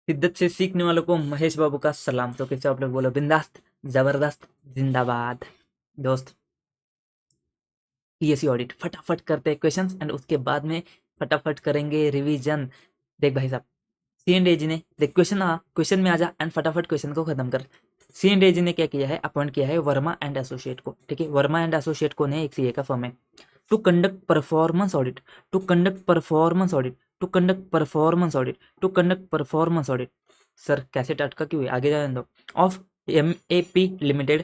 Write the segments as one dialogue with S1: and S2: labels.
S1: शिद्दत से सीखने वालों को महेश बाबू का सलाम। तो कैसे आप लोग बोलो? बिंदास्त, जबरदस्त, जिंदाबाद। दोस्त, पीएससी ऑडिट फटाफट करते हैं क्वेश्चंस एंड उसके बाद में फटाफट करेंगे रिवीजन। देख भाई साहब, सीएनडीजी ने देख क्वेश्चन में आ जा एंड फटाफट क्वेश्चन को खत्म कर। सीएनडीजी ने क्या किया है? अपॉइंट किया है वर्मा एंड एसोसिएट को। ठीक है, वर्मा एंड एसोसिएट कौन है? एक सीए का फर्म है। To conduct performance audit, to conduct performance audit, to conduct performance audit, to conduct performance audit. Sir कैसे अटका क्यों है? आगे जाने दो। ऑफ एमएपी लिमिटेड,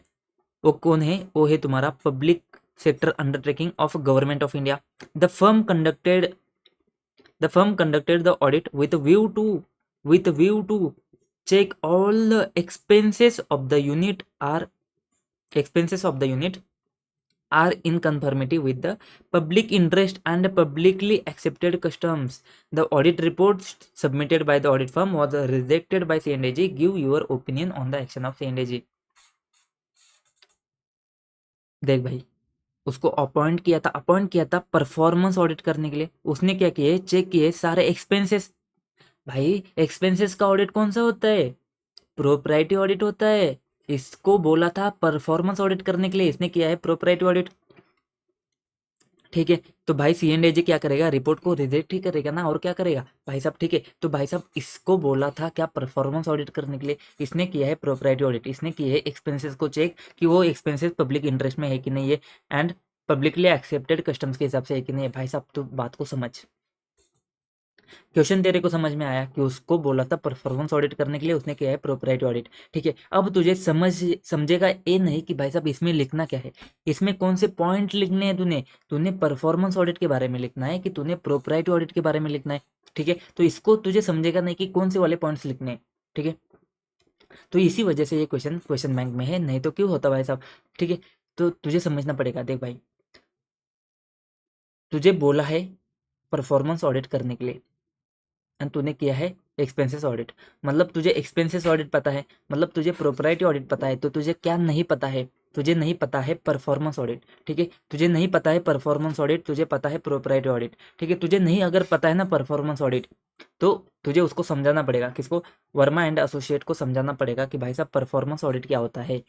S1: वो कौन है? वो है तुम्हारा public sector undertaking of government of India. The firm conducted the audit with a view to check all the expenses of the unit are in conformity with the public interest and publicly accepted customs. The audit report submitted by the audit firm was rejected by CNDG. Give your opinion on the action of CNDG. देख भाई, उसको appoint किया था performance audit करने के लिए। उसने क्या किया? चेक किए सारे एक्सपेंसेस। भाई एक्सपेंसेस का ऑडिट कौन सा होता है? प्रोप्राइटी ऑडिट होता है। इसको बोला था परफॉर्मेंस ऑडिट करने के लिए, इसने किया है प्रोप्राइटी ऑडिट। ठीक है, तो भाई सीएनडीजी क्या करेगा? रिपोर्ट को रिजेक्ट ही करेगा ना, और क्या करेगा भाई साहब? ठीक है, तो भाई साहब इसको बोला था क्या? परफॉर्मेंस ऑडिट करने के लिए। इसने किया है प्रोप्राइटी ऑडिट, इसने किया है एक्सपेंसेस को चेक कि वो एक्सपेंसेस पब्लिक इंटरेस्ट में है कि नहीं है एंड पब्लिकली एक्सेप्टेड कस्टम्स के हिसाब से है कि नहीं है। भाई साहब तो बात को समझ, क्वेश्चन तेरे को समझ में आया कि उसको बोला था परफॉर्मेंस ऑडिट करने के लिए, उसने किया है प्रोप्राइटी ऑडिट। ठीक है, अब तुझे समझेगा ये नहीं कि भाई साहब इसमें लिखना क्या है, इसमें कौन से पॉइंट लिखने हैं। तूने परफॉर्मेंस ऑडिट के बारे में लिखना है कि तूने प्रोप्राइटी ऑडिट के बारे में लिखना है। ठीक है, तो इसको तुझे समझेगा नहीं कि कौन से वाले पॉइंट्स लिखने हैं। ठीक है, तो इसी वजह से ये क्वेश्चन बैंक में है, नहीं तो क्यों होता भाई साहब। ठीक है, तो तुझे समझना पड़ेगा। देख भाई, तुझे बोला है परफॉर्मेंस ऑडिट करने के लिए एंड तूने किया है एक्सपेंसेस ऑडिट। मतलब तुझे एक्सपेंसेस ऑडिट पता है, मतलब तुझे प्रोप्राइटी ऑडिट पता है। तो तुझे क्या नहीं पता है? तुझे नहीं पता है परफॉर्मेंस ऑडिट। ठीक है, तुझे नहीं पता है परफॉर्मेंस ऑडिट, तुझे पता है प्रोप्राइटी ऑडिट। ठीक है, तुझे नहीं अगर पता है ना परफॉर्मेंस ऑडिट, तो तुझे उसको समझाना पड़ेगा। किसको? वर्मा एंड एसोसिएट को समझाना पड़ेगा कि भाई साहब परफॉर्मेंस ऑडिट क्या होता है।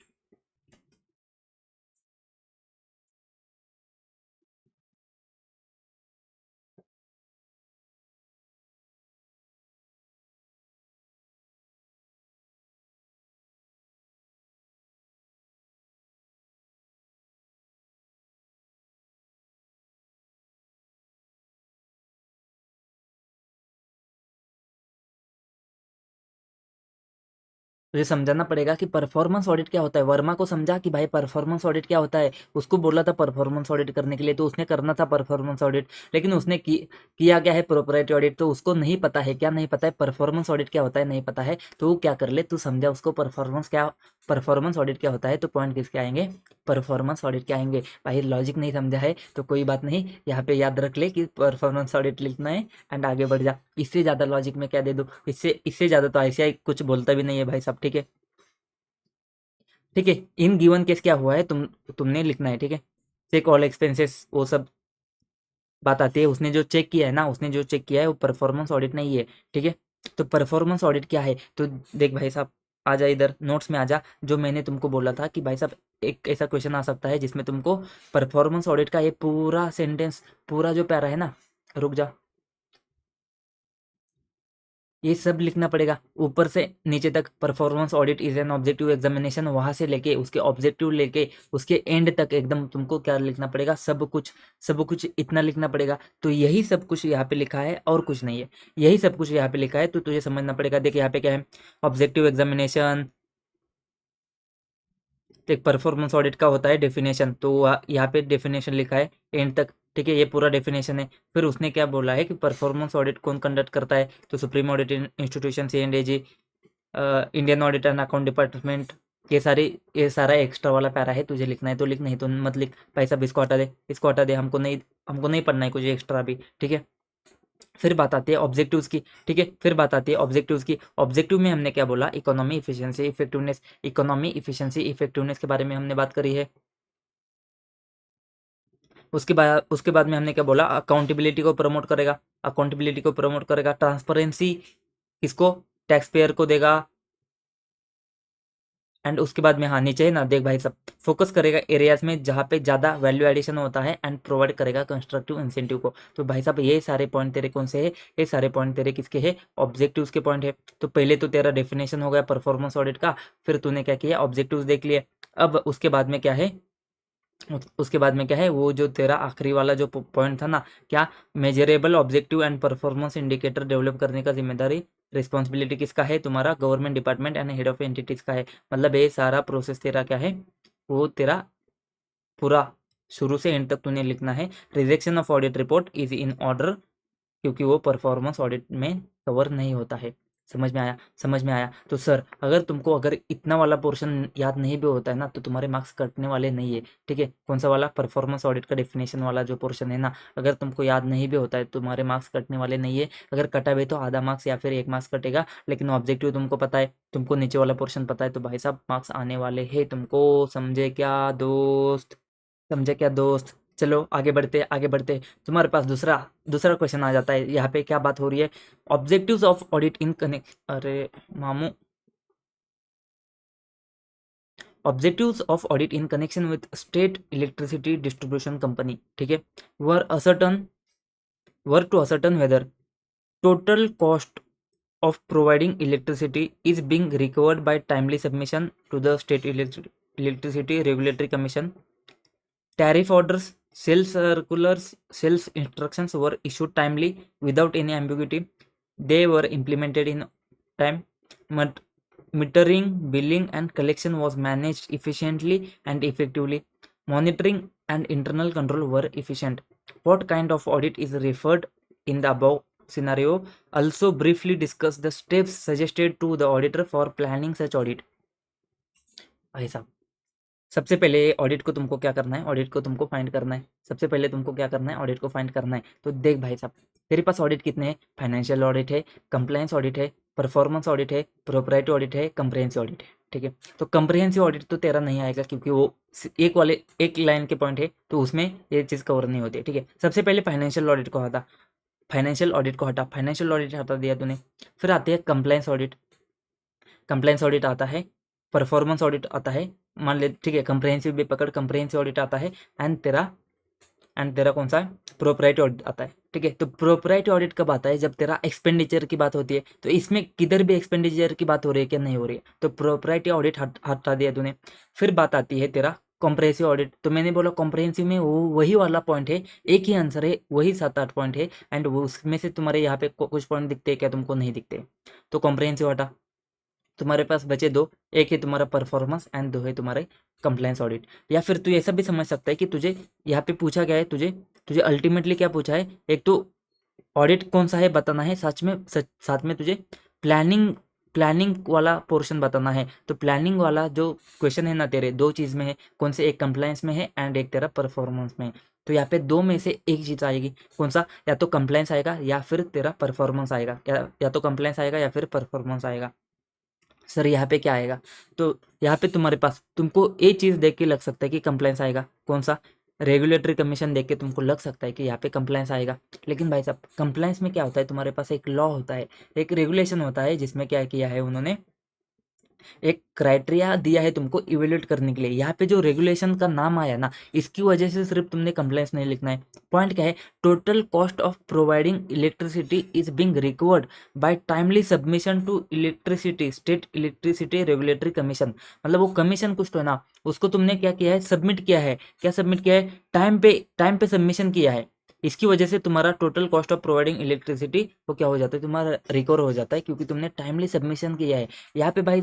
S1: तुझे समझाना पड़ेगा कि परफॉर्मेंस ऑडिट क्या होता है। वर्मा को समझा कि भाई परफॉर्मेंस ऑडिट क्या होता है। उसको बोला था परफॉर्मेंस ऑडिट करने के लिए, तो उसने करना था परफॉर्मेंस ऑडिट, लेकिन उसने किया क्या है? Propriety audit. तो उसको नहीं पता है, क्या नहीं पता है? परफॉर्मेंस ऑडिट क्या होता है नहीं पता है। तो वो क्या कर ले, तू समझा उसको परफॉर्मेंस ऑडिट क्या होता है। तो पॉइंट किसके आएंगे? परफॉर्मेंस ऑडिट के आएंगे। भाई लॉजिक नहीं समझा है तो कोई बात नहीं, यहाँ पे याद रख ले कि परफॉर्मेंस ऑडिट लिखना है एंड आगे बढ़ जा। इससे ज्यादा लॉजिक में क्या दे दूँ? इससे ज्यादा तो आईसीआई कुछ बोलता भी नहीं है भाई साहब। ठीक है, ठीक है, इन गिवन केस क्या हुआ है तुमने लिखना है। ठीक है, चेक ऑल एक्सपेंसेस, वो सब बात आती है। उसने जो चेक किया है ना, उसने जो चेक किया है वो परफॉर्मेंस ऑडिट नहीं है। ठीक है, तो परफॉर्मेंस ऑडिट क्या है? तो देख भाई साहब, आ जा इधर नोट्स में आ जा। जो मैंने तुमको बोला था कि भाई साहब एक ऐसा क्वेश्चन आ सकता है जिसमें तुमको परफॉर्मेंस ऑडिट का ये पूरा सेंटेंस, पूरा जो पैरा है ना, रुक जा, ये सब लिखना पड़ेगा ऊपर से नीचे तक। Performance audit is an objective examination, वहां से लेके उसके ऑब्जेक्टिव लेके उसके एंड तक एकदम तुमको क्या लिखना पड़ेगा? सब कुछ इतना लिखना पड़ेगा। तो यही सब कुछ यहाँ पे लिखा है और कुछ नहीं है, यही सब कुछ यहाँ पे लिखा है। तो तुझे समझना पड़ेगा। देख यहाँ पे क्या है? ऑब्जेक्टिव एग्जामिनेशन, एक परफॉर्मेंस ऑडिट का होता है डेफिनेशन, तो यहाँ पे डेफिनेशन लिखा है एंड तक। ठीक है, ये पूरा डेफिनेशन है। फिर उसने क्या बोला है कि परफॉर्मेंस ऑडिट कौन कंडक्ट करता है? तो supreme audit institution C and AG, Indian audit and account department. ये सारा एक्स्ट्रा वाला पैरा है, तुझे लिखना है तो लिख, नहीं तो मत लिख। भाई साहब इसको हटा दे, इसको हटा दे, हमको नहीं पढ़ना है कुछ एक्स्ट्रा भी। ठीक है, फिर बात आती है ऑब्जेक्टिव्स की। ठीक है, फिर बात आती है ऑब्जेक्टिव्स की। ऑब्जेक्टिव में हमने क्या बोला? Economy, efficiency, effectiveness. Economy, efficiency, effectiveness के बारे में हमने बात करी है। उसके बाद में हमने क्या बोला? अकाउंटेबिलिटी को प्रमोट करेगा, अकाउंटेबिलिटी को प्रमोट करेगा। ट्रांसपेरेंसी, किसको? टैक्स पेयर को देगा, एंड उसके बाद में हाँ नीचे है ना, देख भाई सब, फोकस करेगा एरियाज में जहाँ पे ज़्यादा वैल्यू एडिशन होता है एंड प्रोवाइड करेगा कंस्ट्रक्टिव इंसेंटिव को। तो भाई साहब ये सारे पॉइंट तेरे कौन से है, ये सारे पॉइंट तेरे किसके हैं, ऑब्जेक्टिव्स के पॉइंट है। तो पहले तो तेरा डेफिनेशन हो गया परफॉर्मेंस ऑडिट का, फिर तूने क्या किया, ऑब्जेक्टिव्स देख लिए। अब उसके बाद में क्या है, उसके बाद में क्या है, वो जो तेरा आखिरी वाला जो पॉइंट था ना, क्या, measurable objective and performance indicator develop करने का जिम्मेदारी, रिस्पॉन्सिबिलिटी किसका है, तुम्हारा government department and head of entities का है। मतलब ये सारा प्रोसेस तेरा क्या है, वो तेरा पूरा शुरू से एंड तक तूने लिखना है। Rejection of audit report is in order, क्योंकि वो परफॉर्मेंस ऑडिट में कवर नहीं होता है। समझ में आया, समझ में आया। तो सर अगर तुमको अगर इतना वाला पोर्शन याद नहीं भी होता है ना, तो तुम्हारे मार्क्स कटने वाले नहीं है, ठीक है। कौन सा वाला, परफॉर्मेंस ऑडिट का डेफिनेशन वाला जो पोर्शन है ना, अगर तुमको याद नहीं भी होता है तो तुम्हारे मार्क्स कटने वाले नहीं है। अगर कटा भी तो आधा मार्क्स या फिर 1 मार्क्स कटेगा, लेकिन ऑब्जेक्टिव तुमको पता है, तुमको नीचे वाला पोर्शन पता है, तो भाई साहब मार्क्स आने वाले हैं तुमको। समझे क्या दोस्त, समझे क्या दोस्त। चलो आगे बढ़ते आगे बढ़ते, तुम्हारे पास दूसरा दूसरा क्वेश्चन आ जाता है। यहाँ पे क्या बात हो रही है, objectives of audit in connect, अरे मामू, objectives of audit in connection with state electricity distribution company, ठीक है, were ascertain, were to ascertain whether total cost of providing electricity is being recovered by timely submission to the state electricity regulatory commission. Tariff orders, sales circulars, sales instructions were issued timely without any ambiguity. They were implemented in time. But metering, billing, and collection was managed efficiently and effectively. Monitoring and internal control were efficient. What kind of audit is referred in the above scenario? Also briefly discuss the steps suggested to the auditor for planning such audit. भाई साहब सबसे पहले audit को तुमको क्या करना है, audit को तुमको फाइंड करना है। सबसे पहले तुमको क्या करना है, ऑडिट को फाइंड करना है। तो देख भाई साहब, तेरे पास ऑडिट कितने हैं, फाइनेंशियल ऑडिट है, कंप्लायंस ऑडिट है, परफॉर्मेंस ऑडिट है, प्रोप्राइटरी ऑडिट है, कंप्रहेंसिव ऑडिट है, ठीक है। तो कंप्रहेंसिव ऑडिट तो तेरा नहीं आएगा, क्योंकि वो एक लाइन के पॉइंट है, तो उसमें ये चीज़ कवर नहीं होती है, ठीक है। सबसे पहले फाइनेंशियल ऑडिट को हटा, फाइनेंशियल ऑडिट को हटा, फाइनेंशियल ऑडिट हटा दिया तूने। फिर आती है कंप्लायंस ऑडिट, कंप्लायंस ऑडिट आता है, परफॉर्मेंस ऑडिट आता है, मान ले, ठीक है, कंप्रहेंसिव भी पकड़, कंप्रहेंसिव ऑडिट आता है, एंड तेरा कौन सा है, प्रोप्राइटरी ऑडिट आता है, ठीक है। तो प्रोप्राइटरी ऑडिट कब आता है, जब तेरा एक्सपेंडिचर की बात होती है। तो इसमें किधर भी एक्सपेंडिचर की बात हो रही है क्या, नहीं हो रही है, तो प्रोप्राइटरी ऑडिट हटा दिया तूने। फिर बात आती है तेरा कॉम्प्रहेंसिव ऑडिट। तो मैंने बोला कॉम्प्रहेंसिव में वो वही वाला पॉइंट है, एक ही आंसर है, वही 7-8 पॉइंट है, एंड वो उसमें से तुम्हारे यहाँ पे कुछ पॉइंट दिखते हैं क्या, तुमको नहीं दिखते। तो कॉम्प्रहेंसिव हटा, तुम्हारे पास बचे दो, एक है तुम्हारा परफॉर्मेंस एंड दो है तुम्हारे कंप्लायंस ऑडिट। या फिर तू ऐसा भी समझ सकता है कि तुझे यहाँ पे पूछा गया है, तुझे तुझे अल्टीमेटली क्या पूछा है, एक तो ऑडिट कौन सा है बताना है, साथ में तुझे प्लानिंग प्लानिंग वाला पोर्शन बताना है। तो प्लानिंग वाला जो क्वेश्चन है ना तेरे, दो चीज़ में है, कौन से, एक कंप्लायंस में है एंड एक तेरा परफॉर्मेंस में है। तो यहाँ पे दो में से एक चीज़ आएगी, कौन सा, या तो कंप्लायंस आएगा या फिर तेरा परफॉर्मेंस आएगा, या तो कंप्लायंस आएगा या फिर परफॉर्मेंस आएगा। सर यहाँ पे क्या आएगा, तो यहाँ पे तुम्हारे पास, तुमको एक चीज़ देख के लग सकता है कि कंप्लायंस आएगा, कौन सा, रेगुलेटरी कमीशन देख के तुमको लग सकता है कि यहाँ पे कंप्लायंस आएगा। लेकिन भाई साहब कंप्लायंस में क्या होता है, तुम्हारे पास एक लॉ होता है, एक रेगुलेशन होता है, जिसमें क्या किया है उन्होंने, एक क्राइटेरिया दिया है तुमको इवेल्युएट करने के लिए। यहाँ पे जो रेगुलेशन का नाम आया ना, इसकी वजह से सिर्फ तुमने कंप्लायंस नहीं लिखना है। पॉइंट क्या है, total cost of providing electricity is being recovered by timely submission to electricity state electricity regulatory commission. मतलब वो कमीशन कुछ तो है ना, उसको तुमने क्या किया है, सबमिट किया है। क्या सबमिट किया है, टाइम पे सबमिशन किया है। इसकी वजह से तुम्हारा total cost of providing electricity वो क्या हो जाता है, तुम्हारा रिकवर हो जाता है, क्योंकि तुमने टाइमली सबमिशन किया है। यहाँ पे भाई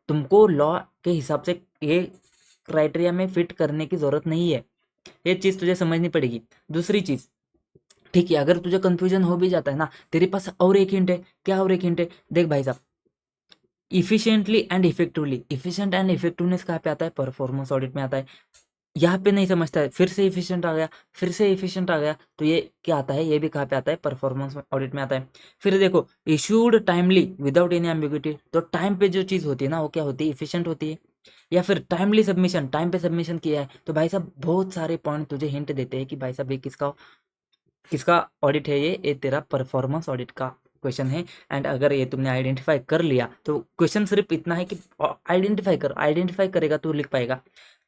S1: तुमको लॉ के हिसाब से ये क्राइटेरिया में फिट करने की ज़रूरत नहीं है, ये चीज़ तुझे समझनी पड़ेगी। दूसरी चीज़, ठीक है, अगर तुझे कंफ्यूजन हो भी जाता है ना, तेरे पास और एक हिंट है। क्या और एक हिंट है, देख भाई साहब, efficiently and effectively, efficient and effectiveness कहाँ पे आता है, परफॉर्मेंस ऑडिट में आता है। यहाँ पे नहीं समझता है, फिर से इफिशिएंट आ गया, फिर से इफिशिएंट आ गया, तो ये क्या आता है, ये भी कहाँ पे आता है, परफॉर्मेंस ऑडिट में आता है। फिर देखो, issued timely without any ambiguity, तो टाइम पे जो चीज़ होती है ना, वो क्या होती है, इफिशिएंट होती है। या फिर टाइमली सबमिशन, टाइम पे सबमिशन किया है। तो भाई साहब बहुत सारे पॉइंट तुझे हिंट देते हैं कि भाई साहब ये किसका किसका ऑडिट है, ये तेरा परफॉर्मेंस ऑडिट का क्वेश्चन है। एंड अगर ये तुमने आइडेंटिफाई कर लिया तो क्वेश्चन सिर्फ इतना है कि आइडेंटिफाई करेगा तो लिख पाएगा।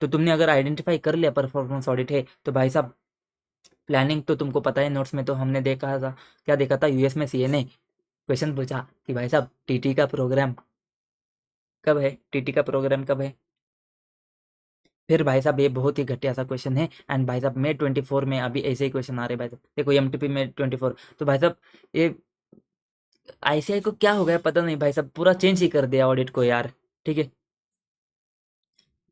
S1: तो तुमने अगर आइडेंटिफाई कर लिया परफॉर्मेंस ऑडिट है तो भाई साहब प्लानिंग तो तुमको पता है, नोट्स में तो हमने देखा था, क्या देखा था, यूएस में सीए ने क्वेश्चन पूछा कि भाई साहब टीटी का प्रोग्राम कब है, टीटी का प्रोग्राम कब है। फिर भाई साहब ये बहुत ही घटिया सा क्वेश्चन है। एंड भाई साहब May 24 में अभी ऐसे ही क्वेश्चन आ रहे हैं भाई साहब, देखो एमटीपी May 24। तो भाई साहब ये आईसीआई को क्या हो गया पता नहीं भाई साहब, पूरा चेंज ही कर दिया ऑडिट को यार। ठीक है,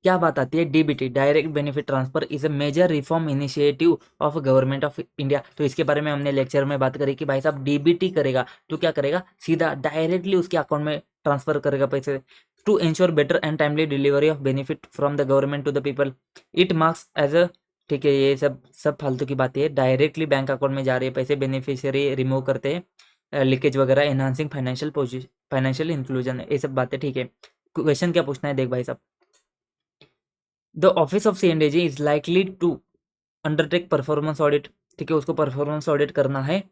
S1: क्या बात आती है, DBT direct benefit transfer is a major reform initiative of government of India. तो इसके बारे में हमने लेक्चर में बात करी कि भाई साहब डीबीटी करेगा तो क्या करेगा, सीधा डायरेक्टली उसके अकाउंट में ट्रांसफर करेगा पैसे, to ensure better and timely delivery of benefit from the government to the people. It marks as a, ठीक है, ये सब सब फालतू की बातें है। डायरेक्टली बैंक अकाउंट में जा रहे हैं पैसे, बेनिफिशियरी रिमूव करते हैं, लीकेज वगैरह, enhancing financial position, financial inclusion, ये सब बातें। ठीक है, क्वेश्चन क्या पूछना है देख भाई साहब, the office of C and AG is likely to undertake performance audit. ठीक है, उसको परफॉर्मेंस ऑडिट करना है।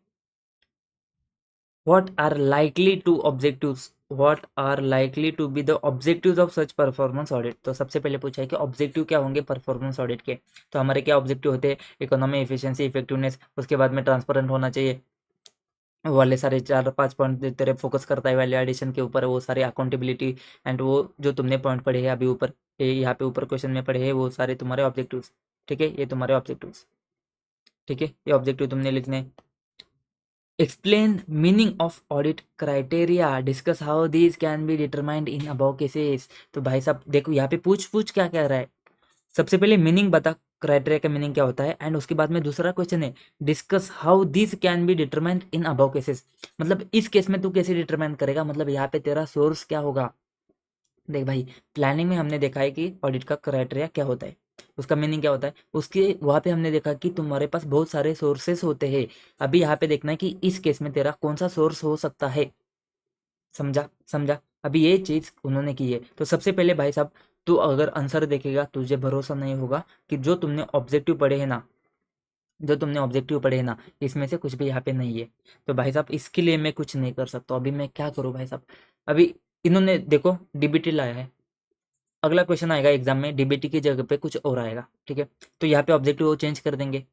S1: What are likely to objectives, what are likely to be the objectives of such performance audit. तो सबसे पहले पूछा है कि ऑब्जेक्टिव क्या होंगे परफॉर्मेंस ऑडिट के। तो हमारे क्या ऑब्जेक्टिव होते हैं, इकोनॉमी, एफिशिएंसी, इफेक्टिवनेस, उसके बाद में ट्रांसपेरेंट होना चाहिए, वो वाले सारे 4-5 पॉइंट तेरे फोकस करता है वैल्यूएडिशन के ऊपर, वो सारे अकाउंटेबिलिटी एंड वो जो तुमने पॉइंट पढ़े हैं अभी ऊपर, यहाँ पे ऊपर क्वेश्चन में पढ़े हैं, वो सारे तुम्हारे ऑब्जेक्टिव्स। ठीक है, ये तुम्हारे ऑब्जेक्टिव्स। ठीक है, ये ऑब्जेक्टिव तुमने लिखने हैं। Explain meaning of audit criteria, discuss how these can be determined in about cases. तो भाई साहब देखो यहाँ पे पूछ पूछ क्या कह रहा है, सबसे पहले मीनिंग बता, क्राइटेरिया का मीनिंग क्या होता है, एंड उसके बाद में दूसरा क्वेश्चन है discuss how this can be determined in above cases. मतलब इस केस में तू कैसे डिटरमाइन करेगा, मतलब यहाँ पे तेरा सोर्स क्या होगा। देख भाई, प्लानिंग में हमने देखा है कि ऑडिट का क्राइटेरिया क्या होता है, उसका मीनिंग क्या होता है, उसके वहाँ पे हमने देखा कि तुम्हारे पास बहुत सारे सोर्सेस होते हैं। अभी यहाँ पे देखना है कि इस केस में तेरा कौन सा सोर्स हो सकता है। समझा समझा, अभी ये चीज़ उन्होंने की है। तो सबसे पहले भाई साहब तू अगर आंसर देखेगा तुझे भरोसा नहीं होगा कि जो तुमने ऑब्जेक्टिव पढ़े हैं ना, जो तुमने ऑब्जेक्टिव पढ़े हैं ना, इसमें से कुछ भी यहाँ पे नहीं है। तो भाई साहब इसके लिए मैं कुछ नहीं कर सकता, अभी मैं क्या करूँ भाई साहब। अभी इन्होंने देखो डीबीटी लाया है, अगला क्वेश्चन आएगा एग्जाम में डीबीटी की जगह पे कुछ और आएगा। ठीक है, तो यहाँ पे ऑब्जेक्टिव वो चेंज कर देंगे।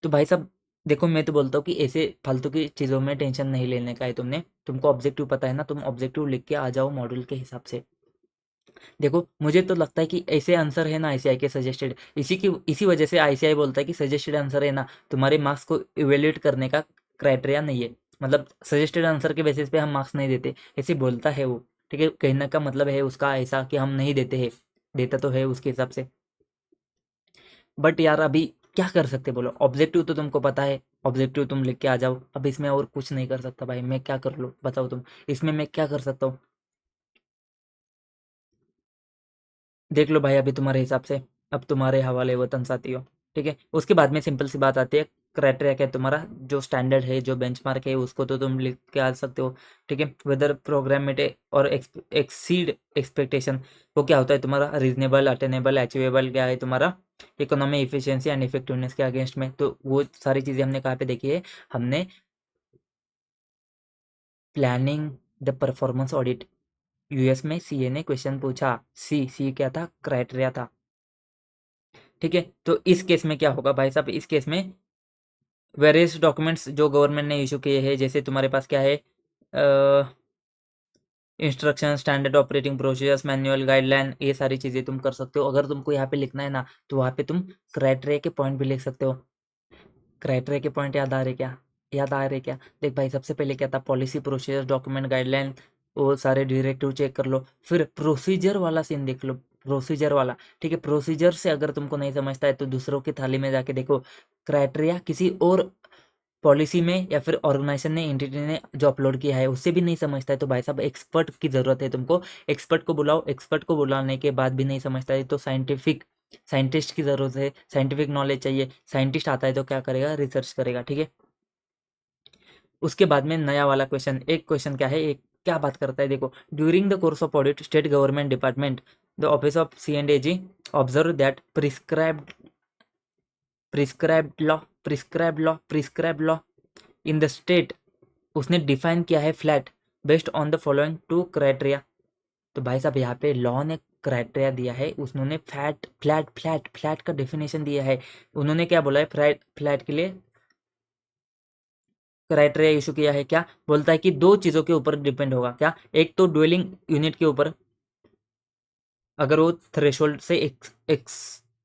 S1: तो भाई साहब देखो, मैं तो बोलता हूँ कि ऐसे फालतू की चीज़ों में टेंशन नहीं लेने का है तुमने, तुमको ऑब्जेक्टिव पता है ना, तुम ऑब्जेक्टिव लिख के आ जाओ मॉड्यूल के हिसाब से। देखो मुझे तो लगता है कि ऐसे आंसर है ना आईसीआई के सजेस्टेड, इसी वजह से आईसीआई बोलता है कि सजेस्टेड आंसर है ना, तुम्हारे मार्क्स को इवेल्युएट करने का क्राइटेरिया नहीं है। मतलब सजेस्टेड आंसर के बेसिस पे हम मार्क्स नहीं देते, ऐसे बोलता है वो। ठीक है, कहने का मतलब है उसका ऐसा कि हम नहीं देते हैं, देता तो है उसके हिसाब से। बट यार अभी क्या कर सकते बोलो, ऑब्जेक्टिव तो तुमको पता है, ऑब्जेक्टिव तुम लिख के आ जाओ। अब इसमें और कुछ नहीं कर सकता भाई, मैं क्या कर लूँ बताओ तुम, इसमें मैं क्या कर सकता हूँ। देख लो भाई अभी तुम्हारे हिसाब से, अब तुम्हारे हवाले वतन साथियों। ठीक है, उसके बाद में सिंपल सी बात आती है, क्राइटेरिया क्या है तुम्हारा, जो स्टैंडर्ड है, जो बेंचमार्क है, उसको तो तुम लिख के आ सकते हो। ठीक है, वेदर प्रोग्राम मेटे और एक्सीड एक्सपेक्टेशन, वो क्या होता है तुम्हारा, रीजनेबल, अटेनेबल, अचीवेबल, क्या है तुम्हारा, इकोनॉमी, इफिशियंसी एंड इफेक्टिवनेस के अगेंस्ट में। तो वो सारी चीज़ें हमने कहाँ पे देखी है, हमने planning the performance audit, US में सीए ने क्वेश्चन पूछा, सी क्या था, क्राइटेरिया था। ठीक है, तो इस केस में क्या होगा भाई साहब, इस केस में वेरियस डॉक्यूमेंट्स जो गवर्नमेंट ने इशू किए हैं, जैसे तुम्हारे पास क्या है, instruction, standard operating procedures, manual, guideline, ये सारी चीज़ें तुम कर सकते हो। अगर तुमको यहाँ पे लिखना है ना तो वहाँ पे तुम क्राइटेरिया के पॉइंट भी लिख सकते हो। क्राइटेरिया के पॉइंट याद आ रहे क्या, याद आ रहे क्या, देख भाई सबसे पहले क्या था, पॉलिसी, प्रोसीजर, डॉक्यूमेंट, गाइडलाइन, वो सारे डायरेक्टिव चेक कर लो। फिर प्रोसीजर वाला सीन देख लो, प्रोसीजर वाला। ठीक है, प्रोसीजर से अगर तुमको नहीं समझता है तो दूसरों की थाली में जाके देखो, क्राइटेरिया किसी और पॉलिसी में या फिर ऑर्गेनाइजेशन ने, एंटिटी ने जो अपलोड किया है उससे भी नहीं समझता है तो भाई साहब एक्सपर्ट की ज़रूरत है तुमको, एक्सपर्ट को बुलाओ। एक्सपर्ट को बुलाने के बाद भी नहीं समझता है तो साइंटिस्ट की ज़रूरत है, साइंटिफिक नॉलेज चाहिए। साइंटिस्ट आता है तो क्या करेगा, रिसर्च करेगा। ठीक है, उसके बाद में नया वाला क्वेश्चन, एक क्वेश्चन क्या है, एक क्या बात करता है देखो, during the course of audit state government department the office of CNDAG observe that prescribed law in the state, उसने डिफाइन किया है flat based on the following two criteria. तो भाई साहब यहाँ पे लॉ ने क्राइटेरिया दिया है, उन्होंने फ्लैट का डेफिनेशन दिया है। उन्होंने क्या बोला है, फ्लैट के लिए क्राइटेरिया इशू किया है। क्या बोलता है कि दो चीज़ों के ऊपर डिपेंड होगा। क्या, एक तो ड्वेलिंग यूनिट के ऊपर, अगर वो थ्रेशोल्ड से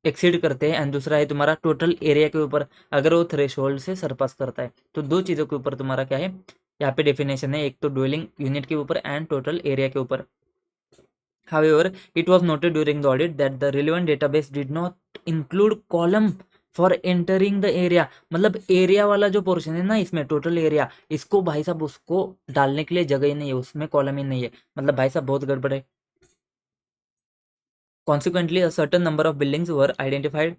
S1: एक्सीड करते हैं, एंड दूसरा है तुम्हारा टोटल एरिया के ऊपर, अगर वो थ्रेशोल्ड से सरपास करता है। तो दो चीज़ों के ऊपर तुम्हारा क्या है, यहाँ पे डेफिनेशन है, एक तो ड्वेलिंग यूनिट के ऊपर एंड टोटल एरिया के ऊपर। However, it was noted during the audit that the relevant database did not include column for entering the area। मतलब एरिया वाला जो पोर्शन है ना, इसमें टोटल एरिया, इसको भाई साहब उसको डालने के लिए जगह ही नहीं है, उसमें कॉलम ही नहीं है। मतलब भाई साहब बहुत गड़बड़ है। Consequently, a certain number of buildings were identified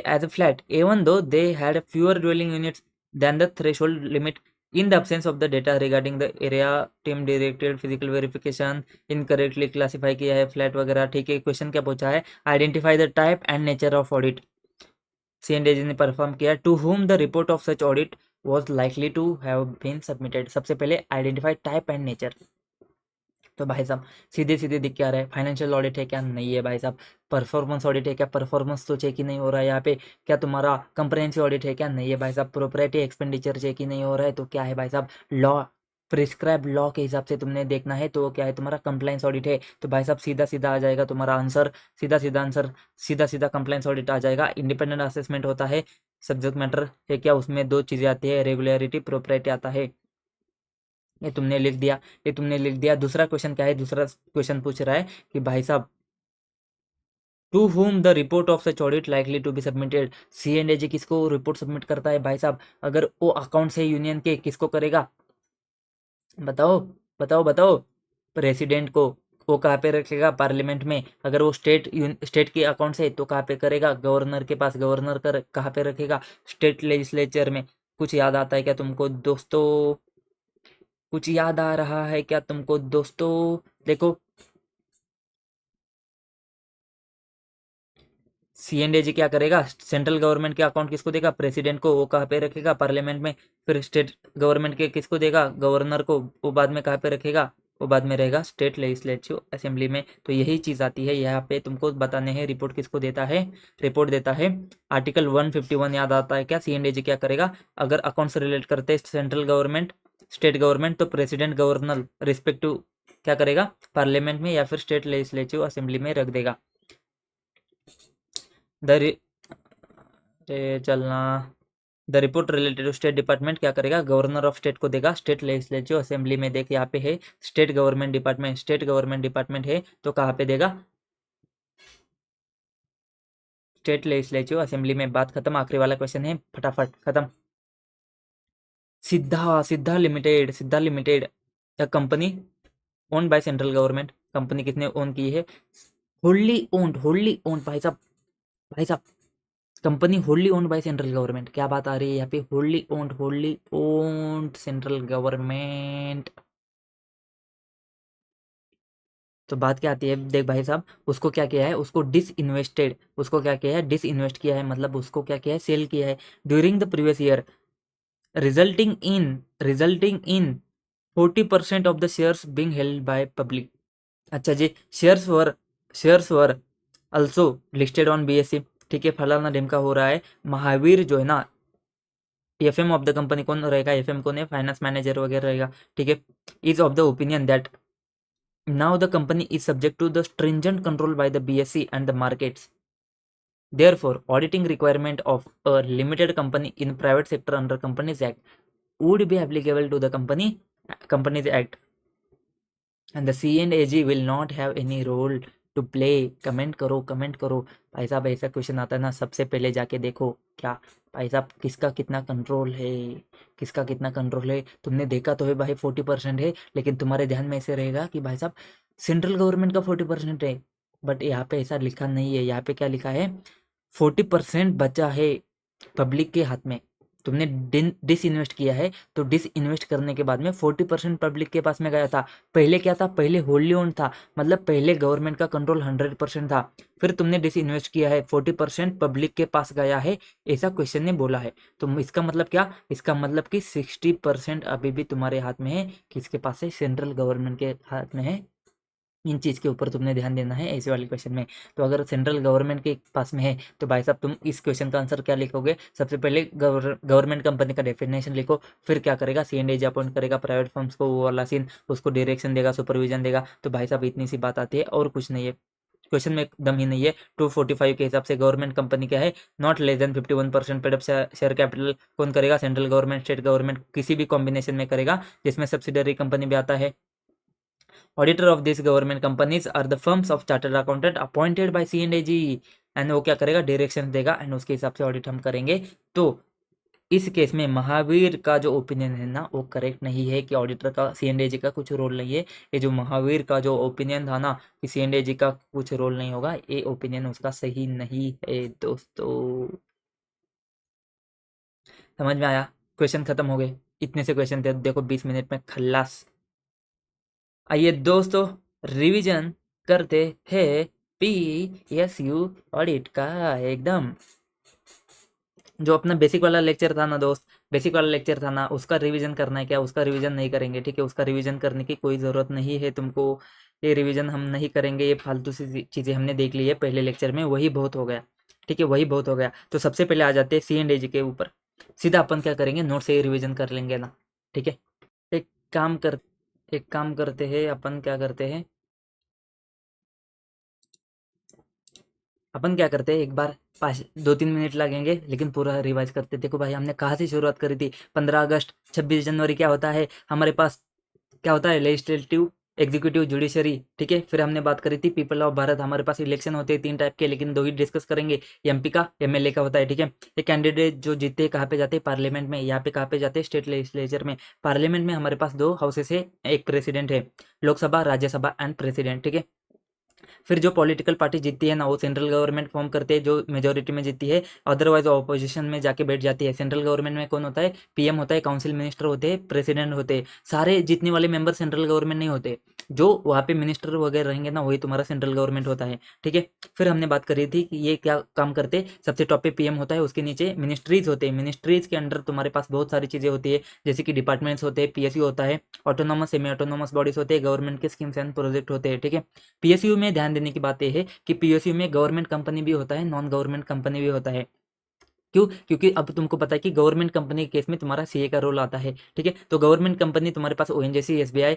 S1: as a flat, even though they had fewer dwelling units than the threshold limit. In the absence of the data regarding the area, team directed physical verification incorrectly classify किया है flat वगैरह। ठीक है, question क्या पूछा है, identify the type and nature of audit CNDG ने perform किया, to whom the report of such audit was likely to have been submitted। सबसे पहले आइडेंटिफाई टाइप एंड नेचर। तो भाई साहब सीधे सीधे दिख क्या रहा है, फाइनेंशियल ऑडिट है क्या, नहीं है भाई साहब। परफॉर्मेंस ऑडिट है क्या, परफॉर्मेंस तो चेक ही नहीं हो रहा है यहाँ पे। क्या तुम्हारा कंप्रहेंसिव ऑडिट है क्या, नहीं है भाई साहब। प्रोपराइटी एक्सपेंडिचर चेक ही नहीं हो रहा है, तो क्या है भाई साहब, लॉ प्रिस्क्राइब लॉ के हिसाब से तुमने देखना है, तो क्या है तुम्हारा कंप्लाइंस ऑडिट है। तो भाई साहब सीधा सीधा आ जाएगा तुम्हारा आंसर, सीधा सीधा आंसर, सीधा सीधा कंप्लाइंस ऑडिट आ जाएगा। इंडिपेंडेंट असेसमेंट होता है, सब्जेक्ट मैटर है क्या, उसमें दो चीज़ें आती है, रेगुलरिटी, प्रोपराइटी आता है। ये तुमने लिख दिया, ये तुमने लिख दिया। दूसरा क्वेश्चन क्या है, दूसरा क्वेश्चन पूछ रहा है कि भाई साहब to whom the report of such audit likely to be submitted. CNDG किसको रिपोर्ट सबमिट करता है भाई साहब, अगर वो अकाउंट है यूनियन के, किसको करेगा, बताओ बताओ बताओ। प्रेसिडेंट को। वो कहाँ पे रखेगा, पार्लियामेंट में। अगर वो स्टेट के अकाउंट से तो कहाँ पे करेगा, गवर्नर के पास। गवर्नर कर कहाँ पे रखेगा, स्टेट लेजिस्लेचर में। कुछ याद आता है क्या तुमको दोस्तों, कुछ याद आ रहा है क्या तुमको दोस्तों। देखो CNDG क्या करेगा, सेंट्रल गवर्नमेंट के अकाउंट किसको देगा, प्रेसिडेंट को। वो कहाँ पे रखेगा, पार्लियामेंट में। फिर स्टेट गवर्नमेंट के किसको देगा, गवर्नर को। वो बाद में कहाँ पे रखेगा, वो बाद में रहेगा स्टेट लेजिस्लेटिव असेंबली में। तो यही चीज़ आती है यहाँ पे तुमको बताने हैं, रिपोर्ट किसको देता है, रिपोर्ट देता है आर्टिकल 151। याद आता है क्या, CNDG क्या करेगा, अगर अकाउंट से रिलेट करते सेंट्रल गवर्नमेंट स्टेट गवर्नमेंट, तो प्रेसिडेंट गवर्नर रिस्पेक्टिव क्या करेगा, पार्लियामेंट में या फिर स्टेट लेजिस्लेटिव असेंबली में रख देगा। द चलना the report related to state department क्या करेगा, गवर्नर ऑफ स्टेट को देगा स्टेट लेजिस्लेटिव असेंबली में। देख यहाँ पे है state government department, state government department है तो कहाँ पे देगा, स्टेट लेजिस्लेटिव असेंबली में। बात खत्म, आखिरी वाला क्वेश्चन है, फटाफट खत्म। सिद्धा limited company owned by central government. Company किसने ओन की है, होल्ली ओन्ड भाई साहब, भाई साहब company होल्ली owned by central government. क्या बात आ रही है यहाँ पे, होल्ली ओन्ड सेंट्रल गवर्नमेंट। तो बात क्या आती है, देख भाई साहब उसको क्या किया है, उसको डिसइन्वेस्टेड, उसको क्या किया है, डिसइन्वेस्ट किया है, मतलब उसको क्या किया है, सेल किया है during the previous year, resulting in 40% of the shares being held by public. अच्छा जी, shares were also listed on BSE। ठीक है, फलाना ढिमका हो रहा है। महावीर जो है ना, FM ऑफ द कंपनी कौन रहेगा, FM कौन है, फाइनेंस मैनेजर वगैरह रहेगा। ठीक है, is of the opinion that now the company is subject to the stringent control by the BSE and the markets. Therefore, auditing requirement of a limited company in private sector under Companies Act would be applicable to the Companies Act, and the CNAG will not have any role to play. Comment करो भाई साहब। ऐसा question आता है ना, सबसे पहले जाके देखो क्या भाई साहब किसका कितना कंट्रोल है, किसका कितना कंट्रोल है। तुमने देखा तो है भाई 40% है, लेकिन तुम्हारे ध्यान में ऐसे रहेगा कि भाई साहब सेंट्रल गवर्नमेंट का 40% है, बट यहाँ पे ऐसा लिखा नहीं है। यहाँ पे क्या लिखा है, 40% बचा है पब्लिक के हाथ में। तुमने डिस इन्वेस्ट किया है, तो डिस इन्वेस्ट करने के बाद में 40% पब्लिक के पास में गया था। पहले क्या था, पहले होल्डी ओन्ड था, मतलब पहले गवर्नमेंट का कंट्रोल 100% था। फिर तुमने डिस इन्वेस्ट किया है, 40% पब्लिक के पास गया है, ऐसा क्वेश्चन ने बोला है। तो इसका मतलब क्या, इसका मतलब कि 60% अभी भी तुम्हारे हाथ में है, किसके पास है, सेंट्रल गवर्नमेंट के हाथ में है। इन चीज़ के ऊपर तुमने ध्यान देना है ऐसे वाले क्वेश्चन में। तो अगर सेंट्रल गवर्नमेंट के पास में है तो भाई साहब तुम इस क्वेश्चन का आंसर क्या लिखोगे, सबसे पहले गवर्नमेंट कंपनी का डेफिनेशन लिखो, फिर क्या करेगा, C&AG अपॉइंट करेगा प्राइवेट फर्म्स को, वो वाला सीन, उसको डायरेक्शन देगा, सुपरविजन देगा। तो भाई साहब इतनी सी बात आती है और कुछ नहीं है, क्वेश्चन में दम ही नहीं है। 245 के हिसाब से गवर्नमेंट कंपनी क्या है, not less than 51% paid up share capital कौन करेगा, सेंट्रल गवर्नमेंट, स्टेट गवर्नमेंट, किसी भी कॉम्बिनेशन में करेगा, जिसमें सब्सिडरी कंपनी भी आता है। Auditor of this government companies are the firms of chartered accountant appointed by C&AG। And वो क्या करेगा, डायरेक्शन देगा एंड उसके हिसाब से ऑडिट हम करेंगे। तो इस केस में महावीर का जो ओपिनियन है ना, वो करेक्ट नहीं है कि ऑडिटर का, C&AG का कुछ रोल नहीं है। ये जो महावीर का जो ओपिनियन था ना कि C&AG का कुछ रोल नहीं होगा, ये ओपिनियन उसका सही नहीं है दोस्तों। समझ में आया? क्वेश्चन खत्म हो गए, इतने से क्वेश्चन थे, देखो 20 मिनट में खल्लास। आइए दोस्तों, रिवीजन करते हैं PSU ऑडिट का एकदम। जो अपना बेसिक वाला लेक्चर था ना दोस्त, बेसिक वाला लेक्चर था ना, उसका रिवीजन करना है क्या, उसका रिवीजन नहीं करेंगे, ठीक है? उसका रिवीजन करने की कोई ज़रूरत नहीं है तुमको, ये रिवीजन हम नहीं करेंगे, ये फालतू सी चीज़ें हमने देख ली है पहले लेक्चर में, वही बहुत हो गया, ठीक है? वही बहुत हो गया। तो सबसे पहले आ जाते हैं C&AG के ऊपर, सीधा अपन क्या करेंगे, नोट से ही रिविजन कर लेंगे ना, ठीक है? एक काम कर एक काम करते हैं, अपन क्या करते हैं, अपन क्या करते हैं, एक बार 2-3 मिनट लगेंगे लेकिन पूरा रिवाइज करते। देखो भाई, हमने कहाँ से शुरुआत करी थी, 15 अगस्त, 26 जनवरी क्या होता है हमारे पास, क्या होता है, लेजिस्लेटिव, एग्जीक्यूटिव, जुडिशरी, ठीक है? फिर हमने बात करी थी पीपल ऑफ भारत, हमारे पास इलेक्शन होते हैं 3 टाइप के, लेकिन 2 ही डिस्कस करेंगे, MP का, MLA का होता है, ठीक है? ये कैंडिडेट जो जीतते हैं कहाँ पे जाते हैं, पार्लियामेंट में, यहाँ पे कहाँ पे जाते हैं, स्टेट लेजिस्लेचर में। पार्लियामेंट में हमारे पास 2 हाउसेस है, एक प्रेसिडेंट है, लोकसभा, राज्यसभा एंड प्रेसिडेंट, ठीक है? फिर जो पॉलिटिकल पार्टी जीतती है ना, वो सेंट्रल गवर्नमेंट फॉर्म करते हैं, जो मेजोरिटी में जीतती है, अदरवाइज ऑपोजिशन में जाके बैठ जाती है। सेंट्रल गवर्नमेंट में कौन होता है, PM होता है, काउंसिल मिनिस्टर होते हैं, प्रेसिडेंट होते हैं। सारे जीतने वाले मेंबर सेंट्रल गवर्नमेंट नहीं होते, जो वहाँ पे मिनिस्टर वगैरह रहेंगे ना, वही तुम्हारा सेंट्रल गवर्नमेंट होता है, ठीक है? फिर हमने बात करी थी कि ये क्या काम करते, सबसे टॉप पे PM होता है, उसके नीचे मिनिस्ट्रीज होते हैं, मिनिस्ट्रीज के अंडर तुम्हारे पास बहुत सारी चीज़ें होती है, जैसे कि डिपार्टमेंट्स होते हैं, PSU होता है, ऑटोनॉमस, सेमी ऑटोनॉमस बॉडीज होते हैं, गवर्नमेंट के स्कीम्स एंड प्रोजेक्ट होते हैं, ठीक है? PSU में ध्यान देने की बात यह है कि PSU में गवर्नमेंट कंपनी भी होता है, नॉन गवर्नमेंट कंपनी भी होता है। क्यों? क्योंकि अब तुमको पता है कि गवर्नमेंट कंपनी के केस में तुम्हारा CA का रोल आता है, ठीक है? तो गवर्नमेंट कंपनी तुम्हारे पास ONGC, SBI,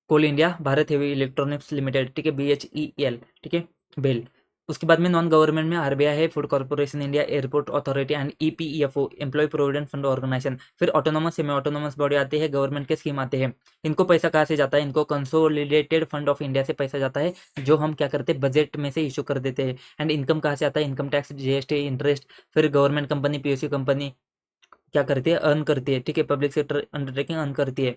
S1: coal India, Bharat heavy electronics limited, ठीक है, BHEL, ठीक है, बेल। उसके बाद में नॉन गवर्नमेंट में RBI है, food corporation India, airport authority and EPEFO, employ provident fund organisation. फिर ऑटोनॉमस, सेमी ऑटोनॉमस बॉडी आते हैं, गवर्नमेंट के स्कीम आते हैं। इनको पैसा कहाँ से जाता है, इनको कंसोलिडेटेड फंड ऑफ इंडिया से पैसा जाता है, जो हम क्या करते हैं, बजट में से इशू कर देते हैं। एंड इनकम कहाँ से आता है, इनकम टैक्स, GST, इंटरेस्ट। फिर गवर्नमेंट कंपनी, PSU कंपनी क्या करती है, अर्न करती है, ठीक है, पब्लिक सेक्टर अंडरटेकिंग अर्न करती है।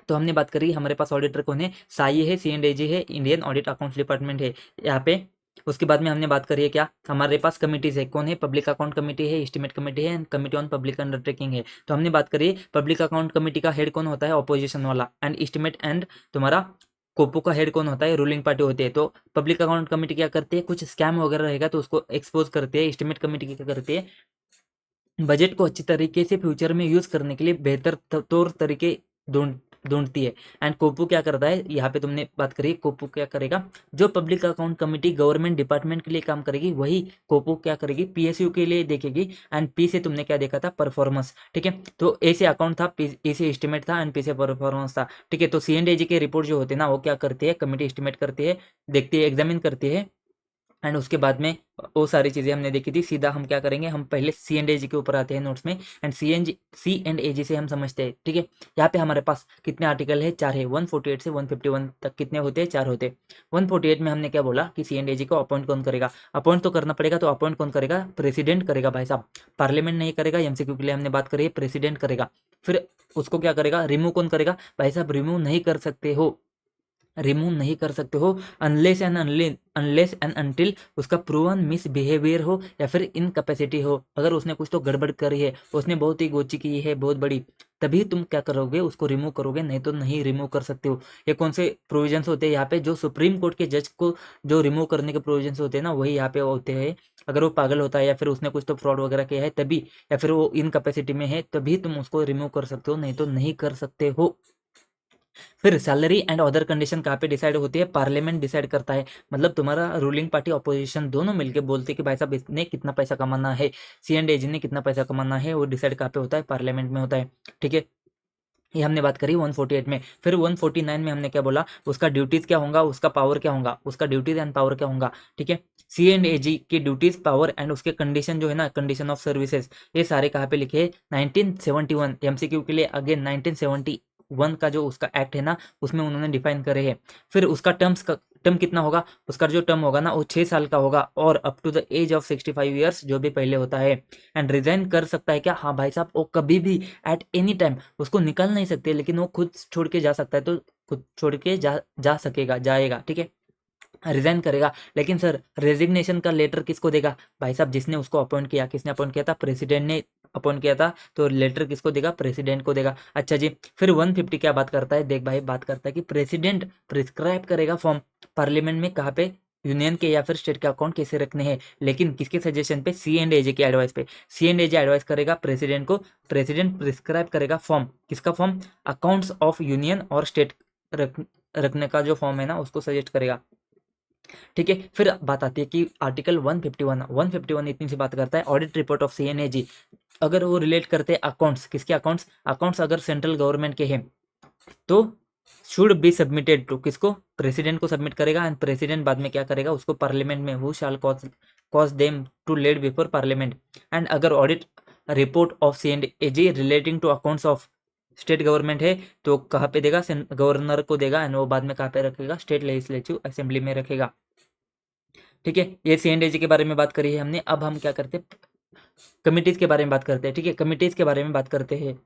S1: तो हमने बात करी, हमारे पास ऑडिटर कौन है, साई है, C&AG है, इंडियन ऑडिट अकाउंट्स डिपार्टमेंट है यहाँ पे। उसके बाद में हमने बात करी है क्या, हमारे पास कमिटीज है, कौन है, पब्लिक अकाउंट कमेटी है, एस्टीमेट कमेटी है and committee on public undertaking है। तो हमने बात करी, पब्लिक अकाउंट कमेटी का हेड कौन होता है, ऑपोजिशन वाला, एंड एस्टीमेट एंड तुम्हारा कोपो का हेड कौन होता है, रूलिंग पार्टी होती है। तो पब्लिक अकाउंट कमेटी क्या करती है, कुछ स्कैम वगैरह रहेगा तो उसको एक्सपोज करती है। एस्टीमेट कमेटी क्या करती है, बजट को अच्छी तरीके से फ्यूचर में यूज करने के लिए बेहतर तौर तरीके ढूंढती है। एंड कोपू क्या करता है, यहाँ पे तुमने बात करी, कोपू क्या करेगा, जो public account committee government department के लिए काम करेगी, वही कोपू क्या करेगी, PSU के लिए देखेगी। एंड P से तुमने क्या देखा था, परफॉर्मेंस, ठीक है? तो A से अकाउंट था, E से एस्टिमेट था एंड P से परफॉर्मेंस था, ठीक है? तो C&AG के रिपोर्ट जो होते हैं ना, वो क्या करती है, कमेटी एस्टिमेट करती है, देखती है, एग्जामिन करती है। एंड उसके बाद में वो सारी चीज़ें हमने देखी थी। सीधा हम क्या करेंगे, हम पहले C&AG के ऊपर आते हैं नोट्स में। एंड C&AG से हम समझते हैं, ठीक है? यहाँ पे हमारे पास कितने आर्टिकल है, 4 है, 148 से 151 तक कितने होते हैं, 4 होते हैं। 148 में हमने क्या बोला कि C&AG को अपॉइंट कौन करेगा, अपॉइंट तो करना पड़ेगा, तो अपॉइंट कौन करेगा, प्रेसिडेंट करेगा भाई साहब, पार्लियामेंट नहीं करेगा। MCQ के लिए हमने बात करी है, प्रेसिडेंट करेगा। फिर उसको क्या करेगा, रिमूव कौन करेगा भाई साहब, रिमूव नहीं कर सकते हो, रिमूव नहीं कर सकते हो अनलेस एंड अनटिल उसका प्रूवन मिसबिहेवियर हो या फिर इनकैपेसिटी हो। अगर उसने कुछ तो गड़बड़ करी है, उसने बहुत ही गोची की है बहुत बड़ी, तभी तुम क्या करोगे, उसको रिमूव करोगे, नहीं तो नहीं रिमूव कर सकते हो। ये कौन से प्रोविजंस होते हैं यहाँ पे, जो सुप्रीम कोर्ट के जज को जो रिमूव करने के प्रोविजंस होते हैं ना, वही यहाँ पे होते हैं। अगर वो पागल होता है या फिर उसने कुछ तो फ्रॉड वगैरह किया है तभी, या फिर वो इनकैपेसिटी में है तभी तुम उसको रिमूव कर सकते हो, नहीं तो नहीं कर सकते हो। फिर सैलरी एंड अदर कंडीशन कहाँ पे डिसाइड होती है, पार्लियामेंट डिसाइड करता है। मतलब तुम्हारा रूलिंग पार्टी ऑपोजिशन दोनों मिलके बोलते हैं कि भाई साहब इसने कितना पैसा कमाना है, सी एंड एजी ने कितना पैसा कमाना है, वो डिसाइड कहाँ पे होता है, पार्लियामेंट में होता है। ठीक है, ये हमने बात करी 148 में। फिर 149 में हमने क्या बोला, उसका ड्यूटीज क्या होगा, उसका पावर क्या होगा, उसका ड्यूटीज एंड पावर क्या होगा। ठीक है, सी एंड ए जी की ड्यूटीज पावर एंड उसके कंडीशन जो है ना, कंडीशन ऑफ सर्विसेज, ये सारे कहाँ पे लिखे हैं, 1971 एमसीक्यू के लिए अगेन 1971 का जो उसका एक्ट है ना, उसमें उन्होंने डिफाइन करे हैं। फिर उसका टर्म कितना होगा, उसका जो टर्म होगा ना वो 6 साल का होगा, और up to the age of 65 years जो भी पहले होता है। एंड रिजाइन कर सकता है क्या, हाँ भाई साहब, वो कभी भी एट एनी टाइम, उसको निकाल नहीं सकते, लेकिन वो खुद छोड़ के जा सकता है, तो खुद छोड़ के जा सकेगा, जाएगा। ठीक है, रिजाइन करेगा। लेकिन सर रेजिग्नेशन का लेटर किसको देगा, भाई साहब जिसने उसको अपॉइंट किया, किसने अपॉइंट किया था, प्रेसिडेंट ने अपॉइंट किया था, तो लेटर किसको देगा, प्रेसिडेंट को देगा। अच्छा जी, फिर 150 क्या बात करता है, देख भाई बात करता है कि प्रेसिडेंट प्रिस्क्राइब करेगा फॉर्म पार्लियामेंट में, कहाँ पे, यूनियन के या फिर स्टेट के अकाउंट कैसे रखने हैं, लेकिन किसके सजेशन पे, सी एंड एजे के एडवाइस पे। सी एंड एजे एडवाइस करेगा प्रेसिडेंट को, प्रेसिडेंट प्रिस्क्राइब करेगा फॉर्म, किसका फॉर्म, अकाउंट्स ऑफ यूनियन और स्टेट रखने का जो फॉर्म है ना, उसको सजेस्ट करेगा। ठीक है, फिर बात आती है कि आर्टिकल 151 इतनी सी बात करता है, ऑडिट रिपोर्ट ऑफ सीएनएजी। अगर वो रिलेट करते हैं अकाउंट्स, किसके अकाउंट्स, अकाउंट्स अगर सेंट्रल गवर्नमेंट के हैं तो शुड बी सबमिटेड टू किसको, प्रेसिडेंट को सबमिट करेगा, एंड प्रेसिडेंट बाद में क्या करेगा, उसको पार्लियामेंट में who shall cause them to laid before parliament. And अगर audit report of C and AG relating to accounts of state government है तो कहाँ पे देगा, गवर्नर को देगा, एंड वो बाद में कहाँ पे रखेगा, स्टेट लेजिस्लेटिव असेंबली में रखेगा। ठीक है, ये सी एंड एजी के बारे में बात करी है हमने। अब हम क्या करते हैं, कमिटीज के बारे में बात करते हैं। ठीक है, कमिटीज के बारे में बात करते हैं,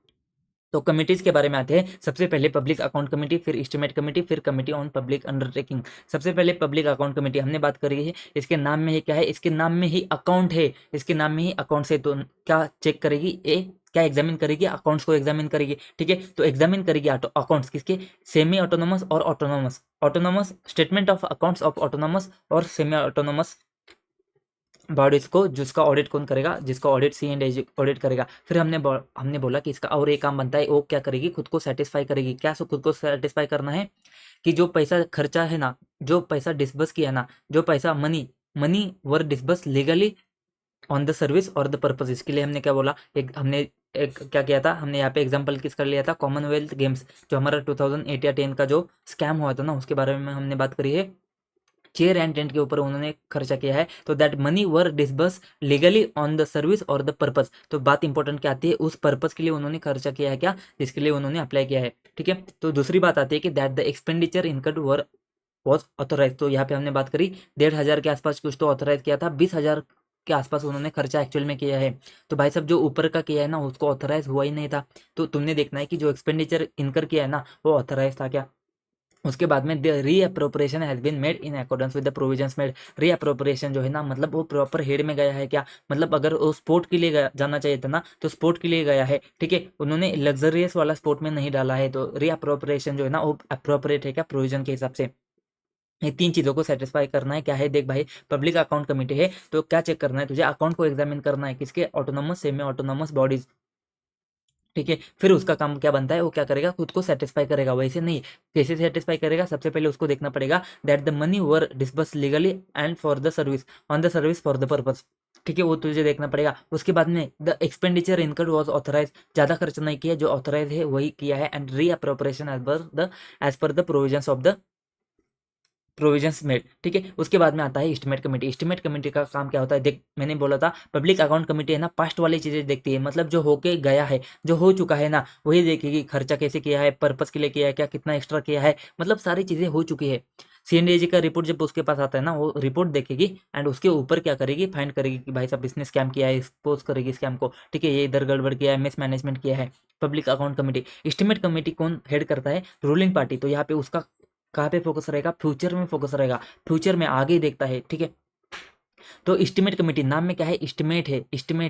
S1: तो कमिटीज के बारे में आते हैं। सबसे पहले पब्लिक अकाउंट कमेटी, फिर एस्टीमेट कमेटी, फिर कमेटी ऑन पब्लिक अंडरटेकिंग। सबसे पहले पब्लिक अकाउंट कमेटी हमने बात करी है, इसके नाम में ही क्या है, इसके नाम में ही अकाउंट है, इसके नाम में ही अकाउंट है, तो क्या चेक करेगी, क्या एग्जामिन करेगी, अकाउंट्स को एग्जामिन करेगी। ठीक है, तो एग्जामिन करेगी अकाउंट्स किसके, सेमी ऑटोनोमस और autonomous, autonomous statement of accounts of autonomous और सेमी ऑटोनोमस बॉडीज को, जिसका ऑडिट कौन करेगा, जिसका audit C and AG audit करेगा। फिर हमने बोला कि इसका और एक काम बनता है, वो क्या करेगी, खुद को सेटिस्फाई करेगी। क्या खुद को सेटिस्फाई करना है, कि जो पैसा खर्चा है ना, जो पैसा डिस्बर्स किया ना, जो पैसा money were disburse legally on the service और द पर्पज। इसके लिए हमने क्या बोला, हमने एक क्या किया था, हमने यहाँ पे एग्जांपल किस कर लिया था, कॉमनवेल्थ गेम्स, जो हमारा 2008 या 10 का जो स्कैम हुआ था ना, उसके बारे में हमने बात करी है। चेयर एंड टेंट के ऊपर उन्होंने खर्चा किया है, तो that money were disburse legally on the service और द पर्पस। तो बात इंपॉर्टेंट क्या आती है, उस पर्पस के लिए उन्होंने खर्चा किया है क्या, जिसके लिए उन्होंने अप्लाई किया है। ठीक है, तो दूसरी बात आती है कि that the expenditure incurred were was authorise. तो यहाँ पे हमने बात करी 1,500 के आसपास कुछ तो ऑथोराइज किया था, 20,000 के आसपास उन्होंने खर्चा एक्चुअल में किया है। तो भाई साहब जो ऊपर का किया है ना, उसको ऑथोराइज हुआ ही नहीं था। तो तुमने देखना है कि जो एक्सपेंडिचर इनकर किया है ना, वो ऑथोराइज था क्या। उसके बाद में the reappropriation has been made in accordance with the provisions made. Reappropriation जो है ना, मतलब वो प्रॉपर हेड में गया है क्या, मतलब अगर वो स्पोर्ट के लिए जाना चाहिए था ना, तो स्पोर्ट के लिए गया है। ठीक है, उन्होंने लग्जरियस वाला स्पोर्ट में नहीं डाला है, तो रीअप्रोप्रिएशन जो है ना, वो अप्रोप्रिएट है क्या प्रोविजन के हिसाब से। ये तीन चीज़ों को सेटिस्फाई करना है। क्या है, देख भाई, पब्लिक अकाउंट कमेटी है तो क्या चेक करना है तुझे, अकाउंट को एग्जामिन करना है, किसके, ऑटोनोमस सेमी ऑटोनोमस बॉडीज। ठीक है, फिर उसका काम क्या बनता है, वो क्या करेगा, खुद को सेटिस्फाई करेगा। वैसे नहीं, कैसे सेटिस्फाई करेगा, सबसे पहले उसको देखना पड़ेगा that the money were disburse legally and for the service on the service for the purpose. ठीक है, वो तुझे देखना पड़ेगा। उसके बाद में the expenditure incurred was authorise, ज़्यादा खर्च नहीं किया, जो ऑथराइज है वही किया है, and re appropriation as per the provisions of the provisions made. ठीक है, उसके बाद में आता है एस्टीमेट कमेटी। एस्टीमेट कमेटी का काम क्या होता है, देख मैंने बोला था पब्लिक अकाउंट कमेटी है ना, पास्ट वाली चीज़ें देखती है, मतलब जो होके गया है, जो हो चुका है ना, वही देखेगी, खर्चा कैसे किया है, पर्पस के लिए किया है क्या, कितना एक्स्ट्रा किया है, मतलब सारी चीज़ें हो चुकी है। सीएनडीएजी का रिपोर्ट जब उसके पास आता है ना, वो रिपोर्ट देखेगी एंड उसके ऊपर क्या करेगी, फाइंड करेगी कि भाई साहब इसने स्कैम किया है, एक्सपोज करेगी स्कैम को। ठीक है, ये इधर गड़बड़ किया है, मिस मैनेजमेंट किया है। Public account committee. Estimate committee कौन हेड करता है, रूलिंग पार्टी, तो यहाँ पे उसका कहाँ पे फोकस रहेगा, फ्यूचर में फोकस रहेगा, फ्यूचर में आगे ही देखता है, ठीक है। तो एस्टिमेट कमेटी नाम में क्या है, एस्टिमेट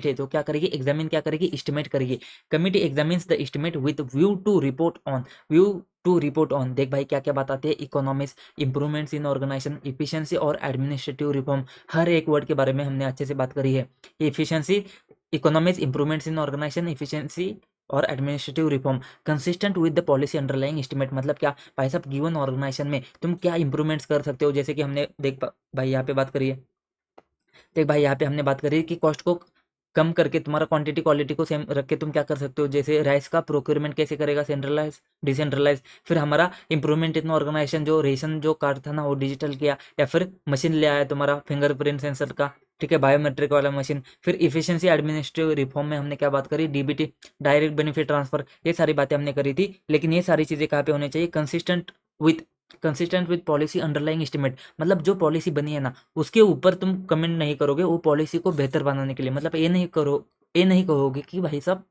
S1: है तो क्या करेगी, एग्जामिन क्या करेगी, एस्टिमेट करेगी। Committee examines the estimate with view to report on. देख भाई क्या क्या बात आती है, economics, improvements in organisation, efficiency और एडमिनिस्ट्रेटिव रिफॉर्म। हर एक वर्ड के बारे में हमने अच्छे से बात करी है। Efficiency, economics, improvements in organisation, efficiency और administrative reform consistent with the policy underlying estimate. मतलब क्या भाई साहब, गिवन ऑर्गेनाइजेशन में तुम क्या इंप्रूवमेंट्स कर सकते हो, जैसे कि हमने देख भाई यहाँ पे बात करी है। देख भाई यहाँ पे हमने बात करी कि कॉस्ट को कम करके तुम्हारा क्वांटिटी क्वालिटी को सेम रख के तुम क्या कर सकते हो, जैसे राइस का प्रोक्योरमेंट कैसे करेगा, सेंट्रलाइज डिसेंट्रलाइज। फिर हमारा इंप्रूवमेंट इन ऑर्गेनाइजेशन, जो रेशन जो कार्ड था ना वो डिजिटल किया, या फिर मशीन ले आया तुम्हारा फिंगरप्रिंट सेंसर का, ठीक है, बायोमेट्रिक वाला मशीन। फिर इफिशिएंसी एडमिनिस्ट्रेटिव रिफॉर्म में हमने क्या बात करी, डीबीटी, डायरेक्ट बेनिफिट ट्रांसफर, ये सारी बातें हमने करी थी। लेकिन ये सारी चीज़ें कहाँ पे होनी चाहिए, consistent with policy underlying estimate. मतलब जो पॉलिसी बनी है ना उसके ऊपर तुम कमेंट नहीं करोगे, वो पॉलिसी को बेहतर बनाने के लिए। मतलब ये नहीं कहोगे कि भाई साहब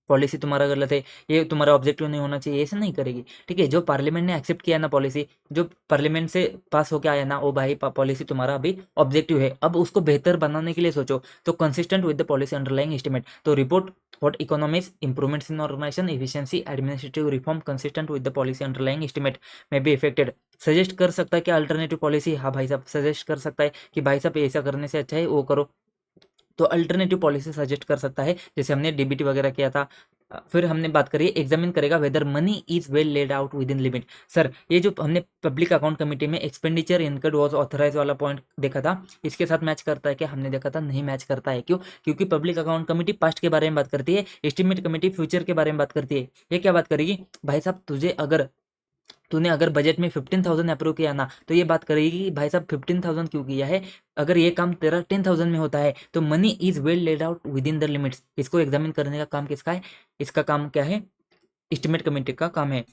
S1: पॉलिसी तुम्हारा गलत है, ये तुम्हारा ऑब्जेक्टिव नहीं होना चाहिए, ऐसे नहीं करेगी, ठीक है। जो पार्लियामेंट ने एक्सेप्ट किया ना पॉलिसी, जो पार्लियामेंट से पास होके आया ना, वो भाई पॉलिसी तुम्हारा अभी ऑब्जेक्टिव है, अब उसको बेहतर बनाने के लिए सोचो। तो consistent with the policy underlying estimate, तो report what economics, improvements in organisation, efficiency, administrative reform consistent with the policy underlying estimate में बी इफेक्टेड। सजेस्ट कर सकता है कि अल्टरनेटिव पॉलिसी, हाँ भाई साहब सजेस्ट कर सकता है कि भाई साहब ऐसा करने से अच्छा है वो करो, तो अल्टरनेटिव पॉलिसी सजेस्ट कर सकता है, जैसे हमने डीबीटी वगैरह किया था। फिर हमने बात करी एग्जामिन करेगा whether money is well laid out within limit. Sir ये जो हमने पब्लिक अकाउंट कमेटी में एक्सपेंडिचर इनकम वाज ऑथराइज वाला पॉइंट देखा था, इसके साथ मैच करता है क्या, हमने देखा था नहीं मैच करता है। क्यों, क्योंकि पब्लिक अकाउंट कमेटी पास्ट के बारे में बात करती है, एस्टिमेट कमेटी फ्यूचर के बारे में बात करती है। ये क्या बात करेगी, भाई साहब तूने अगर बजट में 15,000 अप्रूव किया ना, तो ये बात करेगी कि भाई साहब 15,000 क्यों किया है, अगर ये काम तेरा 10,000 में होता है तो money is well laid out with in the limits. इसको एग्जामिन करने का काम किसका है, इसका काम क्या है, एस्टिमेट कमेटी का काम है।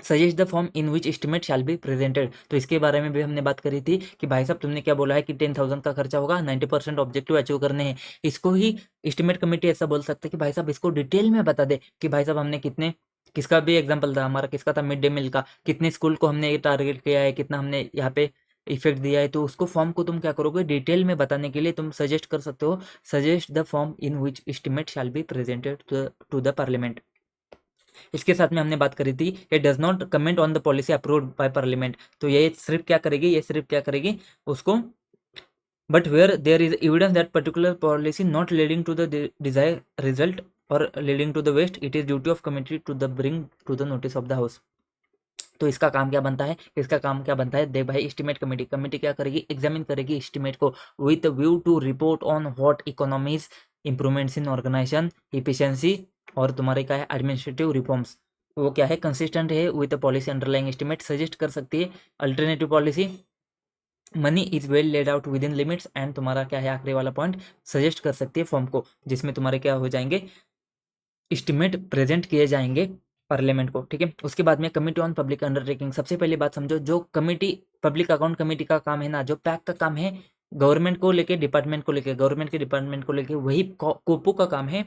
S1: Suggest the form in which estimate shall be presented, तो इसके बारे में भी हमने बात करी थी कि भाई साहब तुमने क्या बोला है कि 10,000 का खर्चा होगा, 90% ऑब्जेक्टिव अचीव करने हैं। इसको ही एस्टिमेट कमेटी ऐसा बोल सकते हैं कि भाई साहब इसको डिटेल में बता दे कि भाई साहब हमने कितने, किसका भी एग्जाम्पल था हमारा, किसका था, मिड डे मील का, कितने स्कूल को हमने टारगेट किया है, कितना हमने यहाँ पे इफेक्ट दिया है। तो उसको फॉर्म को तुम क्या करोगे, डिटेल में बताने के लिए तुम सजेस्ट कर सकते हो, suggest the form in which estimate shall be presented to the parliament. इसके साथ में हमने बात करी थी ये does not comment on the policy approved by parliament. तो ये सिर्फ क्या करेगी, ये सिर्फ क्या करेगी उसको, but where there is evidence that particular policy not leading to the desire result और leading to the waste, it is duty of committee to the bring to the notice of the house. तो इसका काम क्या बनता है, इसका काम क्या बनता है, देख भाई एस्टिमेट कमेटी क्या करेगी, एग्जामिन करेगी एस्टिमेट को with view to report on what economies, improvements in organisation, efficiency और तुम्हारे क्या है एडमिनिस्ट्रेटिव रिफॉर्म्स, वो क्या है कंसिस्टेंट है with policy underlying estimate. Suggest कर सकती है alternative policy, money is well laid out with in limits, and तुम्हारा क्या है आखिरी वाला पॉइंट, सजेस्ट कर सकती है फॉर्म को जिसमें तुम्हारे क्या हो जाएंगे, एस्टिमेट प्रेजेंट किए जाएंगे पार्लियामेंट को, ठीक है। उसके बाद में कमिटी ऑन पब्लिक अंडरटेकिंग, सबसे पहली बात समझो, जो कमिटी पब्लिक अकाउंट कमेटी का काम है ना, जो पैक का काम है गवर्नमेंट को लेके, डिपार्टमेंट को लेके, गवर्नमेंट के डिपार्टमेंट को लेके, वही कोपू का काम है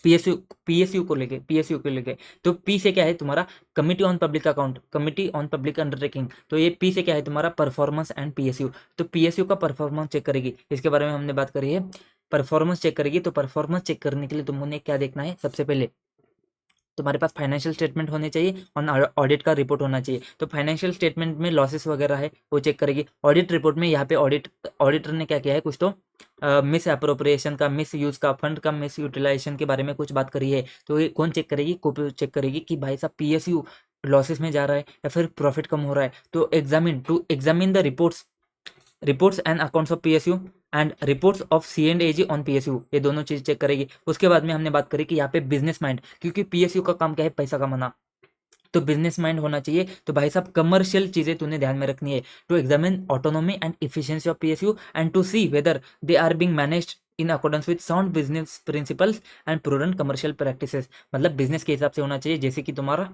S1: पीएसयू को लेके। तो पी से क्या है तुम्हारा committee on public account, committee on public undertaking, तो ये पी से क्या है तुम्हारा परफॉर्मेंस एंड पीएसयू। तो पीएसयू का परफॉर्मेंस चेक करेगी, इसके बारे में हमने बात करी है, परफॉर्मेंस चेक करेगी। तो परफॉर्मेंस चेक करने के लिए तुमने क्या देखना है, सबसे पहले तुम्हारे पास फाइनेंशियल स्टेटमेंट होने चाहिए और ऑडिट का रिपोर्ट होना चाहिए। तो फाइनेंशियल स्टेटमेंट में लॉसेस वगैरह है वो चेक करेगी। ऑडिट रिपोर्ट में यहाँ पे ऑडिटर ने क्या किया है, कुछ तो मिस अप्रोप्रिएशन का, मिस यूज का, फंड का मिस यूटिलाइजेशन के बारे में कुछ बात करी है। तो ये कौन चेक करेगी, कोपी चेक करेगी कि भाई साहब पीएसयू लॉसेस में जा रहा है या फिर प्रॉफिट कम हो रहा है। तो examine the reports and accounts of PSU and reports of सी&एजी ऑन पीएसयू, ये दोनों चीज चेक करेगी। उसके बाद में हमने बात करी कि यहाँ पे बिजनेस माइंड, क्योंकि पीएसयू का काम क्या है, पैसा कमाना, तो बिजनेस माइंड होना चाहिए। तो भाई साहब कमर्शियल चीजें तूने ध्यान में रखनी है, to examine autonomy and efficiency of PSU and to see whether they are being managed in accordance with sound business principles and prudent commercial practices. मतलब बिजनेस के हिसाब से होना चाहिए, जैसे कि तुम्हारा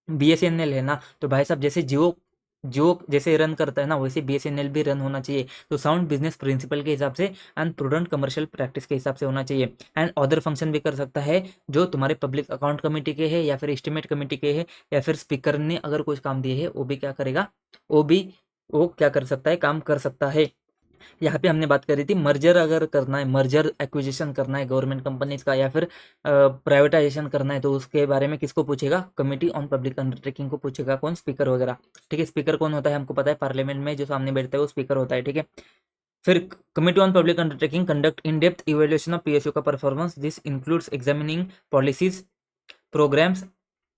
S1: बीएसएनएल है ना, तो भाई साहब जैसे जियो जो जैसे रन करता है ना वैसे BSNL भी रन होना चाहिए। तो साउंड बिजनेस प्रिंसिपल के हिसाब से एंड प्रूडेंट कमर्शियल प्रैक्टिस के हिसाब से होना चाहिए। एंड अदर फंक्शन भी कर सकता है जो तुम्हारे पब्लिक अकाउंट कमेटी के है या फिर एस्टिमेट कमेटी के है या फिर स्पीकर ने अगर कुछ काम दिए है वो भी क्या करेगा, वो क्या कर सकता है, काम कर सकता है। यहाँ पे हमने बात करी थी मर्जर अगर करना है, मर्जर एक्विजिशन करना है गवर्नमेंट कंपनीज का या फिर प्राइवेटाइजेशन करना है तो उसके बारे में किसको पूछेगा, कमिटी ऑन पब्लिक अंडरटेकिंग को पूछेगा। कौन, स्पीकर वगैरह। ठीक है, स्पीकर कौन होता है हमको पता है, पार्लियामेंट में जो सामने बैठता है वो स्पीकर होता है। ठीक है, फिर committee on public undertaking conduct in depth evaluation of PSU का performance, this includes examining policies, programmes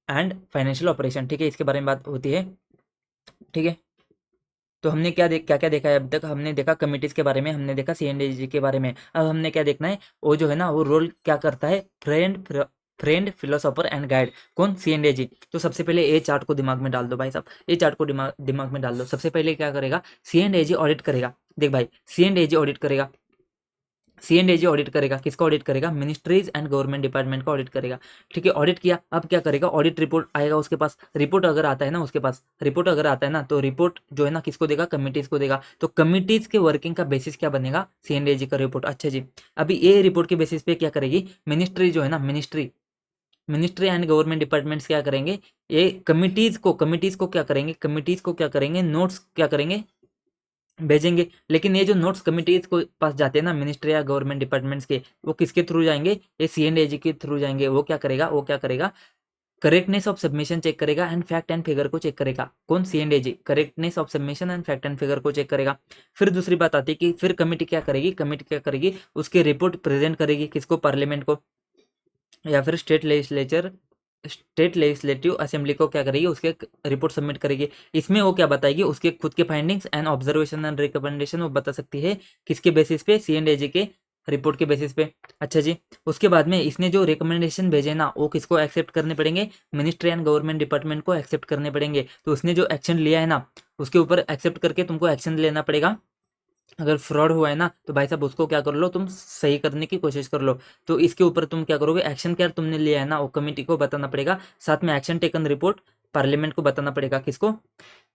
S1: and financial operation. ठीक है, इसके बारे में बात होती है। ठीक है, तो हमने क्या क्या देखा है अब तक, हमने देखा कमिटीज के बारे में, हमने देखा CNDG के बारे में। अब हमने क्या देखना है, वो जो है ना वो रोल क्या करता है, फ्रेंड फिलोसोफर एंड गाइड। कौन, CNDG। तो सबसे पहले ये चार्ट को दिमाग में डाल दो भाई साहब, ये चार्ट को दिमाग में डाल दो। सबसे पहले क्या करेगा, CNDG ऑडिट करेगा। देख भाई, CNDG ऑडिट करेगा, CNDG ऑडिट करेगा, किसका ऑडिट करेगा, मिनिस्ट्रीज एंड गवर्नमेंट डिपार्टमेंट का ऑडिट करेगा। ठीक है, ऑडिट किया, अब क्या करेगा, ऑडिट रिपोर्ट आएगा उसके पास। रिपोर्ट अगर आता है ना उसके पास, रिपोर्ट अगर आता है ना तो रिपोर्ट जो है ना किसको देगा, कमिटीज को देगा। तो कमिटीज के वर्किंग का बेसिस क्या बनेगा, CNDG का रिपोर्ट। अच्छा जी, अभी ये रिपोर्ट के बेसिस पे क्या करेगी मिनिस्ट्री जो है ना, मिनिस्ट्री एंड गवर्नमेंट डिपार्टमेंट्स क्या करेंगे, ये कमिटीज को क्या करेंगे, नोट्स क्या करेंगे, भेजेंगे। लेकिन ये जो नोट्स कमिटीज को पास जाते हैं ना मिनिस्ट्री या गवर्नमेंट डिपार्टमेंट्स के, वो किसके थ्रू जाएंगे, ये CNDG के थ्रू जाएंगे। वो क्या करेगा, करेक्टनेस ऑफ सबमिशन चेक करेगा एंड फैक्ट एंड फिगर को चेक करेगा। कौन, CNDG correctness of submission and fact and figure को चेक करेगा। फिर दूसरी बात आती है कि फिर कमेटी क्या करेगी, उसकी रिपोर्ट प्रेजेंट करेगी किसको, पार्लियामेंट को या फिर स्टेट लेजिस्लेटिव असेंबली को क्या करेगी, उसके रिपोर्ट सबमिट करेगी। इसमें वो क्या बताएगी, उसके खुद के findings and observation and recommendation वो बता सकती है। किसके बेसिस पे, CNDG के रिपोर्ट के बेसिस पे। अच्छा जी, उसके बाद में इसने जो रिकमेंडेशन भेजे ना वो किसको एक्सेप्ट करने पड़ेंगे, मिनिस्ट्री एंड गवर्नमेंट डिपार्टमेंट को एक्सेप्ट करने पड़ेंगे। तो उसने जो एक्शन लिया है ना उसके ऊपर एक्सेप्ट करके तुमको एक्शन लेना पड़ेगा। अगर फ्रॉड हुआ है ना तो भाई साहब उसको क्या कर लो, तुम सही करने की कोशिश कर लो। तो इसके ऊपर तुम क्या करोगे, एक्शन क्या तुमने लिया है ना वो कमेटी को बताना पड़ेगा। साथ में एक्शन टेकन रिपोर्ट पार्लियामेंट को बताना पड़ेगा। किसको,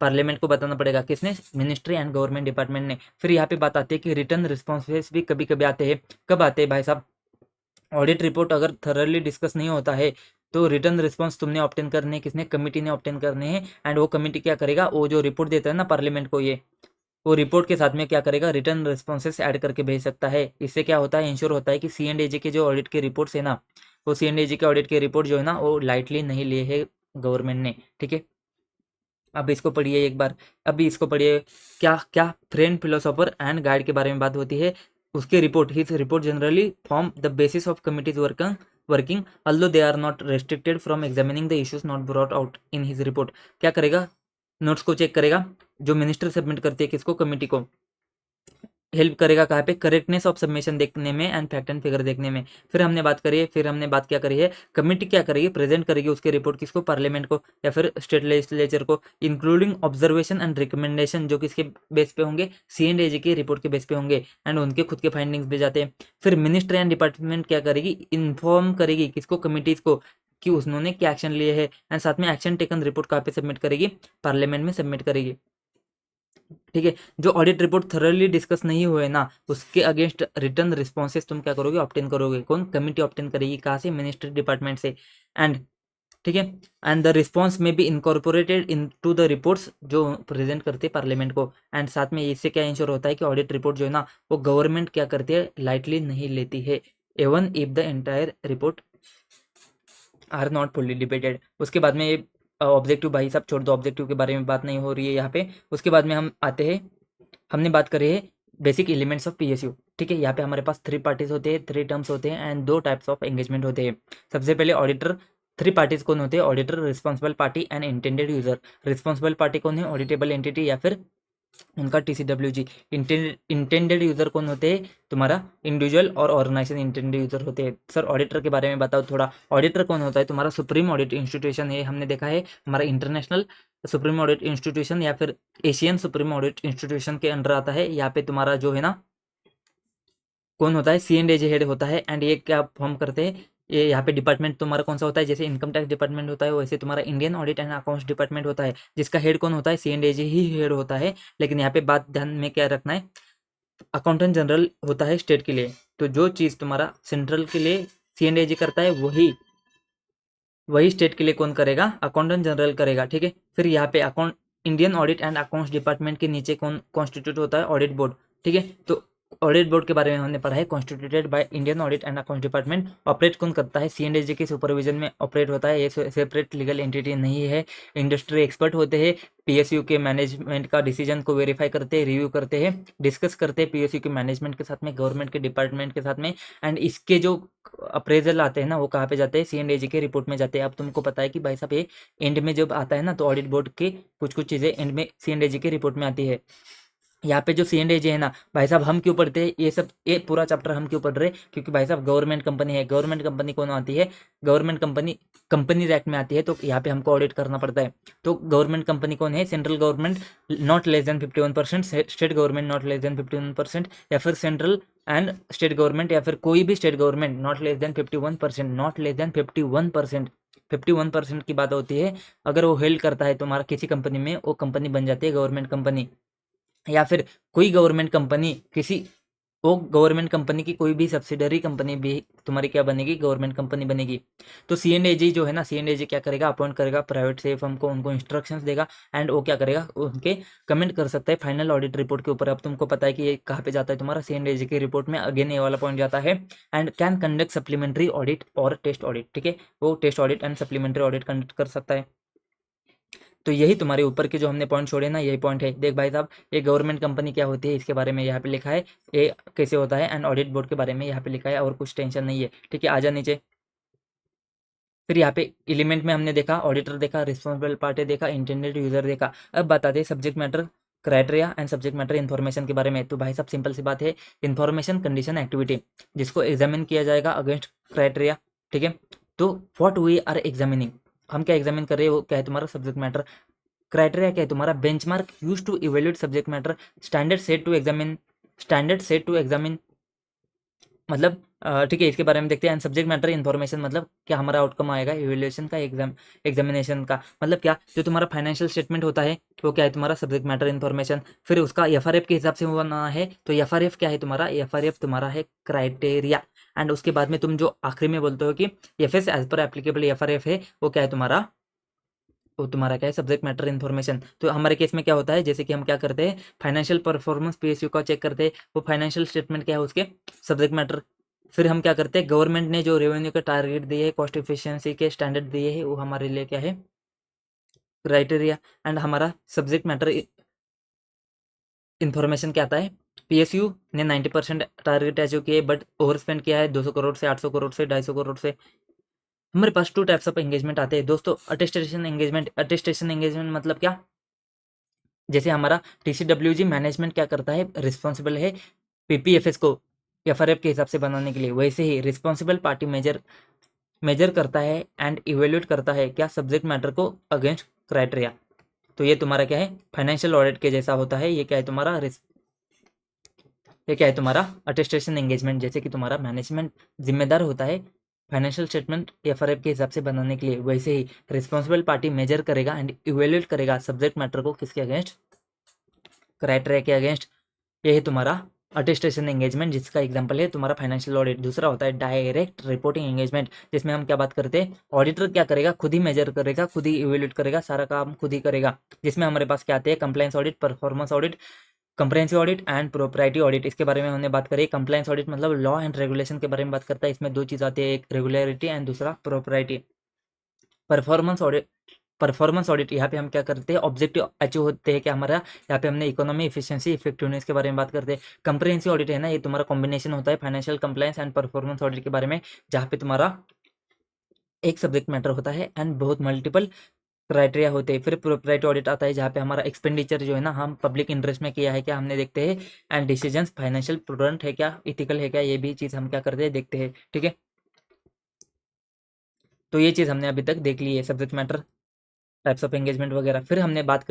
S1: पार्लियामेंट को बताना पड़ेगा। किसने, मिनिस्ट्री एंड गवर्नमेंट डिपार्टमेंट ने। फिर यहाँ पे बात आती है कि रिटर्न रिस्पॉन्सिबिलिटीज भी कभी कभी आते हैं। कब आते हैं भाई साहब, ऑडिट रिपोर्ट अगर थरली डिस्कस नहीं होता है तो रिटर्न रिस्पॉन्स तुमने ऑब्टेन करने हैं, किसने, कमिटी ने ऑब्टेन करने हैं। एंड वो कमिटी क्या करेगा, वो जो रिपोर्ट देता है ना पार्लियामेंट को, ये वो रिपोर्ट के साथ में क्या करेगा, रिटर्न रिस्पॉन्सेस ऐड करके भेज सकता है। इससे क्या होता है, इंश्योर होता है कि CNDG के जो ऑडिट के रिपोर्ट्स है ना, वो CNDG के ऑडिट के रिपोर्ट जो है ना वो लाइटली नहीं लिए है गवर्नमेंट ने। ठीक है, अब इसको पढ़िए एक बार, अभी इसको पढ़िए। क्या क्या फ्रेंड फिलोसोफर एंड गाइड के बारे में बात होती है। उसके report, his report generally form the basis of committees working although they are not restricted from examining the issues not brought out in his report। क्या करेगा, नोट्स को चेक करेगा जो मिनिस्टर सबमिट करती है किसको, कमेटी को। हेल्प करेगा कहाँ पे, करेक्टनेस ऑफ सबमिशन देखने में एंड फैक्ट एंड फिगर देखने में। फिर हमने बात क्या करी है, कमेटी क्या करेगी, प्रेजेंट करेगी उसकी रिपोर्ट किसको, पार्लियामेंट को या फिर स्टेट लेजिस्लेचर को, इंक्लूडिंग ऑब्जर्वेशन एंड रिकमेंडेशन जो किसके बेस पे होंगे, CNDG की रिपोर्ट के बेस पे होंगे एंड उनके खुद के फाइंडिंग्स भी जाते हैं। फिर मिनिस्ट्री एंड डिपार्टमेंट क्या करेगी, इन्फॉर्म करेगी किसको, कमिटीज को कि उन्होंने क्या एक्शन लिए हैं। एंड साथ में एक्शन टेकन रिपोर्ट कहाँ पे सबमिट करेगी, पार्लियामेंट में सबमिट करेगी। ठीक है, जो ऑडिट रिपोर्ट थरली डिस्कस नहीं हुए ना उसके अगेंस्ट रिटर्न रिस्पॉन्सेस तुम क्या करोगे, ऑब्टेन करोगे। कौन, कमिटी ऑब्टेन करेगी, कहाँ से, मिनिस्ट्री डिपार्टमेंट से। एंड ठीक है, एंड द रिस्पॉन्स में be incorporated into the reports जो प्रेजेंट करते हैं पार्लियामेंट को। एंड साथ में इससे क्या इंश्योर होता है कि ऑडिट रिपोर्ट जो है ना वो गवर्नमेंट क्या करती है, लाइटली नहीं लेती है, even if the entire report are not fully debated. उसके बाद में ऑब्जेक्टिव भाई साहब छोड़ दो, ऑब्जेक्टिव के बारे में बात नहीं हो रही है यहाँ पे। उसके बाद में हम आते हैं, हमने बात करी है बेसिक एलिमेंट्स ऑफ PSU। ठीक है, यहाँ पे हमारे पास 3 पार्टीज होते हैं, 3 टर्म्स होते हैं एंड 2 टाइप्स ऑफ एंगेजमेंट होते हैं। सबसे पहले ऑडिटर, 3 पार्टीज कौन होते हैं, auditor, responsible party and intended user. Responsible party कौन है, ऑडिटेबल एंटिटी या फिर उनका TCWG। इंटेंडेड यूजर कौन होते हैं, तुम्हारा इंडिविजुअल और ऑर्गेनाइजेशन इंटेंडेड यूजर होते हैं। सर ऑडिटर के बारे में बताओ थोड़ा। ऑडिटर कौन होता है, तुम्हारा सुप्रीम ऑडिट इंस्टीट्यूशन है, हमने देखा है हमारा इंटरनेशनल सुप्रीम ऑडिट इंस्टीट्यूशन या फिर एशियन सुप्रीम ऑडिट इंस्टीट्यूशन के अंडर आता है। यहाँ पे तुम्हारा जो है ना कौन होता है, CNDG हेड होता है। एंड ये क्या फॉर्म करते हैं, ये यहाँ पे डिपार्टमेंट तुम्हारा कौन सा होता है, जैसे इनकम टैक्स डिपार्टमेंट होता है वैसे तुम्हारा Indian audit and accounts department होता है, जिसका हेड कौन होता है, CNDAG ही हेड होता है। लेकिन यहाँ पे बात ध्यान में क्या रखना है, अकाउंटेंट जनरल होता है स्टेट के लिए, तो जो चीज़ तुम्हारा सेंट्रल के लिए CNDAG करता है वही वही स्टेट के लिए कौन करेगा, अकाउंटेंट जनरल करेगा, ठीक है। फिर यहाँ पे account Indian audit and accounts department के नीचे कौन कॉन्स्टिट्यूट होता है, ऑडिट बोर्ड, ठीक है। तो ऑडिट बोर्ड के बारे में हमने पढ़ा है, constituted by Indian audit and accounts department. Operate कौन करता है, CNDAG के सुपरविजन में ऑपरेट होता है, ये सेपरेट लीगल एंटिटी नहीं है। इंडस्ट्री एक्सपर्ट होते हैं, PSU के मैनेजमेंट का डिसीजन को वेरीफाई करते हैं, रिव्यू करते हैं, डिस्कस करते हैं PSU के मैनेजमेंट के साथ में, गवर्नमेंट के डिपार्टमेंट के साथ में। एंड इसके जो अप्रेजल आते हैं ना वो कहाँ पे जाते हैं, CNDAG के रिपोर्ट में जाते हैं। अब तुमको पता है कि भाई साहब ये एंड में जब आता है ना तो ऑडिट बोर्ड के कुछ कुछ चीज़ें एंड में CNDAG के रिपोर्ट में आती है। यहाँ पे जो CNDAG है ना भाई साहब, हम क्यों पढ़ते हैं ये सब, ये पूरा चैप्टर हम क्यों पढ़ रहे हैं, क्योंकि भाई साहब गवर्नमेंट कंपनी है। गवर्नमेंट कंपनी कौन आती है, गवर्नमेंट कंपनी कंपनीज एक्ट में आती है, तो यहाँ पे हमको ऑडिट करना पड़ता है। तो गवर्नमेंट कंपनी कौन है, central government not less than 51%, state government not less than 51%, या फिर सेंट्रल एंड स्टेट गवर्नमेंट, या फिर कोई भी state government not less than 51%, not less than 51%। 51% की बात होती है, अगर वो हेल्ड करता है तुम्हारा किसी कंपनी में, वो कंपनी बन जाती है गवर्नमेंट कंपनी। या फिर कोई गवर्नमेंट कंपनी किसी, वो गवर्नमेंट कंपनी की कोई भी सब्सिडरी कंपनी भी तुम्हारी क्या बनेगी, गवर्नमेंट कंपनी बनेगी। तो CNDAG जो है ना, CNDAG क्या करेगा, अपॉइंट करेगा प्राइवेट से फर्म को, उनको इंस्ट्रक्शंस देगा, एंड वो क्या करेगा, उनके कमेंट कर सकता है फाइनल ऑडिट रिपोर्ट के ऊपर। अब तुमको पता है कि ये कहाँ पे जाता है तुम्हारा, CNDAG की रिपोर्ट में अगेन ये वाला पॉइंट जाता है। And can conduct supplementary audit और टेस्ट ऑडिट, ठीक है, वो test audit and supplementary audit conduct कर सकता है। तो यही तुम्हारे ऊपर के जो हमने पॉइंट छोड़े ना, यही पॉइंट है। देख भाई साहब, ये गवर्नमेंट कंपनी क्या होती है इसके बारे में यहाँ पे लिखा है, ये कैसे होता है, एंड ऑडिट बोर्ड के बारे में यहाँ पे लिखा है, और कुछ टेंशन नहीं है, ठीक है। आजा नीचे। फिर यहाँ पे एलिमेंट में हमने देखा ऑडिटर देखा, रिस्पॉन्सिबल पार्टी देखा, इंटेंडेड यूजर देखा। अब बताते हैं subject matter criteria and subject matter information के बारे में। तो भाई साहब सिंपल सी बात है, इन्फॉर्मेशन कंडीशन एक्टिविटी जिसको एग्जामिन किया जाएगा अगेंस्ट क्राइटेरिया, ठीक है। तो व्हाट वी आर एग्जामिनिंग, हम क्या एग्जामिन कर रहे हैं, वो क्या है तुम्हारा सब्जेक्ट मैटर। क्राइटेरिया क्या है तुम्हारा, benchmark use to evaluate subject matter, standard set to examine, standard set to examine, मतलब ठीक है, इसके बारे में देखते हैं। सब्जेक्ट मैटर इन्फॉर्मेशन मतलब क्या हमारा आउटकम आएगा इवेल्युएशन का, एग्जामिनेशन का, मतलब क्या, जो तुम्हारा फाइनेंशियल स्टेटमेंट होता है वो क्या है तुम्हारा सब्जेक्ट मैटर इन्फॉर्मेशन। फिर उसका FRF के हिसाब से होना है, तो FRF क्या है तुम्हारा, FRF तुम्हारा है क्राइटेरिया। एंड उसके बाद में तुम जो आखिरी में बोलते हो कि FS as per applicable FRF है, वो क्या है तुम्हारा, वो तुम्हारा क्या है सब्जेक्ट मैटर इन्फॉर्मेशन। तो हमारे केस में क्या होता है, जैसे कि हम क्या करते हैं, फाइनेंशियल परफॉर्मेंस PSU का चेक करते हैं, वो फाइनेंशियल स्टेटमेंट क्या है उसके सब्जेक्ट मैटर। फिर हम क्या करते हैं, गवर्नमेंट ने जो रेवेन्यू के टारगेट दिए है, कॉस्ट इफिशियंसी के स्टैंडर्ड दिए हैं, वो हमारे लिए क्या है क्राइटेरिया। एंड हमारा सब्जेक्ट मैटर इन्फॉर्मेशन क्या आता है, PSU ने 90% टारगेट अचीव किए, बट ओवर स्पेंड किया है 200 करोड़ से, 800 करोड़ से, 250 करोड़ से। हमारे पास 2 टाइप्स ऑफ एंगेजमेंट आते हैं दोस्तों, अटेस्टेशन एंगेजमेंट। अटेस्टेशन एंगेजमेंट मतलब क्या, जैसे हमारा TCWG मैनेजमेंट क्या करता है, रिस्पॉन्सिबल है PPFS को FRF के हिसाब से बनाने के लिए, वैसे ही रिस्पॉन्सिबल पार्टी मेजर करता है एंड इवेल्युएट करता है क्या, सब्जेक्ट मैटर को अगेंस्ट क्राइटेरिया। तो ये तुम्हारा क्या है, फाइनेंशियल ऑडिट के जैसा होता है, ये क्या है तुम्हारा ये क्या है तुम्हारा अटेस्टेशन एंगेजमेंट। जैसे कि तुम्हारा मैनेजमेंट जिम्मेदार होता है फाइनेंशियल स्टेटमेंट FRF के हिसाब से बनाने के लिए, वैसे ही रिस्पॉन्सिबल पार्टी मेजर करेगा एंड इवेल्युएट करेगा सब्जेक्ट मैटर को किसके अगेंस्ट, क्राइटेरिया के अगेंस्ट। यही तुम्हारा अटेस्टेशन एंगेजमेंट, जिसका एग्जांपल है तुम्हारा फाइनेंशियल ऑडिट। दूसरा होता है डायरेक्ट रिपोर्टिंग एंगेजमेंट, जिसमें हम क्या बात करते हैं, ऑडिटर क्या करेगा, खुद ही मेजर करेगा, खुद ही इवेल्युएट करेगा, सारा काम खुद ही करेगा। जिसमें हमारे पास क्या आते हैं, compliance audit, performance audit, comprehensive audit and propriety audit. इसके बारे में हमने बात करी। कंप्लायंस ऑडिट मतलब लॉ एंड रेगुलेशन के बारे में बात करता है, इसमें 2 चीज़ आती है, एक रेगुलरिटी एंड दूसरा प्रोप्राइटी। परफॉर्मेंस ऑडिट यहाँ पे हम क्या करते हैं, ऑब्जेक्टिव अचीव होते हैं क्या हमारा, यहाँ पे हमने इकोनॉमी, इफिशिएंसी, इफेक्टिवनेस के बारे में बात करते हैं। कंप्रेहेंसिव ऑडिट है ना, ये तुम्हारा कॉम्बिनेशन होता है financial compliance and performance audit के बारे में, जहाँ पे तुम्हारा एक सब्जेक्ट मैटर होता है एंड बहुत मल्टीपल क्राइटेरिया होते हैं। फिर प्रोप्राइटी ऑडिट आता है, जहाँ पे हमारा एक्सपेंडिचर जो है ना, हम पब्लिक इंटरेस्ट में किया है क्या, हमने देखते हैं, एंड डिसीजंस फाइनेंशियल प्रूडेंट है क्या, इथिकल है क्या, ये भी चीज़ हम क्या करते हैं, देखते हैं, ठीक है। तो ये चीज़ हमने अभी तक देख ली है subject matter types of engagement वगैरह। फिर हमने बात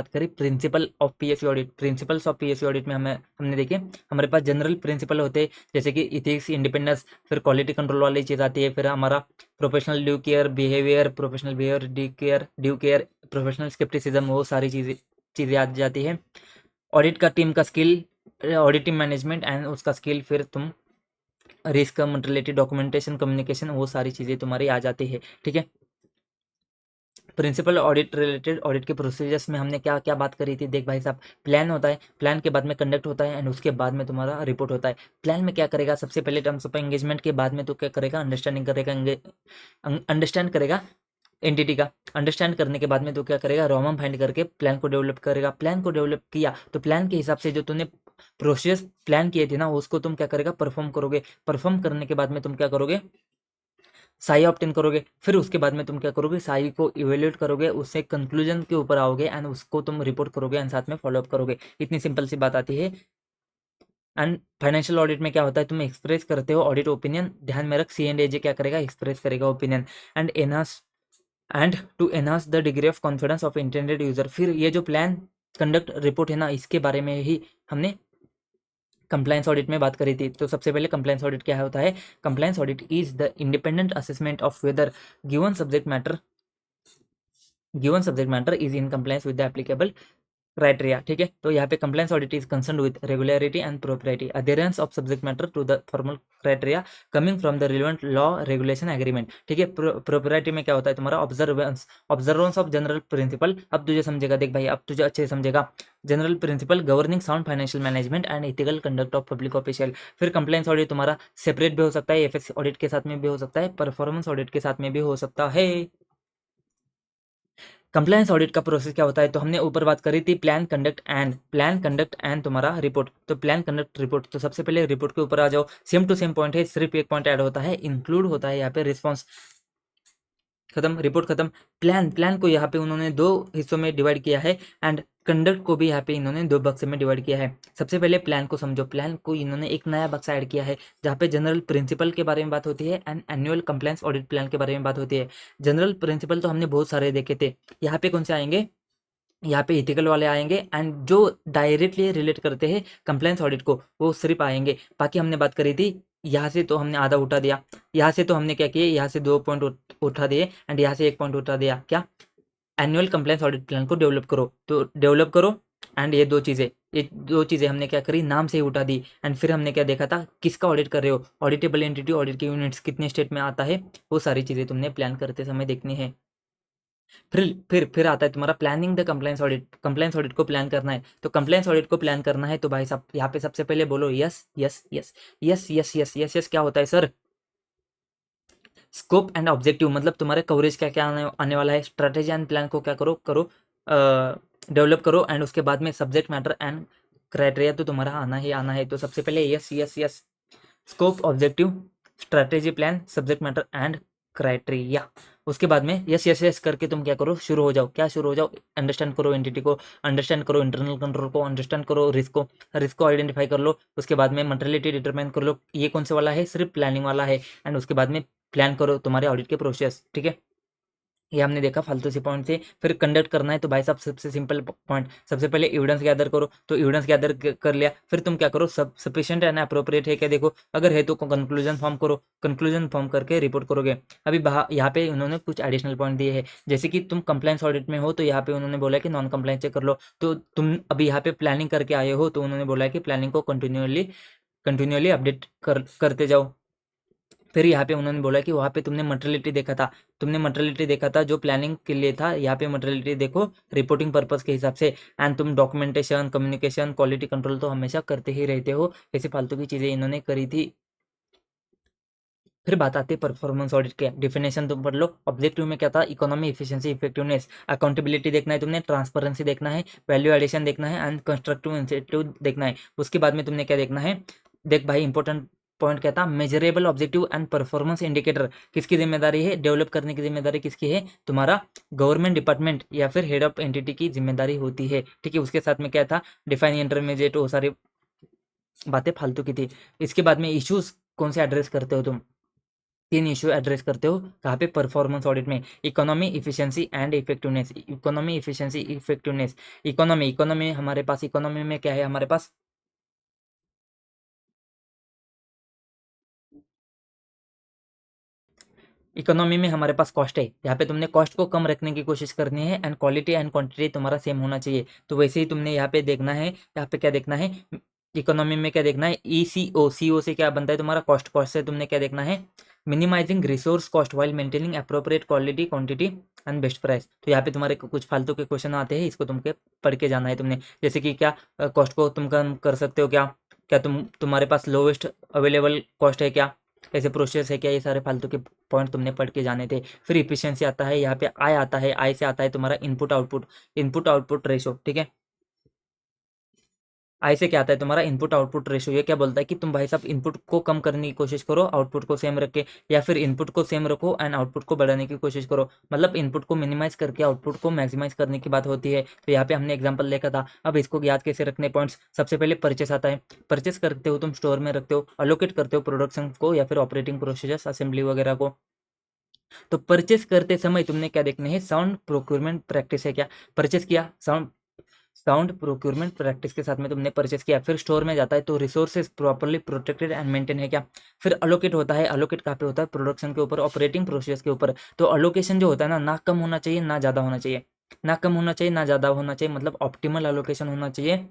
S1: करी principle of PSU audit. Principles of PSU audit में हमने देखे हमारे पास जनरल प्रिंसिपल होते हैं, जैसे कि इथिक्स, इंडिपेंडेंस, फिर क्वालिटी कंट्रोल वाली चीज़ आती है, फिर हमारा professional due care behaviour, professional behaviour due care, professional scepticism, वो सारी चीज़ें आ जाती है। ऑडिट का टीम का skill, audit team management and उसका स्किल, फिर तुम रिस्क, मटेरियलिटी, डॉक्यूमेंटेशन, कम्युनिकेशन, वो सारी चीज़ें तुम्हारी आ जाती है। ठीक है। प्रिंसिपल ऑडिट रिलेटेड ऑडिट के प्रोसीजर्स में हमने क्या क्या बात करी थी, देख भाई साहब, प्लान होता है, प्लान के बाद में कंडक्ट होता है, एंड उसके बाद में तुम्हारा रिपोर्ट होता है। प्लान में क्या करेगा, सबसे पहले टर्म्स ऑफ एंगेजमेंट के बाद में तो क्या करेगा, अंडरस्टैंड करेगा एंटिटी का। अंडरस्टैंड करने के बाद में तो क्या करेगा, रोमम फाइंड करके प्लान को डेवलप करेगा। प्लान को डेवलप किया तो प्लान के हिसाब से जो तुमने प्रोसेस प्लान किए थे ना, उसको तुम क्या करेगा, परफॉर्म करोगे। परफॉर्म करने के बाद में तुम क्या करोगे, साई ऑप्टेन करोगे। फिर उसके बाद में तुम क्या करोगे, साई को इवेल्युएट करोगे, उससे कंक्लूजन के ऊपर आओगे, एंड उसको तुम रिपोर्ट करोगे, एंड साथ में फॉलोअप करोगे। इतनी सिंपल सी बात आती है। एंड फाइनेंशियल ऑडिट में क्या होता है, तुम एक्सप्रेस करते हो ऑडिट ओपिनियन। ध्यान में रख, CNAJ क्या करेगा, एक्सप्रेस करेगा opinion, and to enhance the degree of confidence of intended user. फिर ये जो प्लान कंडक्ट रिपोर्ट है ना, इसके बारे में ही हमने कंप्लायंस ऑडिट में बात करी थी। तो सबसे पहले कंप्लायंस ऑडिट क्या होता है, compliance audit is the independent assessment of whether given subject matter is in compliance with the applicable criteria. ठीक है। तो यहाँ पे compliance audit is concern with regularity and propriety, adherence of subject matter to the formal criteria coming from the relevant law, regulation, agreement. ठीक है। Propriety में क्या होता है, तुम्हारा ऑब्जर्वेंस ऑफ जनरल प्रिंसिपल। अब तुझे समझेगा, देख भाई, अब तुझे अच्छे से समझेगा। General principle governing sound financial management and ethical conduct of public official. फिर कंप्लायंस ऑडिट तुम्हारा सेपरेट भी हो सकता है, FX ऑडिट के साथ में भी हो सकता है, परफॉर्मेंस ऑडिट के साथ में भी हो सकता है। कंप्लायंस ऑडिट का प्रोसेस क्या होता है, तो हमने ऊपर बात करी थी प्लान कंडक्ट एंड तुम्हारा रिपोर्ट। तो प्लान कंडक्ट रिपोर्ट, तो सबसे पहले रिपोर्ट के ऊपर आ जाओ। सेम टू सेम पॉइंट है, सिर्फ एक पॉइंट ऐड होता है, इंक्लूड होता है यहाँ पे रिस्पॉन्स। खत्म, रिपोर्ट खत्म। प्लान को यहाँ पे उन्होंने दो हिस्सों में डिवाइड किया है, एंड कंडक्ट को भी यहाँ पे इन्होंने दो बक्से में डिवाइड किया है। सबसे पहले प्लान को समझो। प्लान को इन्होंने एक नया बक्सा ऐड किया है, जहाँ पे जनरल प्रिंसिपल के बारे में बात होती है, and annual compliance audit plan के बारे में बात होती है। जनरल प्रिंसिपल तो हमने बहुत सारे देखे थे, यहाँ पे कौन से आएंगे, यहाँ पे इथिकल वाले आएंगे, एंड जो डायरेक्टली रिलेट करते हैं कंप्लायंस ऑडिट को, वो सिर्फ आएंगे। बाकी हमने बात करी थी, यहाँ से तो हमने आधा उठा दिया, यहाँ से तो हमने क्या किया, यहाँ से 2 पॉइंट उठा दिए, एंड यहाँ से 1 पॉइंट उठा दिया। क्या, एनुअल कंप्लायंस ऑडिट प्लान को डेवलप करो, तो डेवलप करो। एंड ये दो चीज़ें हमने क्या करी, नाम से ही उठा दी। एंड फिर हमने क्या देखा था, किसका ऑडिट कर रहे हो, ऑडिटेबल एंटिटी, ऑडिट के यूनिट्स कितने स्टेट में आता है, वो सारी चीज़ें तुमने प्लान करते समय देखनी है। फिर आता है तुम्हारा planning the compliance audit. Compliance audit को प्लान करना है, तो कंप्लायंस ऑडिट को प्लान करना है, तो भाई साहब यहाँ पे सबसे पहले बोलो yes yes yes yes yes yes yes yes. क्या होता है सर, स्कोप एंड ऑब्जेक्टिव, मतलब तुम्हारे कवरेज क्या क्या आने वाला है। स्ट्रेटेजी एंड प्लान को क्या करो करो डेवलप करो, एंड उसके बाद में सब्जेक्ट मैटर एंड क्राइटेरिया तो तुम्हारा आना ही आना है। तो सबसे पहले yes yes yes, scope, objective, strategy, plan, subject matter and criteria. उसके बाद में यस यस यस करके तुम क्या करो, शुरू हो जाओ। क्या शुरू हो जाओ, अंडरस्टैंड करो एंटिटी को, अंडरस्टैंड करो इंटरनल कंट्रोल को, अंडरस्टैंड करो रिस्क को आइडेंटिफाई कर लो। उसके बाद में मटेरियलिटी डिटरमाइन कर लो, ये कौन से वाला है, सिर्फ प्लानिंग वाला है। एंड उसके बाद में प्लान करो तुम्हारे ऑडिट के प्रोसेस। ठीक है, ये हमने देखा फालतू से पॉइंट से। फिर कंडक्ट करना है, तो भाई साहब सबसे सिंपल पॉइंट, सबसे पहले एविडेंस गैदर करो, तो एविडेंस गैदर कर लिया। फिर तुम क्या करो, सब सफिशिएंट एंड अप्रोप्रिएट है क्या देखो, अगर है तो कंक्लूजन फॉर्म करो, कंक्लूजन फॉर्म करके रिपोर्ट करोगे। अभी यहाँ पे उन्होंने कुछ एडिशनल पॉइंट दिए हैं, जैसे कि तुम कंप्लायंस ऑडिट में हो, तो यहाँ पे उन्होंने बोला कि नॉन कंप्लायंस चेक कर लो। तो तुम अभी यहाँ पे प्लानिंग करके आए हो, तो उन्होंने बोला कि प्लानिंग को कंटिन्यूअली अपडेट करते जाओ। फिर यहाँ पे उन्होंने बोला कि वहाँ पे तुमने मटेरियलिटी देखा था जो प्लानिंग के लिए था, यहाँ पे मटेरियलिटी देखो रिपोर्टिंग पर्पस के हिसाब से। एंड तुम डॉक्यूमेंटेशन, कम्युनिकेशन, क्वालिटी कंट्रोल तो हमेशा करते ही रहते हो, ऐसे फालतू की चीज़ें इन्होंने करी थी। फिर बात आती है परफॉर्मेंस ऑडिट के, डिफिनेशन तुम पढ़ लो। ऑब्जेक्टिव में क्या था, इकोनॉमी, इफिशिएंसी, इफेक्टिवनेस, अकाउंटेबिलिटी देखना है तुमने, ट्रांसपेरेंसी देखना है, वैल्यू एडिशन देखना है, एंड कंस्ट्रक्टिव इंसेंटिव देखना है। उसके बाद में तुमने क्या देखना है, देख भाई इंपॉर्टेंट पॉइंट क्या था, measurable objective and performance indicator किसकी जिम्मेदारी है, डेवलप करने की जिम्मेदारी किसकी है, तुम्हारा गवर्नमेंट डिपार्टमेंट या फिर हेड ऑफ एंटिटी की जिम्मेदारी होती है। ठीक है, उसके साथ में क्या था, डिफाइन इंटरमीडिएट, वो सारी बातें फालतू की थी। इसके बाद में इश्यूज कौन से एड्रेस करते हो तुम, तीन इश्यू एड्रेस करते हो कहाँ पे, परफॉर्मेंस ऑडिट में, economy, efficiency and effectiveness. Economy, efficiency, effectiveness. Economy हमारे पास, इकोनॉमी में क्या है हमारे पास, इकोनॉमी में हमारे पास कॉस्ट है, यहाँ पे तुमने कॉस्ट को कम रखने की कोशिश करनी है एंड क्वालिटी एंड क्वांटिटी तुम्हारा सेम होना चाहिए। तो वैसे ही तुमने यहाँ पे देखना है, यहाँ पे क्या देखना है, इकोनॉमी में क्या देखना है, ECO, CO से क्या बनता है तुम्हारा कॉस्ट, कॉस्ट से तुमने क्या देखना है, minimising resource cost while maintaining appropriate quality quantity and best price. तो यहाँ पे तुम्हारे कुछ फालतू के क्वेश्चन आते हैं, इसको तुमके पढ़ के जाना है तुमने, जैसे कि क्या कॉस्ट को तुम कम कर सकते हो क्या, क्या तुम्हारे पास लोवेस्ट अवेलेबल कॉस्ट है क्या, ऐसे प्रोसेस है क्या, ये सारे फालतू के पॉइंट तुमने पढ़ के जाने थे। फिर इफिशियंसी आता है, यहाँ पे आय आता है, आय से आता है तुम्हारा input output, input output ratio, ठीक है। आई से क्या आता है तुम्हारा इनपुट आउटपुट रेशो, ये क्या बोलता है कि तुम भाई साहब इनपुट को कम करने की कोशिश करो, आउटपुट को सेम रख के, या फिर इनपुट को सेम रखो एंड आउटपुट को बढ़ाने की कोशिश करो, मतलब इनपुट को मिनिमाइज करके आउटपुट को मैक्सिमाइज करने की बात होती है। तो यहाँ पे हमने एग्जाम्पल देखा था। अब इसको याद कैसे रखने पॉइंट्स, सबसे पहले परचेस आता है, परचेस करते हो तुम स्टोर में रखते हो, अलोकेट करते हो प्रोडक्शन को या फिर ऑपरेटिंग प्रोसीजर्स असेंबली वगैरह को। तो परचेस करते समय तुमने क्या देखना है, साउंड प्रोक्योरमेंट प्रैक्टिस है क्या, परचेस किया, साउंड प्रोक्योरमेंट प्रैक्टिस के साथ में तुमने परचेस किया, फिर स्टोर में जाता है तो resources properly protected and maintain है क्या, फिर अलोकेट होता है, अलोकेट कहाँ पे होता है, प्रोडक्शन के ऊपर, ऑपरेटिंग प्रोसेस के ऊपर। तो अलोकेशन जो होता है ना कम होना चाहिए ना ज़्यादा होना चाहिए, ना कम होना चाहिए ना ज़्यादा होना चाहिए, मतलब ऑप्टिमल अलोकेशन होना चाहिए।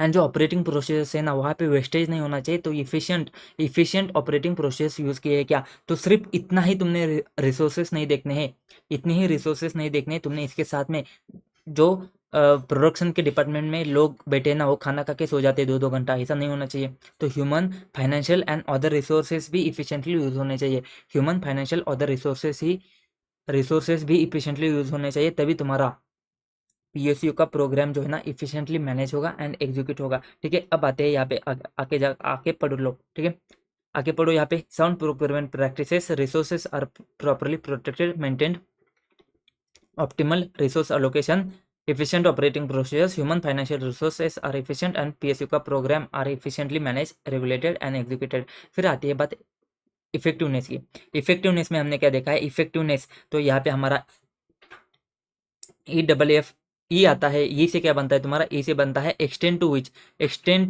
S1: एंड जो ऑपरेटिंग प्रोसेस है ना वहाँ पे वेस्टेज नहीं होना चाहिए। तो इफिशिएंट ऑपरेटिंग प्रोसेस यूज़ किए है क्या, तो सिर्फ इतना ही तुमने रिसोर्सेस नहीं देखने हैं, इतनी ही रिसोर्सेस नहीं देखने हैं तुमने, इसके साथ में जो प्रोडक्शन के डिपार्टमेंट में लोग बैठे ना वो खाना खा के सो जाते 2-2 घंटा, ऐसा नहीं होना चाहिए। तो human, financial and other resources भी इफिशिएंटली यूज होने चाहिए, ह्यूमन, फाइनेंशियल, अदर रिसोर्सेज भी इफिशिएंटली यूज होने चाहिए, तभी तुम्हारा PSU का प्रोग्राम जो है ना इफिशिएंटली मैनेज होगा एंड एग्जीक्यूट होगा। ठीक है, अब आते हैं यहाँ पे आके पढ़ लो, ठीक है, आगे पढ़ो यहाँ पे, sound procurement practices, resources are properly protected, maintained, optimal resource allocation, efficient operating procedures, human financial resources are efficient and PSU का programme are efficiently managed, regulated and executed। फिर आती है बात इफेक्टिवनेस की। इफेक्टिवनेस में हमने क्या देखा है, इफेक्टिवनेस तो यहाँ पे हमारा EFF आता है, ई से क्या बनता है तुम्हारा, ई से बनता है extend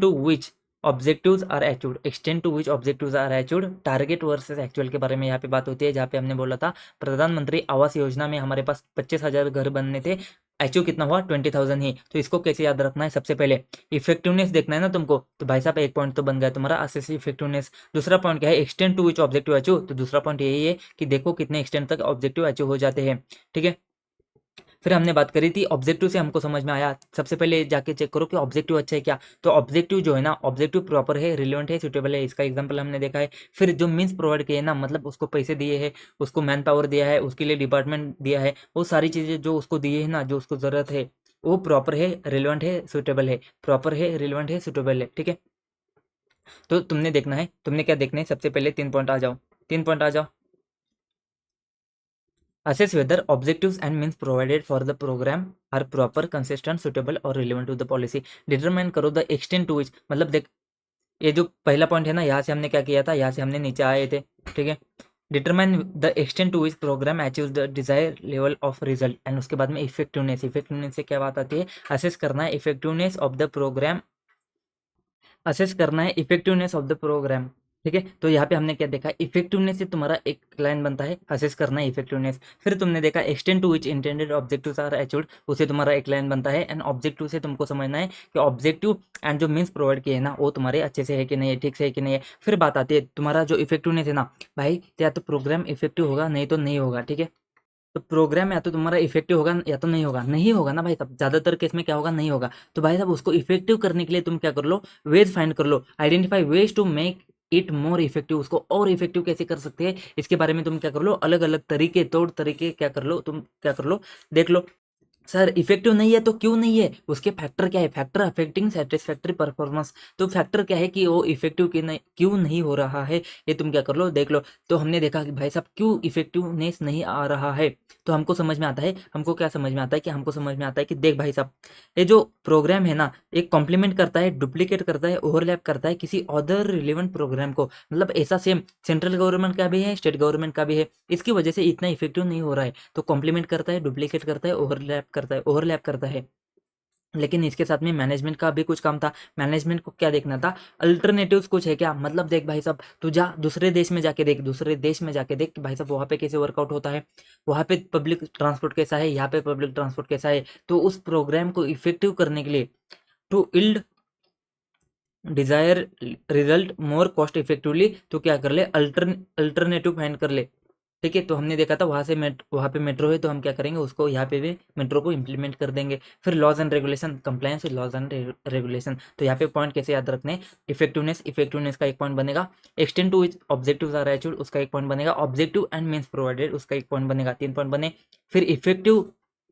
S1: to which objectives are achieved, extend to which objectives are achieved, target versus actual के बारे में यहाँ पे बात होती है, जहाँ पे हमने बोला था प्रधानमंत्री आवास योजना में हमारे पास 25,000 घर बनने थे, अचीव कितना हुआ 20,000 ही। तो इसको कैसे याद रखना है, सबसे पहले इफेक्टिवनेस देखना है ना तुमको, तो भाई साहब एक पॉइंट तो बन गया तुम्हारा असेस इफेक्टिवनेस। दूसरा पॉइंट क्या है, extend to which objective achieve, तो दूसरा पॉइंट यही है कि देखो कितने एक्सटेंड तक ऑब्जेक्टिव अचीव हो जाते हैं। ठीक है, फिर हमने बात करी थी ऑब्जेक्टिव से हमको समझ में आया, सबसे पहले जाके चेक करो कि ऑब्जेक्टिव अच्छा है क्या, तो ऑब्जेक्टिव जो है ना, ऑब्जेक्टिव प्रॉपर है, रिलेवेंट है, सुटेबल है, इसका एग्जांपल हमने देखा है। फिर जो मीन्स प्रोवाइड किए ना, मतलब उसको पैसे दिए हैं, उसको मैन पावर दिया है, उसके लिए डिपार्टमेंट दिया है, वो सारी चीज़ें जो उसको दिए है ना, जो उसको ज़रूरत है, वो प्रॉपर है, रिलेवेंट है, सुटेबल है, प्रॉपर है, रिलेवेंट है, सुटेबल है। ठीक है, तो तुमने देखना है, तुमने क्या देखना है, सबसे पहले 3 पॉइंट आ जाओ, 3 पॉइंट आ जाओ। Assess whether objectives and means provided for the program are proper, consistent, suitable और relevant to the policy। Determine करो the extent to which, मतलब देख ये जो पहला पॉइंट है ना, यहाँ से हमने क्या किया था, यहाँ से हमने नीचे आए थे। ठीक है, determine the extent to which programme achieve the desire level of result, and उसके बाद में इफेक्टिवनेस, इफेक्टिवनेस से क्या बात आती है, असेस करना है effectiveness of the programme, assess करना है इफेक्टिवनेस ऑफ द प्रोग्राम। ठीक है, तो यहाँ पे हमने क्या देखा, इफेक्टिवनेस से तुम्हारा एक लाइन बनता है, असेस करना है इफेक्टिवनेस। फिर तुमने देखा extend to which intended objectives are achieved, उसे तुम्हारा एक लाइन बनता है। एंड ऑब्जेक्टिव से तुमको समझना है कि ऑब्जेक्टिव एंड जो मीन्स प्रोवाइड किए हैं ना, वो तुम्हारे अच्छे से है कि नहीं है, ठीक से है कि नहीं है। फिर बात आती है तुम्हारा जो इफेक्टिवनेस है ना भाई, या तो प्रोग्राम इफेक्टिव होगा नहीं तो नहीं होगा। ठीक है, तो प्रोग्राम या तो तुम्हारा इफेक्टिव होगा या तो नहीं होगा, नहीं होगा ना भाई साहब, ज़्यादातर केस में क्या होगा, नहीं होगा। तो भाई साहब उसको इफेक्टिव करने के लिए तुम क्या कर लो, वेज फाइंड कर लो, identify ways to make it more effective, उसको और इफेक्टिव कैसे कर सकते हैं, इसके बारे में तुम क्या कर लो, अलग अलग तरीके, तौर तरीके क्या कर लो, तुम क्या कर लो, देख लो। सर इफेक्टिव नहीं है तो क्यों नहीं है, उसके फैक्टर क्या है, फैक्टर अफेक्टिंग सेटिस्फैक्टरी परफॉर्मेंस, तो फैक्टर क्या है कि वो इफेक्टिव क्यों नहीं हो रहा है, ये तुम क्या कर लो देख लो। तो हमने देखा कि भाई साहब क्यों इफेक्टिवनेस नहीं आ रहा है, तो हमको समझ में आता है, हमको क्या समझ में आता है कि हमको समझ में आता है कि देख भाई साहब, ये जो प्रोग्राम है ना, एक कॉम्प्लीमेंट करता है, डुप्लीकेट करता है, ओवरलैप करता है किसी अदर रिलेवेंट प्रोग्राम को, मतलब ऐसा सेम सेंट्रल गवर्नमेंट का भी है, स्टेट गवर्नमेंट का भी है, इसकी वजह से इतना इफेक्टिव नहीं हो रहा है, तो कॉम्प्लीमेंट करता है, डुप्लीकेट करता है, ओवरलैप करता है। लेकिन इसके साथ में मैनेजमेंट का भी कुछ काम था, मैनेजमेंट को क्या देखना था, अल्टरनेटिव्स कुछ है क्या, मतलब देख भाई साहब तू जा दूसरे देश में जाके देख, दूसरे देश में जाके देख कि भाई साहब वहाँ पे कैसे वर्कआउट होता है, वहाँ पे पब्लिक ट्रांसपोर्ट कैसा है, यहाँ पे पब्लिक ट्रांसपोर्ट कैसा है, तो उस प्रोग्राम को इफेक्टिव करने के लिए, to yield desire result more cost effectively, तो क्या कर ले, अल्टरनेटिव फाइंड कर ले। ठीक है, तो हमने देखा था वहाँ पे मेट्रो है, तो हम क्या करेंगे, उसको यहाँ पे भी मेट्रो को इम्प्लीमेंट कर देंगे। फिर laws and regulation, compliance with laws and regulation, तो यहाँ पे पॉइंट कैसे याद रखने, इफेक्टिवनेस का एक पॉइंट बनेगा, extend to which objectives are achieved उसका एक पॉइंट बनेगा, ऑब्जेक्टिव एंड मीन्स प्रोवाइडेड उसका एक पॉइंट बनेगा, 3 पॉइंट बने। फिर इफेक्टिव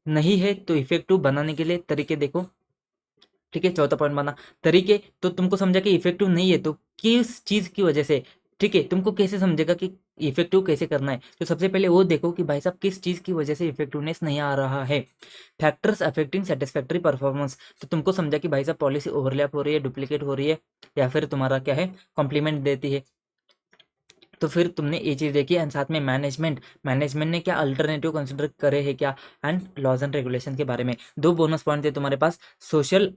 S1: नहीं है तो इफेक्टिव बनाने के लिए तरीके देखो, ठीक है, चौथा पॉइंट बना तरीके, तो तुमको समझा कि इफेक्टिव नहीं है तो किस चीज की वजह से, ठीक है, तुमको कैसे समझेगा कि इफेक्टिव कैसे करना है, तो सबसे पहले वो देखो कि भाई साहब किस चीज की वजह से इफेक्टिवनेस नहीं आ रहा है, फैक्टर्स अफेक्टिंग सेटिस्फैक्टरी परफॉर्मेंस, तो तुमको समझा कि भाई साहब पॉलिसी ओवरलैप हो रही है, डुप्लीकेट हो रही है, या फिर तुम्हारा क्या है, कॉम्प्लीमेंट देती है, तो फिर तुमने ये चीज़ देखी, एंड साथ में मैनेजमेंट ने क्या अल्टरनेटिव कंसिडर करे है क्या, एंड लॉज एंड रेगुलेशन के बारे में। दो बोनस पॉइंट थे तुम्हारे पास, सोशल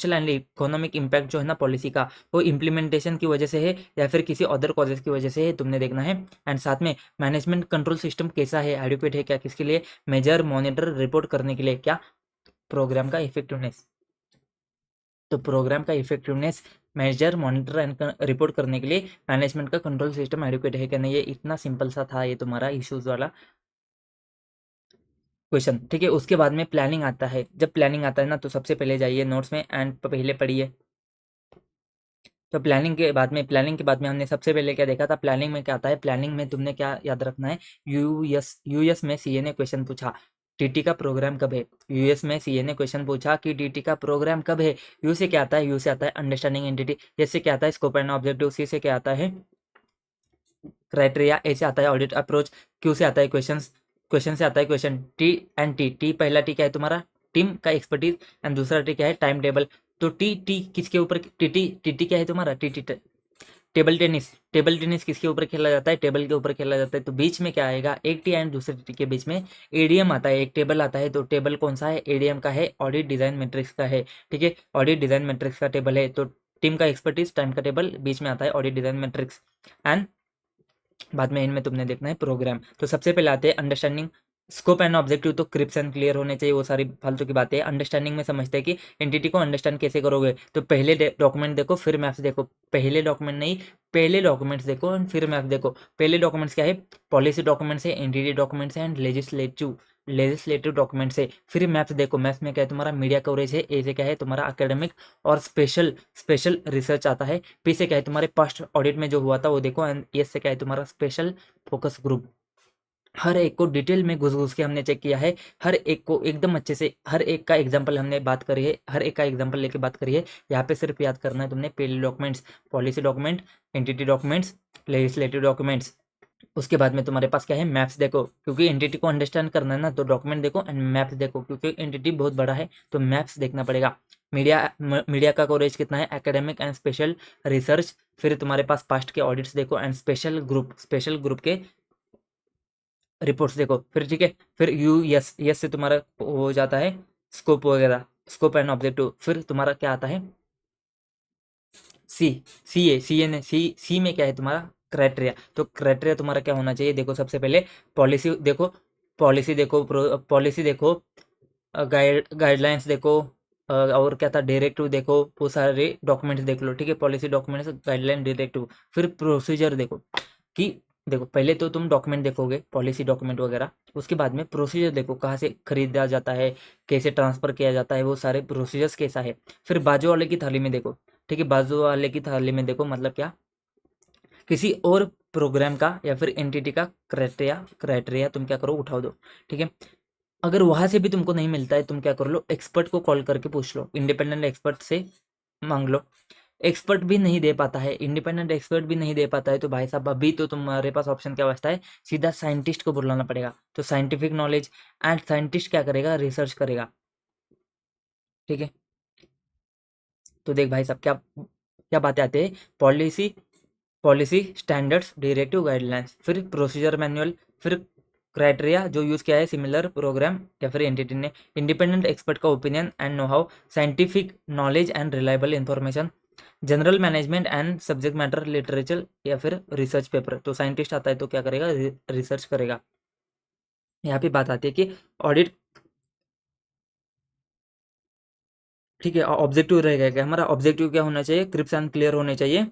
S1: एंड इकोनॉमिक इम्पैक्ट जो है ना पॉलिसी का, वो इम्प्लीमेंटेशन की वजह से है या फिर किसी अदर कॉजेज की वजह से है, तुमने देखना है। एंड साथ में मैनेजमेंट कंट्रोल सिस्टम कैसा है, एडिक्वेट है क्या, किसके लिए, मेजर मॉनिटर रिपोर्ट करने के लिए, क्या, प्रोग्राम का इफेक्टिवनेस, तो प्रोग्राम का effectiveness measure monitor and report करने के लिए मैनेजमेंट का कंट्रोल सिस्टम एडुकेट है क्या नहीं, ये इतना सिंपल सा था ये तुम्हारा इश्यूज वाला क्वेश्चन। ठीक है, उसके बाद में प्लानिंग आता है, जब प्लानिंग आता है ना तो सबसे पहले जाइए नोट्स में एंड पहले पढ़िए। तो प्लानिंग के बाद में हमने सबसे पहले क्या देखा था, प्लानिंग में क्या आता है, प्लानिंग में तुमने क्या याद रखना है, यूएस में सीए ने क्वेश्चन पूछा टीटी का प्रोग्राम कब है, यूएस में सीए ने क्वेश्चन पूछा कि टीटी का प्रोग्राम कब है, यू से क्या आता है, यू से आता है अंडरस्टैंडिंग एंटिटी, एस से क्या आता है स्कोप एंड ऑब्जेक्टिव, सी से क्या आता है क्राइटेरिया, ए से आता है ऑडिट अप्रोच, क्यू से आता है क्वेश्चन से आता है क्वेश्चन, टी पहला टी क्या है तुम्हारा, टीम का एक्सपर्टीज, एंड दूसरा टी क्या है टाइम टेबल। तो टी किसके ऊपर, टी क्या है तुम्हारा, टी टेबल टेनिस किसके ऊपर खेला जाता है, टेबल के ऊपर खेला जाता है, तो बीच में क्या आएगा, एक टी एंड दूसरे टी के बीच में एडीएम आता है, एक टेबल आता है, तो टेबल कौन सा है, एडीएम का है, ऑडिट डिजाइन मैट्रिक्स का है। ठीक है, ऑडिट डिजाइन मैट्रिक्स का टेबल है, तो टीम का एक्सपर्टीज, टाइम का टेबल, बीच में आता है ऑडिट डिजाइन मैट्रिक्स, एंड बाद में इनमें तुमने देखना है प्रोग्राम। तो सबसे पहले आते हैं अंडरस्टैंडिंग स्कोप एंड ऑब्जेक्टिव, तो क्रिप्स एंड क्लियर होने चाहिए, वो सारी फालतू की बातें। अंडरस्टैंडिंग में समझते हैं कि एंटिटी को अंडरस्टैंड कैसे करोगे, तो पहले डॉक्यूमेंट देखो फिर मैप्स देखो, पहले डॉक्यूमेंट नहीं, पहले डॉक्यूमेंट्स देखो एंड फिर मैप्स देखो। पहले डॉक्यूमेंट्स क्या है, पॉलिसी डॉक्यूमेंट्स है, एंटिटी डॉक्यूमेंट्स है, एंड लेजिस्लेटिव डॉक्यूमेंट्स है। फिर मैप्स देखो, मैप्स में क्या है तुम्हारा मीडिया कवरेज है, ए से क्या है तुम्हारा एकेडमिक और स्पेशल रिसर्च आता है, पी से क्या है तुम्हारे पास्ट ऑडिट में जो हुआ था वो देखो, एंड एस से क्या है तुम्हारा स्पेशल फोकस ग्रुप। हर एक को डिटेल में घुस घुस के हमने चेक किया है, हर एक को एकदम अच्छे से, हर एक का एग्जाम्पल हमने बात करी है, हर एक का एग्जाम्पल लेके बात करी है। यहाँ पे सिर्फ याद करना है तुमने, पहले documents policy document, entity documents, legislative documents. उसके बाद में तुम्हारे पास क्या है, मैप्स देखो, क्योंकि एंटिटी को अंडरस्टैंड करना है ना, तो डॉक्यूमेंट देखो एंड मैप्स देखो, क्योंकि एंटिटी बहुत बड़ा है तो मैप्स देखना पड़ेगा। मीडिया का कवरेज कितना है, एकेडमिक एंड स्पेशल रिसर्च। फिर तुम्हारे पास पास्ट के ऑडिट्स देखो एंड स्पेशल ग्रुप के रिपोर्ट्स देखो। फिर ठीक है, फिर यस से तुम्हारा हो जाता है स्कोप वगैरह, स्कोप एंड ऑब्जेक्टिव। फिर तुम्हारा क्या आता है, सी सी में क्या है तुम्हारा क्राइटेरिया, तो क्राइटेरिया तुम्हारा क्या होना चाहिए, देखो सबसे पहले पॉलिसी देखो, पॉलिसी देखो, गाइडलाइंस देखो, और क्या था, डायरेक्टिव देखो, वो सारे डॉक्यूमेंट्स देख लो। ठीक है, पॉलिसी डॉक्यूमेंट्स, गाइडलाइन, डायरेक्टिव। फिर प्रोसीजर देखो कि देखो पहले तो तुम डॉक्यूमेंट देखोगे, पॉलिसी डॉक्यूमेंट वगैरह, उसके बाद में प्रोसीजर देखो, कहाँ से खरीदा जाता है, कैसे ट्रांसफर किया जाता है, वो सारे प्रोसीजर्स कैसा है। फिर बाजू वाले की थाली में देखो, ठीक है, बाजू वाले की थाली में देखो मतलब क्या, किसी और प्रोग्राम का या फिर एंटिटी का क्राइटेरिया तुम क्या करो, उठाओ दो। ठीक है, अगर वहां से भी तुमको नहीं मिलता है, तुम क्या कर लो, एक्सपर्ट को कॉल करके पूछ लो, इंडिपेंडेंट एक्सपर्ट से मांग लो। एक्सपर्ट भी नहीं दे पाता है, इंडिपेंडेंट एक्सपर्ट भी नहीं दे पाता है, तो भाई साहब अभी तो तुम्हारे पास ऑप्शन क्या बचता है, सीधा साइंटिस्ट को बुलाना पड़ेगा। तो साइंटिफिक नॉलेज एंड साइंटिस्ट क्या करेगा, रिसर्च करेगा। ठीक है, तो देख भाई साहब क्या क्या बातें आती है, policy, policy standards, directive guidelines, फिर प्रोसीजर मैनुअल, फिर क्राइटेरिया जो यूज़ किया है सिमिलर प्रोग्राम या फिर एंटिटी ने, इंडिपेंडेंट एक्सपर्ट का opinion and know how, scientific knowledge and reliable information, general management and subject matter literature या फिर रिसर्च पेपर। तो साइंटिस्ट आता है तो क्या करेगा, रिसर्च करेगा। यहाँ पे बात आती है कि ऑडिट, ठीक है, ऑब्जेक्टिव रहेगा क्या हमारा, ऑब्जेक्टिव क्या होना चाहिए, क्रिप्स एंड क्लियर होने चाहिए,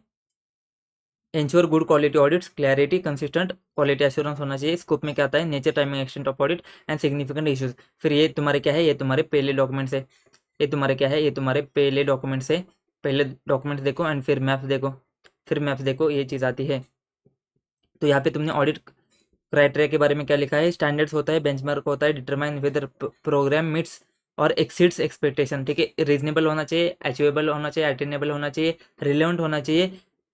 S1: ensure good quality audits, clarity, consistent quality assurance होना चाहिए। स्कोप में क्या आता है, nature, timing, extent of audit and significant issues. फिर ये तुम्हारे क्या है, ये तुम्हारे पहले डॉक्यूमेंट्स है, ये तुम्हारे क्या है, ये तुम्हारे पहले डॉक्यूमेंट्स है, पहले डॉक्यूमेंट्स देखो एंड फिर मैप्स देखो, फिर मैप्स देखो, ये चीज़ आती है। तो यहाँ पे तुमने ऑडिट क्राइटेरिया के बारे में क्या लिखा है, स्टैंडर्ड्स होता है, बेंचमार्क होता है, डिटरमाइन वेदर प्रोग्राम मीट्स और एक्सीड्स एक्सपेक्टेशन। ठीक है, रीजनेबल होना चाहिए, अचीवेबल होना चाहिए, अटेनेबल होना चाहिए, रिलेवेंट होना चाहिए,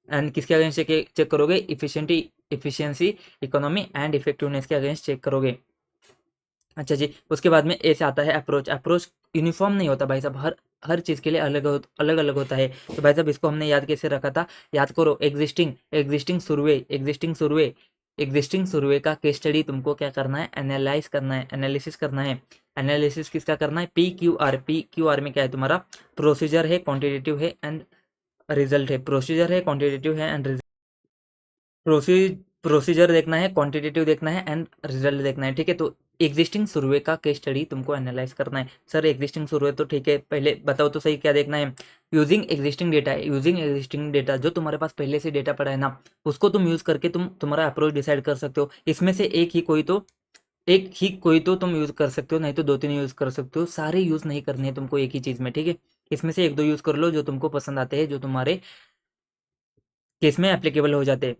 S1: एंड किसके अगेंस्ट चेक करोगे, इफिशियंसी, इकोनॉमी एंड इफेक्टिवनेस के अगेंस्ट चेक करोगे। अच्छा जी, उसके बाद में ए से आता है अप्रोच। अप्रोच यूनिफॉर्म नहीं होता भाई साहब, हर हर चीज़ के लिए अलग अलग होता है। तो भाई साहब इसको हमने याद कैसे रखा था, याद करो, एग्जिस्टिंग सर्वे का केस स्टडी तुमको क्या करना है, एनालाइज करना है, एनालिसिस करना है। एनालिसिस किसका करना है, पी क्यू आर में क्या है तुम्हारा, प्रोसीजर है, क्वांटिटेटिव है एंड रिजल्ट है, प्रोसीजर है, क्वांटिटेटिव है एंड प्रोसीजर देखना है, क्वांटिटेटिव देखना है एंड रिजल्ट देखना है। ठीक है, तो एग्जिस्टिंग सर्वे का केस स्टडी तुमको एनालाइज करना है। सर एग्जिस्टिंग सर्वे तो ठीक है, पहले बताओ तो सही क्या देखना है, यूजिंग एग्जिस्टिंग डेटा है, यूजिंग एग्जिस्टिंग डेटा, जो तुम्हारे पास पहले से डेटा पड़ा है ना, उसको तुम यूज करके तुम तुम्हारा अप्रोच डिसाइड कर सकते हो। इसमें से एक ही कोई तो तुम यूज कर सकते हो, नहीं तो दो तीन यूज कर सकते हो, सारे यूज नहीं करने हैं तुमको एक ही चीज में। ठीक है, इसमें से एक दो यूज कर लो जो तुमको पसंद आते हैं, जो तुम्हारे केस में एप्लीकेबल हो जाते हैं।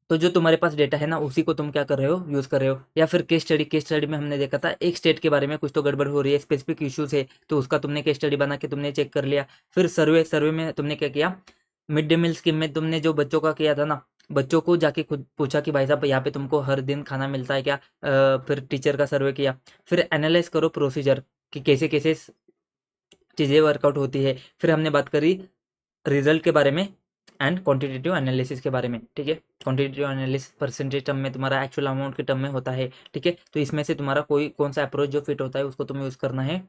S1: तो जो तुम्हारे पास डेटा है ना, उसी को तुम क्या कर रहे हो, यूज कर रहे हो। या फिर केस स्टडी में हमने देखा था, एक स्टेट के बारे में कुछ तो गड़बड़ हो रही है, स्पेसिफिक इश्यूज है, तो उसका तुमने केस स्टडी बना के तुमने चेक कर लिया। फिर सर्वे में तुमने क्या किया, मिड डे मील स्कीम में तुमने जो बच्चों का किया था ना, बच्चों को जाके खुद पूछा कि भाई साहब यहाँ पे तुमको हर दिन खाना मिलता है क्या, फिर टीचर का सर्वे किया। फिर एनालाइज करो प्रोसीजर कि कैसे कैसे चीज़ें वर्कआउट होती है। फिर हमने बात करी रिजल्ट के बारे में एंड क्वांटिटेटिव एनालिसिस के बारे में। ठीक है, क्वांटिटेटिव एनालिसिस परसेंटेज टर्म में तुम्हारा एक्चुअल अमाउंट के टर्म में होता है। ठीक है, तो इसमें से तुम्हारा कोई कौन सा अप्रोच जो फिट होता है उसको तुम्हें यूज़ करना है।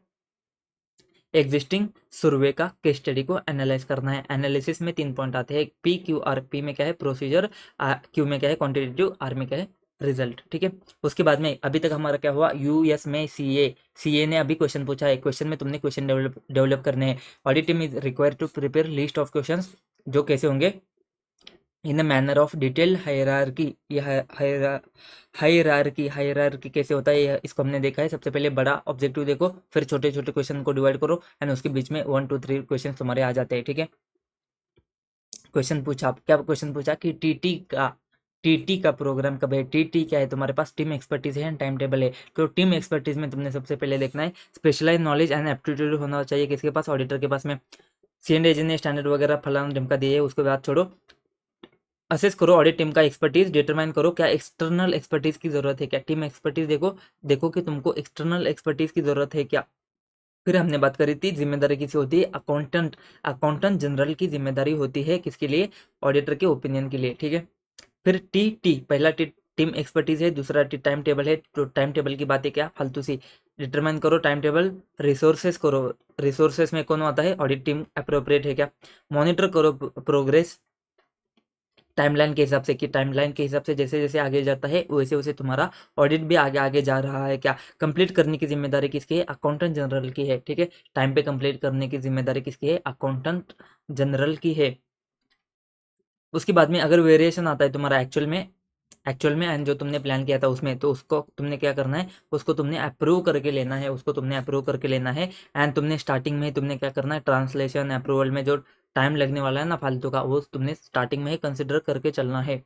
S1: एग्जिस्टिंग सर्वे का केस स्टडी को एनालाइज करना है। एनालिसिस में 3 पॉइंट आते हैं, पी पी में क्या है, प्रोसीजर, क्यू में क्या है, क्वांटिटेटिव, आर में क्या है, रिजल्ट। ठीक है, उसके बाद में अभी तक हमारा क्या हुआ, यूएस में सीए ने अभी क्वेश्चन पूछा है, क्वेश्चन में तुमने क्वेश्चन डेवलप करने हैं। Audit team is required to prepare list of questions, जो कैसे होंगे, in the manner of detail hierarchy. ये हायरार्की कैसे होता है, इसको हमने देखा है। सबसे पहले बड़ा ऑब्जेक्टिव देखो, फिर छोटे छोटे क्वेश्चन को डिवाइड करो एंड उसके बीच में 1 2 3 क्वेश्चन तुम्हारे आ जाते हैं। ठीक है, क्वेश्चन पूछा, क्या क्वेश्चन पूछा कि टीटी का प्रोग्राम कब है। टीटी क्या है, तुम्हारे पास टीम एक्सपर्टीज है एंड टाइम टेबल है। तो टीम एक्सपर्टीज में तुमने सबसे पहले देखना है, स्पेशलाइज नॉलेज एंड एप्टीट्यूड होना चाहिए किसके पास, ऑडिटर के पास में। सी एंड एजेंट ने स्टैंडर्ड वगैरह फलाना ढिमका दिए है, उसके बाद छोड़ो। असेस करो ऑडिट टीम का एक्सपर्टीज, डिटरमाइन करो क्या एक्सटर्नल एक्सपर्टीज की जरूरत है क्या, टीम एक्सपर्टीज देखो, देखो कि तुमको एक्सटर्नल एक्सपर्टीज की जरूरत है क्या। फिर हमने बात करी थी जिम्मेदारी किसी होती है, अकाउंटेंट जनरल की जिम्मेदारी होती है किसके लिए, ऑडिटर के ओपिनियन के लिए। ठीक है, फिर टी पहला टीम एक्सपर्टीज है, दूसरा टाइम टेबल है। तो टाइम टेबल की बातें क्या फालतू सी, डिटरमाइन करो टाइम टेबल। रिसोर्सेस करो, रिसोर्सेस में कौन आता है, ऑडिट टीम अप्रोप्रिएट है क्या। मॉनिटर करो प्रोग्रेस टाइमलाइन के हिसाब से, कि टाइमलाइन के हिसाब से जैसे जैसे आगे जाता है वैसे वैसे तुम्हारा ऑडिट भी आगे आगे जा रहा है क्या। कंप्लीट करने की जिम्मेदारी किसकी है, अकाउंटेंट जनरल की है। ठीक है, टाइम पे कंप्लीट करने की जिम्मेदारी किसकी है, अकाउंटेंट जनरल की है। उसके बाद में अगर वेरिएशन आता है तुम्हारा एक्चुअल में एंड जो तुमने प्लान किया था उसमें, तो उसको तुमने क्या करना है, उसको तुमने अप्रूव करके लेना है, उसको तुमने अप्रूव करके लेना है। एंड तुमने स्टार्टिंग में तुमने क्या करना है, ट्रांसलेशन अप्रूवल में जो टाइम लगने वाला है ना फालतू का, वो तुमने स्टार्टिंग में ही कंसिडर करके चलना है।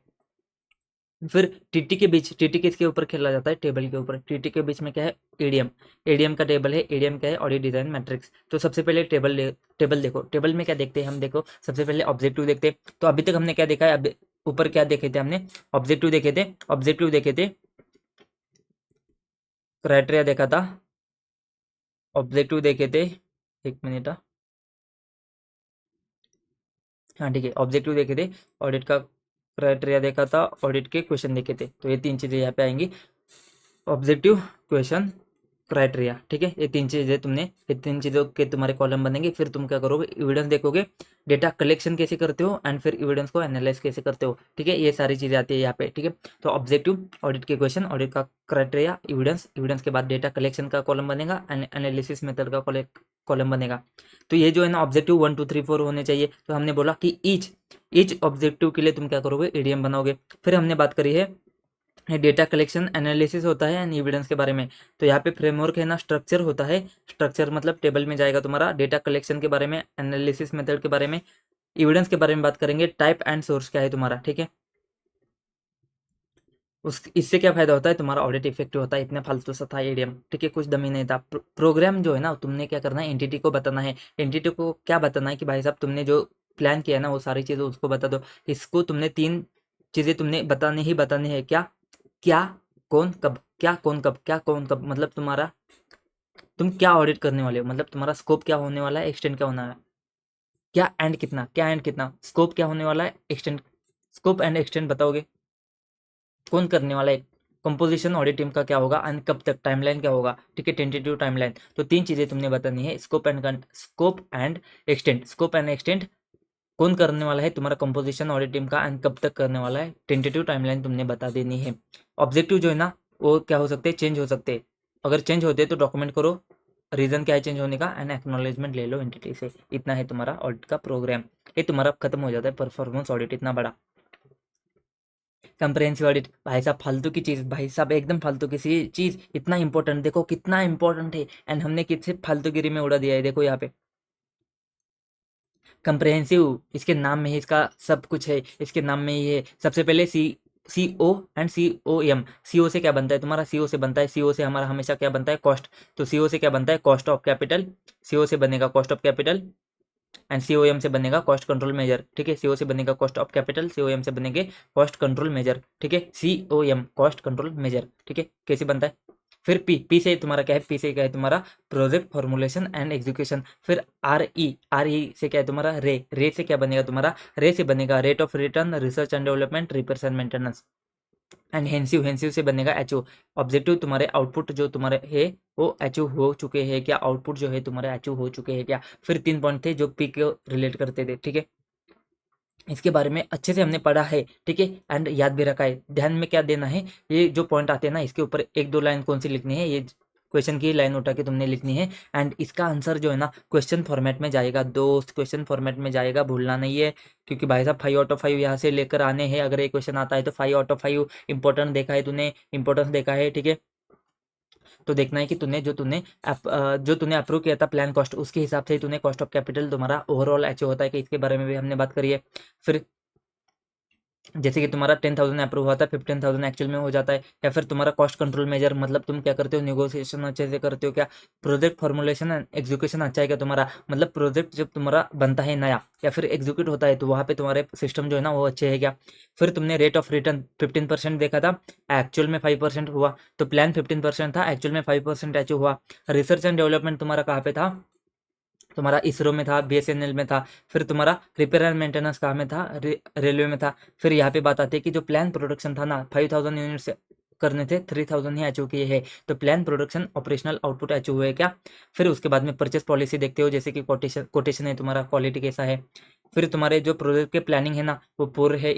S1: फिर टीटी के बीच, टीटी किसके ऊपर खेला जाता है, टेबल के ऊपर। टीटी के बीच में क्या है, एडीएम, एडीएम का टेबल है। एडीएम क्या है, ऑडिट डिजाइन मैट्रिक्स। तो सबसे पहले टेबल देखो, टेबल में क्या देखते हैं हम, देखो सबसे पहले ऑब्जेक्टिव देखते हैं। तो अभी तक हमने क्या देखा है, अब ऊपर क्या देखे थे हमने, ऑब्जेक्टिव देखे थे, ऑब्जेक्टिव देखे थे, क्राइटेरिया देखा था, ऑब्जेक्टिव देखे थे, एक मिनट, हाँ ठीक है, ऑब्जेक्टिव देखे थे, ऑडिट का क्राइटेरिया देखा था, ऑडिट के क्वेश्चन देखे थे। तो ये तीन चीजें यहाँ पे आएंगी, ऑब्जेक्टिव, क्वेश्चन, क्राइटेरिया, ठीक है। ये तीन चीजें तुमने, ये तीन चीजों के तुम्हारे कॉलम बनेंगे। फिर तुम क्या करोगे, एविडेंस देखोगे, डेटा कलेक्शन कैसे करते हो, एंड फिर एविडेंस को एनालाइज कैसे करते हो, ठीक है। ये सारी चीजें आती है यहाँ पे, ठीक है। तो ऑब्जेक्टिव, ऑडिट के क्वेश्चन, ऑडिट का क्राइटेरिया, एविडेंस, एविडेंस के बाद डेटा कलेक्शन का कॉलम बनेगा, एंड एनालिसिस मेथड का कॉलम बनेगा। तो ये जो है ना ऑब्जेक्टिव 1 2 3 4 होने चाहिए। तो हमने बोला कि ईच ऑब्जेक्टिव के लिए तुम क्या करोगे, एडीएम बनाओगे। फिर हमने बात करी है डेटा कलेक्शन एनालिसिस होता है एंड एविडेंस के बारे में। तो यहाँ पे फ्रेमवर्क है ना, स्ट्रक्चर होता है, स्ट्रक्चर मतलब टेबल में जाएगा तुम्हारा, डेटा कलेक्शन के बारे में, एनालिसिस मेथड के बारे में, एविडेंस के बारे में बात करेंगे, टाइप एंड सोर्स क्या है तुम्हारा, ठीक है। उस इससे क्या फायदा होता है, तुम्हारा ऑडिट इफेक्टिव होता है। इतना फालतू सा था एडीएम, ठीक है, कुछ दमी नहीं था। प्रोग्राम जो है ना, तुमने क्या करना है, एंटिटी को बताना है। एंटिटी को क्या बताना है कि भाई साहब तुमने जो प्लान किया है ना, वो सारी चीजें उसको बता दो। इसको तुमने तीन चीजें तुमने बतानी है, क्या क्या कौन कब, क्या कौन कब, क्या कौन कब, मतलब तुम्हारा, तुम क्या ऑडिट करने वाले हो, मतलब तुम्हारा स्कोप क्या होने वाला है, एक्सटेंड क्या होना है, क्या एंड कितना, क्या एंड कितना, स्कोप क्या होने वाला है, एक्सटेंड, स्कोप एंड एक्सटेंड बताओगे, कौन करने वाला है, कंपोजिशन ऑडिट टीम का क्या होगा, एंड कब तक, टाइमलाइन क्या होगा, ठीक है, टेंटेटिव टाइमलाइन। तो तीन चीजें तुमने बतानी है, scope and extend. Scope and extend कौन करने वाला है, तुम्हारा कंपोजिशन ऑडिट टीम का, एंड कब तक करने वाला है, टेंटेटिव टाइमलाइन तुमने बता देनी है। ऑब्जेक्टिव जो है ना, वो क्या हो सकते हैं, चेंज हो सकते हैं। अगर चेंज होते हैं तो डॉक्यूमेंट करो, रीजन क्या है चेंज होने का, एंड एक्नॉलेजमेंट ले लो एंटिटी से। इतना है तुम्हारा ऑडिट का प्रोग्राम। ये तुम्हारा खत्म हो जाता है परफॉर्मेंस ऑडिट, इतना बड़ा। कंप्रहेंसिव ऑडिट, भाई साहब फालतू की चीज, भाई साहब एकदम फालतू की सी चीज, इतना इंपॉर्टेंट, देखो कितना इंपॉर्टेंट है, एंड हमने किसी फालतूगिरी में उड़ा दिया है, देखो यहाँ पे। कंप्रहेंसिव, इसके नाम में ही इसका सब कुछ है, इसके नाम में ही है। सबसे पहले सी ओ एंड COM। सीओ से क्या बनता है तुम्हारा, सीओ से बनता है, सीओ से हमारा हमेशा क्या बनता है, कॉस्ट। तो सीओ से क्या बनता है, कॉस्ट ऑफ कैपिटल। सीओ से बनेगा cost of capital, and COM से बनेगा कॉस्ट कंट्रोल मेजर, ठीक है। सीओ से बनेगा कॉस्ट ऑफ कैपिटल, COM से बनेंगे कॉस्ट कंट्रोल मेजर, ठीक है। COM कॉस्ट कंट्रोल मेजर, ठीक है। कैसे बनता है, फिर पी से तुम्हारा क्या है, पी से क्या है तुम्हारा, प्रोजेक्ट फॉर्मुलेशन एंड एग्जीक्यूशन। फिर RE से क्या है तुम्हारा, रे से क्या बनेगा तुम्हारा, रे से बनेगा rate of return, research and development, repair and maintenance. And हेंसिव से बनेगा HO। ऑब्जेक्टिव तुम्हारे आउटपुट जो तुम्हारे है वो अचीव हो चुके हैं क्या, आउटपुट जो है तुम्हारे अचीव हो चुके हैं क्या। फिर 3 पॉइंट थे जो पी को रिलेट करते थे, ठीक है। इसके बारे में अच्छे से हमने पढ़ा है, ठीक है, एंड याद भी रखा है। ध्यान में क्या देना है, ये जो पॉइंट आते हैं ना, इसके ऊपर एक दो लाइन कौन सी लिखनी है, ये क्वेश्चन की लाइन उठा के तुमने लिखनी है। एंड इसका आंसर जो है ना क्वेश्चन फॉर्मेट में जाएगा दोस्त, क्वेश्चन फॉर्मेट में जाएगा, भूलना नहीं है। क्योंकि भाई साहब 5/5 यहाँ से लेकर आने हैं। अगर ये क्वेश्चन आता है तो 5/5 इंपॉर्टेंट देखा है तूने, इंपॉर्टेंस देखा है, ठीक है। तो देखना है कि जो तूने अप्रूव किया था प्लान कॉस्ट, उसके हिसाब से ही तूने कॉस्ट ऑफ कैपिटल तुम्हारा ओवरऑल अचीव होता है कि इसके बारे में भी हमने बात करी है। फिर जैसे कि तुम्हारा 10,000 अप्रूव हुआ था, 15,000 एक्चुअल में हो जाता है। या फिर तुम्हारा कॉस्ट कंट्रोल मेजर, मतलब तुम क्या करते हो, निगोशिएशन अच्छे से करते हो क्या, प्रोजेक्ट फॉर्मुलेशन एंड एग्जीक्यूशन अच्छा है क्या तुम्हारा, मतलब प्रोजेक्ट जब तुम्हारा बनता है नया या फिर एग्जीक्यूट होता है तो वहाँ पे तुम्हारे सिस्टम जो है ना वो अच्छे है क्या। फिर तुमने रेट ऑफ रिटर्न 15% देखा था, एक्चुअल में 5% हुआ। तो प्लान 15% था, एक्चुअल में 5% अचीव हुआ। रिसर्च एंड डेवलपमेंट तुम्हारा कहाँ पे था, तुम्हारा इसरो में था, BSNL में था। फिर तुम्हारा रिपेयर एंड मेंटेनेंस कहाँ में था, रेलवे में था। फिर यहाँ पे बात आती है कि जो प्लान प्रोडक्शन था ना, 5,000 यूनिट्स करने थे, 3,000 ही अचीव किए हैं। तो plan production operational output achieve हुए क्या। फिर उसके बाद में परचेस पॉलिसी देखते हो, जैसे कि कोटेशन है तुम्हारा, क्वालिटी कैसा है। फिर तुम्हारे जो प्रोजेक्ट के प्लानिंग है ना वो पूरे है,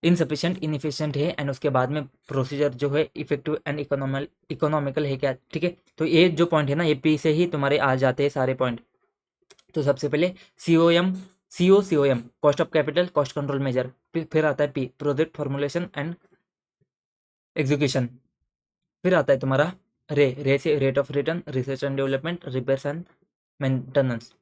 S1: इनफिशिएंट है, एंड उसके बाद में प्रोसीजर जो है इफेक्टिव एंड इकोनॉमिकल है क्या, ठीक है। तो ये जो पॉइंट है ना, ये पी से ही तुम्हारे आ जाते हैं सारे पॉइंट। तो सबसे पहले COM cost of capital, cost control measure. फिर आता है P, project formulation and execution. फिर आता है तुम्हारा रे से rate of return, research and development, repair and maintenance.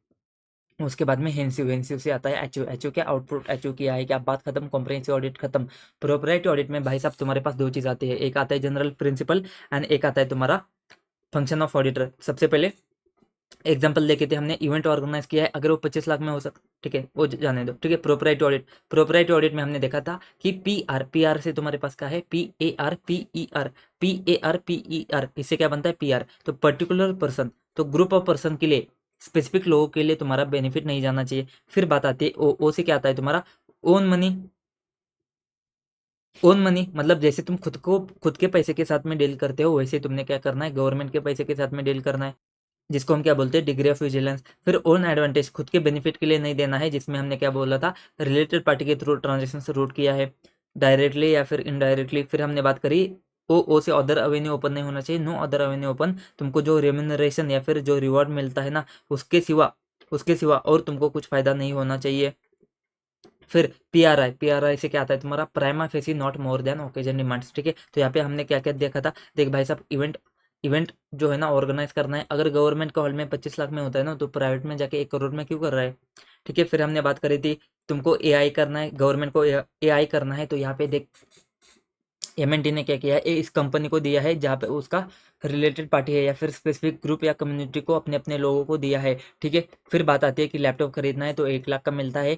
S1: उसके बाद में हेंसिव, हेंसिव से आता है एचयू, एचयू क्या आउटपुट, एचयू की आए क्या बात खत्म, कॉम्प्रिहेंसिव ऑडिट खत्म। प्रोपराइटरी ऑडिट में भाई साहब तुम्हारे पास दो चीज़ आती है, एक आता है जनरल प्रिंसिपल एंड एक आता है तुम्हारा फंक्शन ऑफ ऑडिटर। सबसे पहले एग्जाम्पल देखे थे हमने, इवेंट ऑर्गेनाइज किया है, अगर वो 25 लाख में हो सकता, ठीक है वो जाने दो, ठीक है। प्रोपराइटरी ऑडिट, प्रोपराइटरी ऑडिट में हमने देखा था कि पी आर से तुम्हारे पास क्या है, पी ए आर, इससे क्या बनता है पी आर, तो पर्टिकुलर पर्सन, तो ग्रुप ऑफ पर्सन के लिए, स्पेसिफिक लोगों के लिए तुम्हारा बेनिफिट नहीं जाना चाहिए। फिर बात आती है ओ से क्या आता है तुम्हारा ओन मनी, ओन मनी मतलब जैसे तुम खुद के पैसे के साथ में डील करते हो, वैसे तुमने क्या करना है गवर्नमेंट के पैसे के साथ में डील करना है, जिसको हम क्या बोलते हैं डिग्री ऑफ विजिलेंस। फिर ओन एडवांटेज, खुद के बेनिफिट के लिए नहीं देना है, जिसमें हमने क्या बोला था रिलेटेड पार्टी के थ्रू ट्रांजेक्शन से रूट किया है डायरेक्टली या फिर इनडायरेक्टली। फिर हमने बात करी ओ से अदर अवेन्यू ओपन नहीं होना चाहिए, नो अदर अवेन्यू ओपन, तुमको जो रेम्यूनरेशन या फिर जो रिवॉर्ड मिलता है ना उसके सिवा और तुमको कुछ फायदा नहीं होना चाहिए। फिर पी आर आई से क्या आता है तुम्हारा prima facie not more than occasion demands, ठीक है। तो यहाँ पे हमने क्या क्या देखा था, देख भाई साहब इवेंट जो है ना ऑर्गेनाइज करना है, अगर गवर्नमेंट का हॉल में 25 लाख में होता है ना, तो प्राइवेट में जाके 1 करोड़ में क्यों कर रहा है, ठीक है। फिर हमने बात करी थी तुमको एआई करना है, गवर्नमेंट को एआई करना है, तो यहाँ पे देख एमएनटी ने क्या किया है, इस कंपनी को दिया है जहाँ पे उसका रिलेटेड पार्टी है या फिर स्पेसिफिक ग्रुप या कम्युनिटी को अपने अपने लोगों को दिया है, ठीक है। फिर बात आती है कि लैपटॉप खरीदना है तो 1 लाख का मिलता है,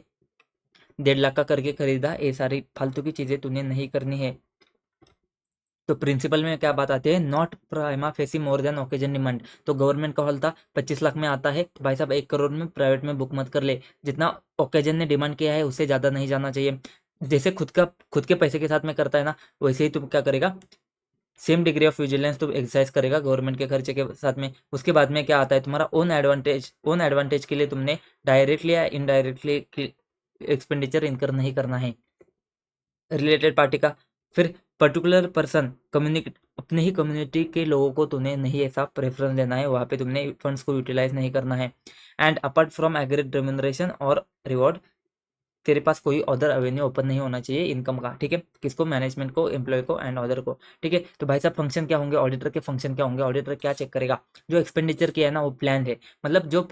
S1: 1.5 लाख का करके खरीदा, ये सारी फालतू की चीज़ें तूने नहीं करनी है। तो प्रिंसिपल में क्या बात आती है, not prima facie more than occasion demand, तो गवर्नमेंट का हॉल था 25 लाख में आता है, तो भाई साहब 1 करोड़ में प्राइवेट में बुक मत कर ले, जितना ओकेजन ने डिमांड किया है उससे ज़्यादा नहीं जाना चाहिए। जैसे खुद के पैसे के साथ में करता है ना, वैसे ही तुम क्या करेगा, सेम डिग्री ऑफ विजिलेंस तो एक्सरसाइज करेगा गवर्नमेंट के खर्चे के साथ में। उसके बाद में क्या आता है तुम्हारा ओन एडवांटेज के लिए तुमने डायरेक्टली या इनडायरेक्टली एक्सपेंडिचर इनकर नहीं करना है रिलेटेड पार्टी का। फिर पर्टिकुलर पर्सन कम्युनिटी, अपने ही कम्युनिटी के लोगों को तुमने नहीं ऐसा प्रेफरेंस देना है, वहाँ पे तुमने फंड्स को यूटिलाइज नहीं करना है। And apart from agreed remuneration और रिवॉर्ड, तेरे पास कोई अदर एवेन्यू ओपन नहीं होना चाहिए इनकम का, ठीक है। किसको, मैनेजमेंट को, एम्प्लॉय को एंड अदर को, ठीक है। तो भाई साहब फंक्शन क्या होंगे ऑडिटर के, फंक्शन क्या होंगे, ऑडिटर क्या चेक करेगा, जो एक्सपेंडिचर किया है ना वो प्लान है, मतलब जो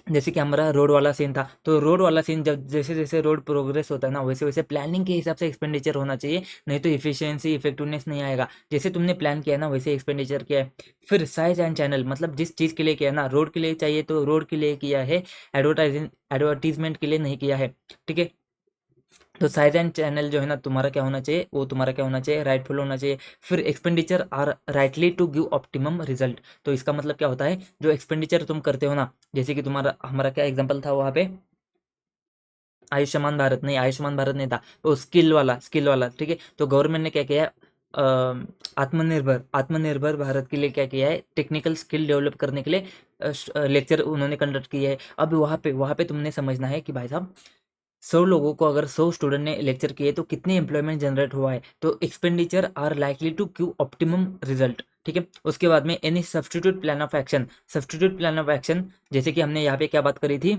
S1: जैसे कि हमारा रोड वाला सीन था, तो रोड वाला सीन जब जैसे जैसे रोड प्रोग्रेस होता है ना, वैसे वैसे प्लानिंग के हिसाब से एक्सपेंडिचर होना चाहिए, नहीं तो इफिशियंसी इफेक्टिवनेस नहीं आएगा। जैसे तुमने प्लान किया है ना वैसे एक्सपेंडिचर किया है। फिर साइज एंड चैनल, मतलब जिस चीज़ के लिए किया है ना, रोड के लिए चाहिए तो रोड के लिए किया है, एडवर्टीजमेंट के लिए नहीं किया है, ठीक है। तो साइज एंड चैनल जो है ना तुम्हारा क्या होना चाहिए, वो तुम्हारा क्या होना चाहिए, राइटफुल होना चाहिए। फिर expenditure are rightly to give optimum result, तो इसका मतलब क्या होता है, जो एक्सपेंडिचर तुम करते हो ना, जैसे कि तुम्हारा हमारा क्या एग्जांपल था वहाँ पे, आयुष्मान भारत नहीं, आयुष्मान भारत नहीं था, वो स्किल वाला, ठीक है। तो गवर्नमेंट ने क्या किया है, आत्मनिर्भर आत्मनिर्भर भारत के लिए क्या किया है, टेक्निकल स्किल डेवलप करने के लिए लेक्चर उन्होंने कंडक्ट किया है। अब वहाँ पे तुमने समझना है कि भाई साहब 100 लोगों को अगर 100 स्टूडेंट ने लेक्चर किए तो कितने एम्प्लॉयमेंट जनरेट हुआ है, तो expenditure are likely to give optimum result, ठीक है। उसके बाद में any substitute plan of action, जैसे कि हमने यहाँ पे क्या बात करी थी,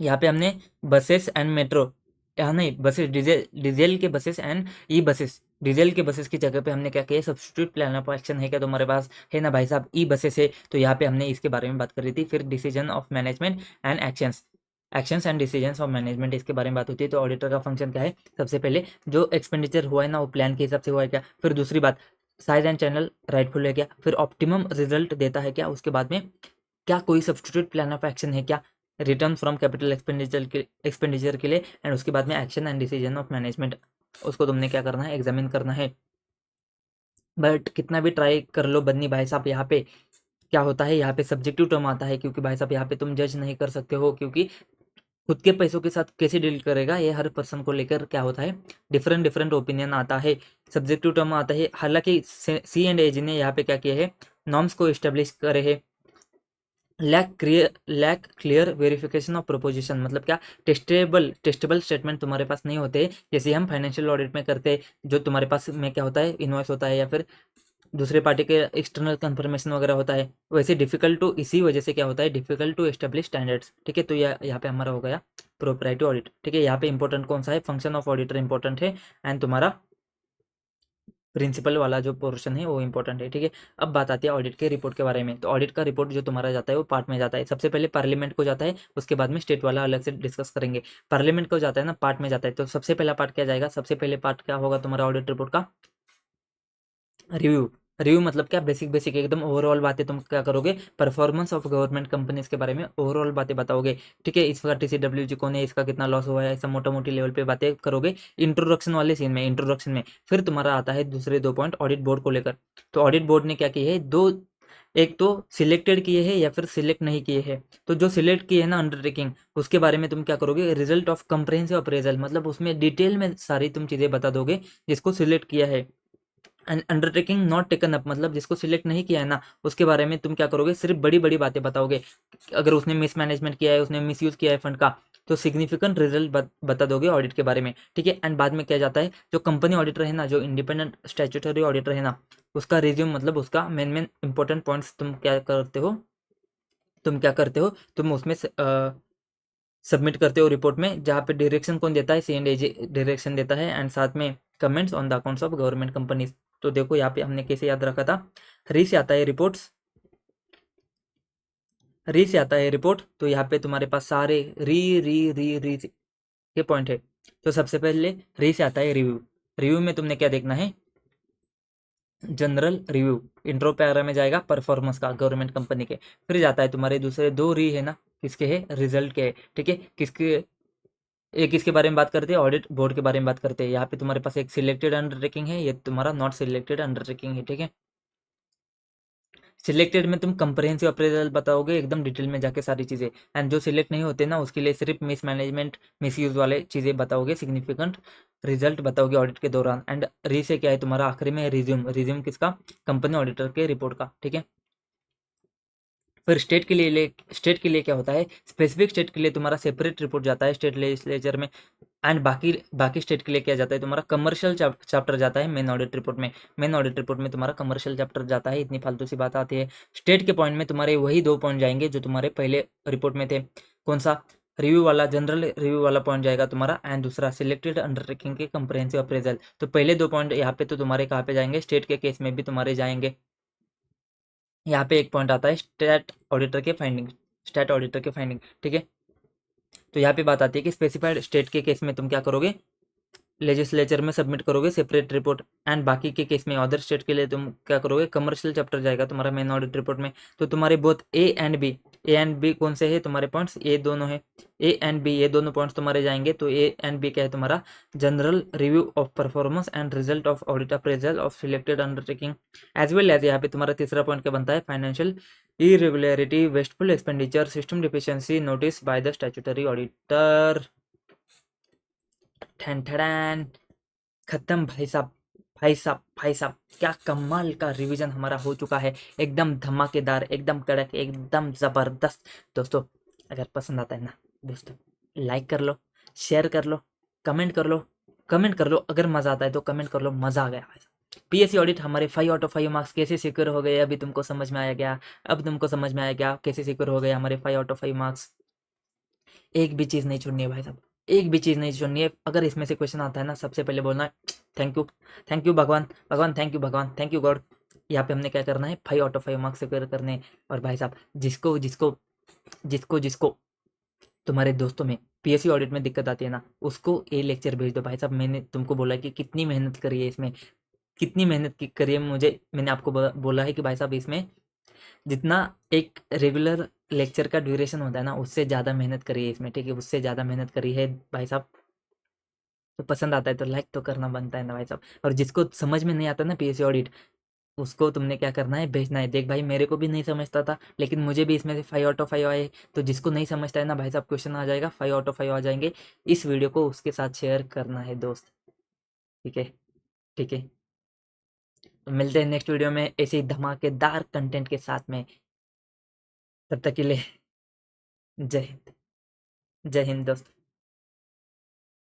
S1: यहाँ पे हमने बसेस एंड मेट्रो, यहाँ नहीं बसेस, डीजल के buses and e buses, diesel के बसेस की जगह पे हमने क्या किया, सब्स्टिट्यूट प्लान ऑफ एक्शन है क्या तुम्हारे पास, है ना भाई साहब, ई बसेस है, तो यहाँ पे हमने इसके बारे में बात करी थी। फिर decision of management and actions and decisions of management, इसके बारे में बात होती है। तो ऑडिटर का फंक्शन क्या है, सबसे पहले जो एक्सपेंडिचर हुआ है ना वो प्लान के हिसाब से हुआ है क्या, फिर दूसरी बात साइज एंड चैनल राइटफुल है क्या, फिर ऑप्टिमम रिजल्ट देता है क्या, उसके बाद में क्या कोई सब्स्टिट्यूट प्लान ऑफ एक्शन है क्या, रिटर्न फ्रॉम कैपिटल एक्सपेंडिचर के लिए, एंड उसके बाद में action and decision of management, उसको तुमने क्या करना है, एग्जामिन करना है। बट कितना भी ट्राई कर लो बन्नी भाई साहब, यहाँ पे क्या होता है, यहाँ पे सब्जेक्टिव टर्म आता है, क्योंकि भाई साहब यहाँ पे तुम जज नहीं कर सकते हो, क्योंकि खुद के पैसों के साथ कैसे डील करेगा ये हर पर्सन को लेकर क्या होता है, डिफरेंट डिफरेंट ओपिनियन आता है, सब्जेक्टिव टर्म आता है। हालांकि C&AG ने यहाँ पे क्या किया है, नॉर्म्स को इस्टेब्लिश करे है, lack clear verification of proposition, मतलब क्या, टेस्टेबल स्टेटमेंट तुम्हारे पास नहीं होते, जैसे हम फाइनेंशियल ऑडिट में करते हैं, जो तुम्हारे पास में क्या होता है, इनवॉइस होता है या फिर दूसरे पार्टी के एक्सटर्नल कंफर्मेशन वगैरह होता है, वैसे डिफिकल्ट टू, इसी वजह से क्या होता है, डिफिकल्ट टू एस्टेब्लिश स्टैंडर्ड्स, ठीक है। तो यहाँ पे हमारा हो गया प्रोप्राइटरी ऑडिट, ठीक है। यहाँ पे इंपॉर्टेंट कौन सा है, फंक्शन ऑफ ऑडिटर इंपॉर्टेंट है, एंड तुम्हारा प्रिंसिपल वाला जो पोर्शन है वो इंपॉर्टेंट है, ठीक है। अब बात आती है ऑडिट के रिपोर्ट के बारे में। तो ऑडिट का रिपोर्ट जो तुम्हारा जाता है वो पार्ट में जाता है। सबसे पहले पार्लियामेंट को जाता है, उसके बाद में स्टेट वाला अलग से डिस्कस करेंगे। पार्लियामेंट को जाता है ना, पार्ट में जाता है। तो सबसे पहला पार्ट क्या जाएगा, सबसे पहले पार्ट क्या होगा तुम्हारा ऑडिट रिपोर्ट का, रिव्यू। रिव्यू मतलब क्या, बेसिक बेसिक एकदम ओवरऑल बातें तुम क्या करोगे, परफॉर्मेंस ऑफ गवर्नमेंट कंपनीज के बारे में ओवरऑल बातें बताओगे, ठीक है। इसका टीसीडब्ल्यूजी कौन है, इसका कितना लॉस हुआ है, ऐसा मोटा मोटी लेवल पे बातें करोगे इंट्रोडक्शन वाले सीन में, इंट्रोडक्शन में। फिर तुम्हारा आता है दूसरे 2 पॉइंट ऑडिट बोर्ड को लेकर। तो ऑडिट बोर्ड ने क्या किया है, दो, एक तो सिलेक्टेड किए हैं या फिर सिलेक्ट नहीं किए हैं। तो जो सिलेक्ट किए हैं ना अंडरटेकिंग, उसके बारे में तुम क्या करोगे, रिजल्ट ऑफ कंप्रहेंसिव अप्रेजल, मतलब उसमें डिटेल में सारी तुम चीजें बता दोगे। जिसको सिलेक्ट किया है, अंडरटेकिंग नॉट टेकन अप, मतलब जिसको सिलेक्ट नहीं किया है ना, उसके बारे में तुम क्या करोगे, सिर्फ बड़ी बड़ी बातें बताओगे। अगर उसने मिसमैनेजमेंट किया है, उसने मिसयूज किया है फंड का, तो सिग्निफिकेंट रिजल्ट बता दोगे ऑडिट के बारे में, ठीक है। एंड बाद में क्या जाता है, जो कंपनी ऑडिटर है ना, जो इंडिपेंडेंट स्टैट्यूटरी ऑडिटर है ना, उसका रिज्यूम, मतलब उसका मेन मेन इंपॉर्टेंट पॉइंट्स तुम क्या करते हो, तुम उसमें सबमिट करते हो रिपोर्ट में, जहाँ पे डायरेक्शन कौन देता है, C&AG डायरेक्शन देता है, एंड साथ में comments on the accounts of government companies. तो देखो यहाँ पे हमने कैसे याद रखा था, री से आता है रिपोर्ट्स, री से आता है रिपोर्ट। तो यहाँ पे तुम्हारे पास सारे री री री री के पॉइंट है। तो सबसे पहले री से आता है रिव्यू। रिव्यू में तुमने क्या देखना है, जनरल रिव्यू, इंट्रो पैरा में जाएगा परफॉर्मेंस का गवर्नमेंट कंपनी के। फिर जाता है तुम्हारे दूसरे 2 री है ना, किसके है, रिजल्ट के है, ठीक है। किसके, एक इसके बारे में बात करते हैं, ऑडिट बोर्ड के बारे में बात करते हैं। यहाँ पे तुम्हारे पास एक सिलेक्टेड अंडरटेकिंग है, ये तुम्हारा नॉट सिलेक्टेड अंडरटेकिंग है, ठीक है। सिलेक्टेड में तुम कंप्रहेंसिव अप्रेजल बताओगे एकदम डिटेल में जाके सारी चीजें, एंड जो सिलेक्ट नहीं होते ना, उसके लिए सिर्फ मिसमैनेजमेंट मिसयूज वाले चीजें बताओगे, सिग्निफिकेंट रिजल्ट बताओगे ऑडिट के दौरान। एंड री से क्या है तुम्हारा आखिरी में, रिज्यूम, रिज्यूम किसका, कंपनी ऑडिटर के रिपोर्ट का, ठीक है। फिर स्टेट के लिए क्या होता है, स्पेसिफिक स्टेट के लिए तुम्हारा सेपरेट रिपोर्ट जाता है स्टेट लेजिस्लेचर में। एंड बाकी बाकी स्टेट के लिए क्या जाता है, तुम्हारा कमर्शियल चैप्टर जाता है मेन ऑडिट रिपोर्ट में। मेन ऑडिट रिपोर्ट में तुम्हारा कमर्शियल चैप्टर जाता है। इतनी फालतू सी बात आती है। स्टेट के पॉइंट में तुम्हारे वही 2 पॉइंट जाएंगे जो तुम्हारे पहले रिपोर्ट में थे। कौन सा, रिव्यू वाला, जनरल रिव्यू वाला पॉइंट जाएगा तुम्हारा, एंड दूसरा सिलेक्टेड अंडरटेकिंग के कंप्रहेंसिव अप्रेजल। तो पहले 2 पॉइंट यहाँ पे तो तुम्हारे कहाँ पे जाएंगे, स्टेट के केस में भी तुम्हारे जाएंगे। यहाँ पे एक पॉइंट आता है स्टेट ऑडिटर के फाइंडिंग, ठीक है। तो यहाँ पे बात आती है कि स्पेसिफाइड स्टेट के केस में तुम क्या करोगे, लेजिस्लेचर में सबमिट करोगे सेपरेट रिपोर्ट। एंड बाकी के केस में अदर स्टेट के लिए तुम क्या करोगे, कमर्शियल चैप्टर जाएगा तुम्हारा मेन ऑडिट रिपोर्ट में। तो तुम्हारे बोथ ए एंड बी कौन से है तुम्हारे पॉइंट्स, ये दोनों है, ए एंड बी ये दोनों पॉइंट्स तुम्हारे जाएंगे। तो ए एंड बी क्या है तुम्हारा, general review of performance and result of audit appraisal of selected undertaking, as well as यहाँ पे तुम्हारा तीसरा पॉइंट क्या बनता है, financial irregularity, wasteful expenditure, system deficiency notice by the statutory auditor. ठन ठड़ान, खत्म भाई साहब, भाई साहब, भाई साहब, क्या कमाल का रिवीजन हमारा हो चुका है, एकदम धमाकेदार, एकदम कड़क, एकदम जबरदस्त। दोस्तों अगर पसंद आता है ना दोस्तों, लाइक कर लो, शेयर कर लो, कमेंट कर लो, कमेंट कर लो। अगर मजा आता है तो कमेंट कर लो, मजा आ गया भाई साहब। पीएससी ऑडिट हमारे 5 आउट ऑफ 5 मार्क्स कैसे सिक्योर हो गए, अभी तुमको समझ में आया क्या, अब तुमको समझ में आया क्या कैसे सिक्योर हो गए हमारे 5 आउट ऑफ 5 मार्क्स। एक भी चीज़ नहीं छोड़नी है भाई साहब, एक भी चीज़ नहीं छोड़नी है। अगर इसमें से क्वेश्चन आता है ना, सबसे पहले बोलना है थैंक यू, थैंक यू भगवान, भगवान थैंक यू, भगवान थैंक यू गॉड। यहाँ पे हमने क्या करना है, 5 आउट ऑफ 5 मार्क्स सिक्योर करने हैं। और भाई साहब जिसको जिसको जिसको जिसको तुम्हारे दोस्तों में पीएससी ऑडिट में दिक्कत आती है ना, उसको ये लेक्चर भेज दो भाई साहब। मैंने तुमको बोला कि कितनी मेहनत करी है इसमें, कितनी मेहनत करी है मुझे, मैंने आपको बोला है कि भाई साहब इसमें जितना एक रेगुलर लेक्चर का ड्यूरेशन होता है ना, उससे ज़्यादा मेहनत करी है इसमें, ठीक है, उससे ज़्यादा मेहनत करी है भाई साहब। तो पसंद आता है तो लाइक तो करना बनता है ना भाई साहब। और जिसको समझ में नहीं आता ना पीएससी ऑडिट, उसको तुमने क्या करना है, भेजना है। देख भाई मेरे को भी नहीं समझता था, लेकिन मुझे भी इसमें से 5 आउट ऑफ 5 आए। तो जिसको नहीं समझता है ना भाई साहब, क्वेश्चन आ जाएगा 5 आउट ऑफ 5 आ जाएंगे, इस वीडियो को उसके साथ शेयर करना है दोस्त, ठीक है, ठीक है। तो मिलते हैं नेक्स्ट वीडियो में ऐसे ही धमाकेदार कंटेंट के साथ में। तब तक के लिए जय हिंद, जय हिंद दोस्त।